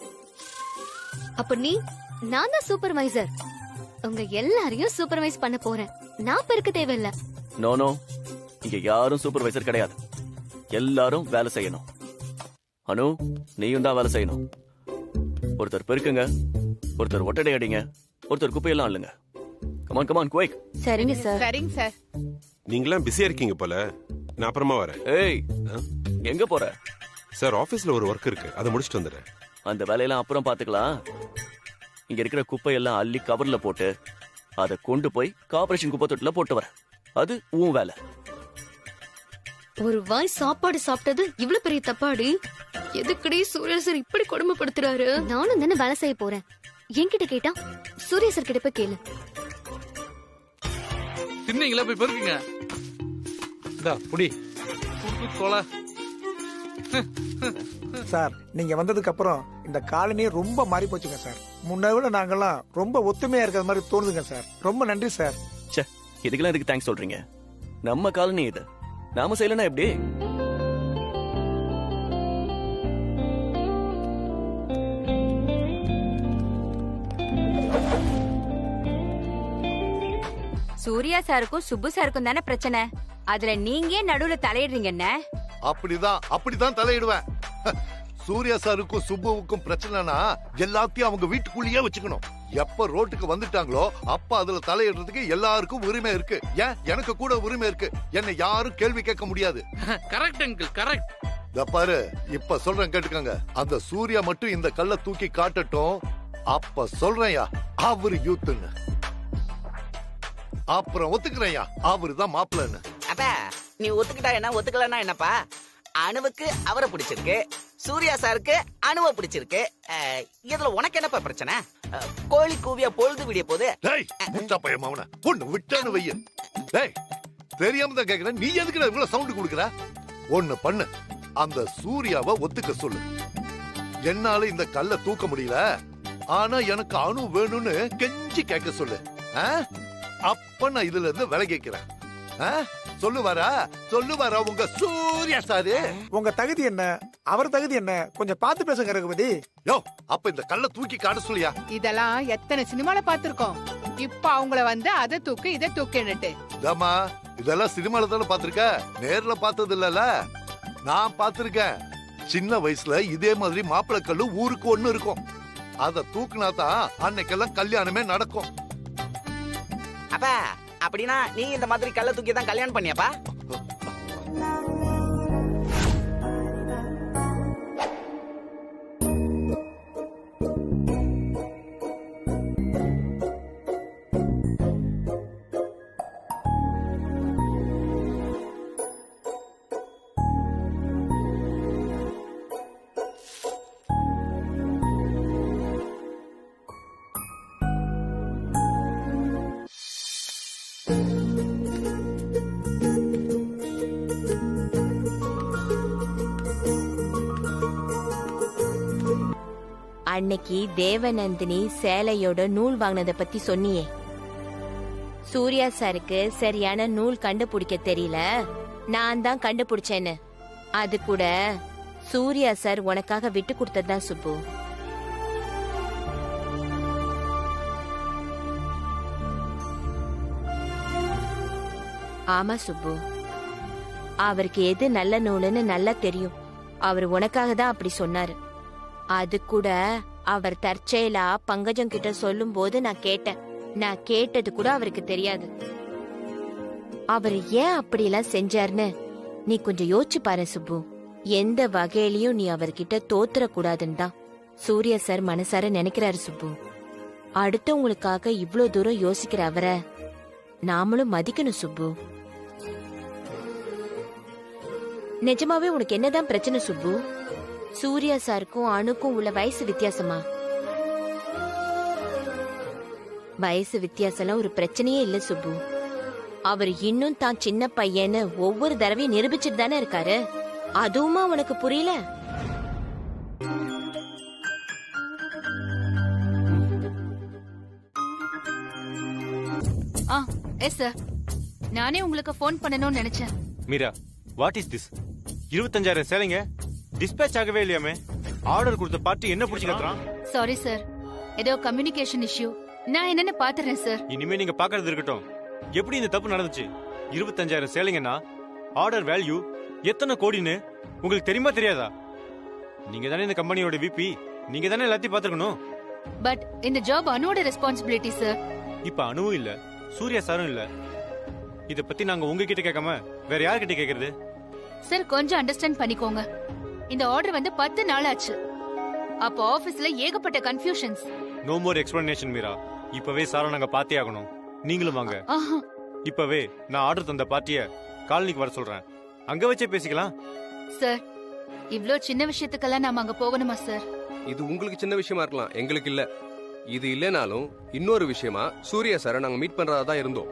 அப்ப நீ? நான் தான் சூப்பர்வைசர், உங்க எல்லாரையும் சூப்பர்வைஸ் பண்ண போறேன். நான் பெருக்க தேவையில்ல. நோ நோ, இங்க யாரும் சூப்பர்வைசர் கிடையாது. எல்லாரும் வேலை செய்யணும். அனு, நீயும் தான் வேலை செய்யணும். ஒருத்தர் பெருக்குங்க, ஒருத்தர் ஒட்டடை அடிங்க, ஒருத்தர் குப்பையெல்லாம் அள்ளுங்க. Come on come on quick. சரிங்க சார். சரிங்க சார். நீங்களாம் பிஸியா இருக்கீங்க போல, நான் அப்புறமா வரேன். ஏய், எங்க போற? சார் ஆபீஸ்ல ஒரு ஒர்க் இருக்கு, அதை முடிச்சிட்டு வந்துடுறேன். அந்த வேலையெல்லாம் அப்புறம் பாத்துக்கலாம். இங்க இருக்கிற குப்பையெல்லாம் அள்ளி கவர்ல போட்டு அதை கொண்டு போய் கார்பரேஷன் குப்பை தொட்டில போட்டு வர. அது உன் வேலை. ஒரு வாய் சாப்பாடு சாப்பிட்டது இவ்வளவு பெரிய தப்பாடி? எதுக்குடி சூர்யா சார் இப்படி கொடுமைப்படுத்துறாரு? நானும் தானே வேலை செய்ய போறேன். என்கிட்ட கேட்டா சூர்யா சார் கிட்ட போய் கேளு. தின்னீங்களா? போய் பெருக்குங்க. புடி கொலை. சார் நீங்க வந்ததுக்கு அப்புறம் இந்த காலனியே ரொம்ப மாறி போச்சுங்க சார். முன்ன விட நாங்கெல்லாம் ரொம்ப ஒத்துமையா இருக்கிற மாதிரி தோணுதுங்க சார். ரொம்ப நன்றி சார். ச்சே, இதுக்கெல்லாம் எதுக்கு தேங்க்ஸ் சொல்றீங்க? நம்ம காலனி இது, நாம செய்யலனா எப்படி? சூர்யா சாருக்கும் சுப்பு சாருக்கும் தானே பிரச்சனை, அதுல நீங்க நடுவுல தலையிடுறீங்க என்ன? அப்படிதான் தலையிடுவேன். சூர்யா சாருக்கும் சுப்புவுக்கும் பிரச்சனைனா எல்லாத்தையும் அவங்க வீட்டுக்குள்ளேயே வச்சுக்கணும். எப்ப ரோட்டுக்கு வந்துட்டாங்களோ அப்ப அதுல தலையிடுறதுக்கு எல்லாருக்கும் உரிமை இருக்கு. ஏன் எனக்கு கூட உரிமை இருக்கு. என்னை யாரும் கேள்வி கேட்க முடியாது. Correct uncle, correct. பாரு, இப்ப சொல்றேன் கேட்டுக்கங்க. அந்த சூர்யா மட்டும் இந்த கல்ல தூக்கி காட்டட்டும், அப்ப சொல்றேன்யா அவரு யூத்துன்னு. அப்புறம் ஒத்துக்கிறேன்யா அவருதான் மாப்பிள்ளன்னு. அப்ப நீ ஒத்துக்கிட்டா என்ன, ஒத்துக்கலன்னா என்னப்பா? அணுவுக்கு அவரை பிடிச்சிருக்கு, சூர்யா சாருக்கு அணுவை பிடிச்சிருக்கு. இதுல உனக்கு என்னப்பா பிரச்சனை? கோழி கூவியா பொழுது விடிய போது. பொண்ணு விட்டானு வைய. தெரியாம தான் கேக்குறேன், நீ எதுக்கு இவ்வளவு சவுண்ட் கொடுக்குற? ஒண்ணு பண்ணு, அந்த சூர்யாவை ஒத்துக்க சொல்லு. என்னால இந்த கல்ல தூக்க முடியல, ஆனா எனக்கு அணு வேணும்னு கெஞ்சி கேட்க சொல்லு. அப்ப நான் இதுல இருந்து விலை கேட்கிறேன். சொல்லுவாரா உங்க சூர்யா சாரு? உங்க தகுதி என்ன, அவர் தகுதி என்ன, கொஞ்சம் பார்த்து பேசுங்க ரகுபதி. யோ, அப்ப இந்த கல்ல தூக்கி காட்ட சொல்லியா? இதெல்லாம் எத்தனை சினிமால பாத்துருக்கோம். இப்ப அவங்கள வந்து அதை தூக்கு இதை தூக்குன்னுட்டு. இதெல்லாம் சினிமால தானே பாத்திருக்க, நேர்ல பார்த்தது இல்லல. நான் பாத்திருக்கேன். சின்ன வயசுல இதே மாதிரி மாப்பிள்ளை கல்லு ஊருக்கு ஒண்ணு இருக்கும். அத தூக்குனா தான் அன்னைக்கெல்லாம் கல்யாணமே நடக்கும். அப்ப அப்படின்னா நீ இந்த மாதிரி கல்ல தூக்கி தான் கல்யாணம் பண்ணியாப்பா? அன்னைக்கு தேவநந்தினி சேலையோட நூல் வாங்கினத பத்தி சொன்னியே. சூர்யா சாருக்கு சரியான நூல் கண்டுபிடிக்க தெரியல, நான் தான் கண்டுபிடிச்சேன்னு. அது கூட சூர்யா சார் உனக்காக விட்டு கொடுத்ததுதான் சுப்பு. ஆமா சுப்பு, அவருக்கு எது நல்ல நூலுன்னு நல்லா தெரியும். அவர் உனக்காக தான் அப்படி சொன்னாரு. அது கூட அவர் தற்செயலா பங்கஜம் கிட்ட சொல்லும் போது நான் கேட்டேன். நான் கேட்டது கூட அவருக்கு தெரியாது. அவர் ஏன் அப்படியெல்லாம் செஞ்சாருன்னு நீ கொஞ்சம் யோசிச்சு பாரு சுப்பு. எந்த வகையிலயும் நீ அவர்கிட்ட தோத்துற கூடாதுன்னு தான் சூர்யா சார் மனசார நினைக்கிறாரு சுப்பு. அடுத்தவங்களுக்காக இவ்ளோ தூரம் யோசிக்கிற அவரை நாமளும் மதிக்கணும் சுப்பு. நிஜமாவே உனக்கு என்னதான் பிரச்சனை சுப்பு? சூர்யா சாருக்கும் அணுக்கும் உள்ள வயசு வித்தியாசமா? வயசு வித்தியாசம்லாம் ஒரு பிரச்சனையே இல்ல சுப்பு. அவர் இன்னும் தான் சின்ன பையன்னு ஒவ்வொரு தடவையும் நிரூபிச்சுட்டு தானே இருக்காரு. அதுவுமா உனக்கு புரியல? எஸ் சார், நானே உங்களுக்கு ஃபோன் பண்ணணும்னு நினைச்சேன். Meera, what is this? 25,000 சேலைங்க டிஸ்பேச் ஆகவே இல்லையாமே. ஆர்டர் கொடுத்த பார்ட்டி என்ன புடிச்சு கத்துறான்? சாரி சார், ஏதோ கம்யூனிகேஷன் இஷ்யூ. நான் என்னன்னு பாத்துறேன் சார். இனிமே நீங்க பாக்குறது இருக்கட்டும். எப்படி இந்த தப்பு நடந்துச்சு? 25,000 சேலைங்கன்னா ஆர்டர் வேல்யூ எத்தனை கோடின்னு உங்களுக்கு தெரியுமா தெரியாதா? நீங்க தானே இந்த கம்பெனியோட விபி, நீங்க தானே எல்லாத்தையும் பாத்துக்கணும். பட் இந்த ஜாப் அனுவோட ரெஸ்பான்சிபிலிட்டி சார். இப்ப அனுவும் இல்ல, சூர்யா சாரும் இல்ல. இத பத்தி நாங்க உங்ககிட்ட கேட்காம வேற யார்கிட்ட கேக்குறது? சார் கொஞ்சம் அண்டர்ஸ்டாண்ட் பண்ணிக்கோங்க. இந்த ஆர்டர் வந்து 10 நாள் ஆச்சு. அப்போ ஆபீஸ்ல ஏகப்பட்ட confusions. No more explanation Meera. இப்பவே சாரா நாங்க பாத்தே ஆகணும். நீங்களும் வாங்க. இப்பவே நான் ஆர்டர் தந்த பார்ட்டிய காலனிக்கு வர சொல்றேன். அங்க வச்சே பேசிக்கலாம். சார், இவ்ளோ சின்ன விஷயத்துக்கெல்லாம் நாம அங்க போகணுமா சார்? இது உங்களுக்கு சின்ன விஷயமா இருக்கலாம், எங்களுக்கு இல்ல. இது இல்லைனாலும் இன்னொரு விஷயமா சூர்யா சாரை நாங்க மீட் பண்றதா தான் இருந்தோம்.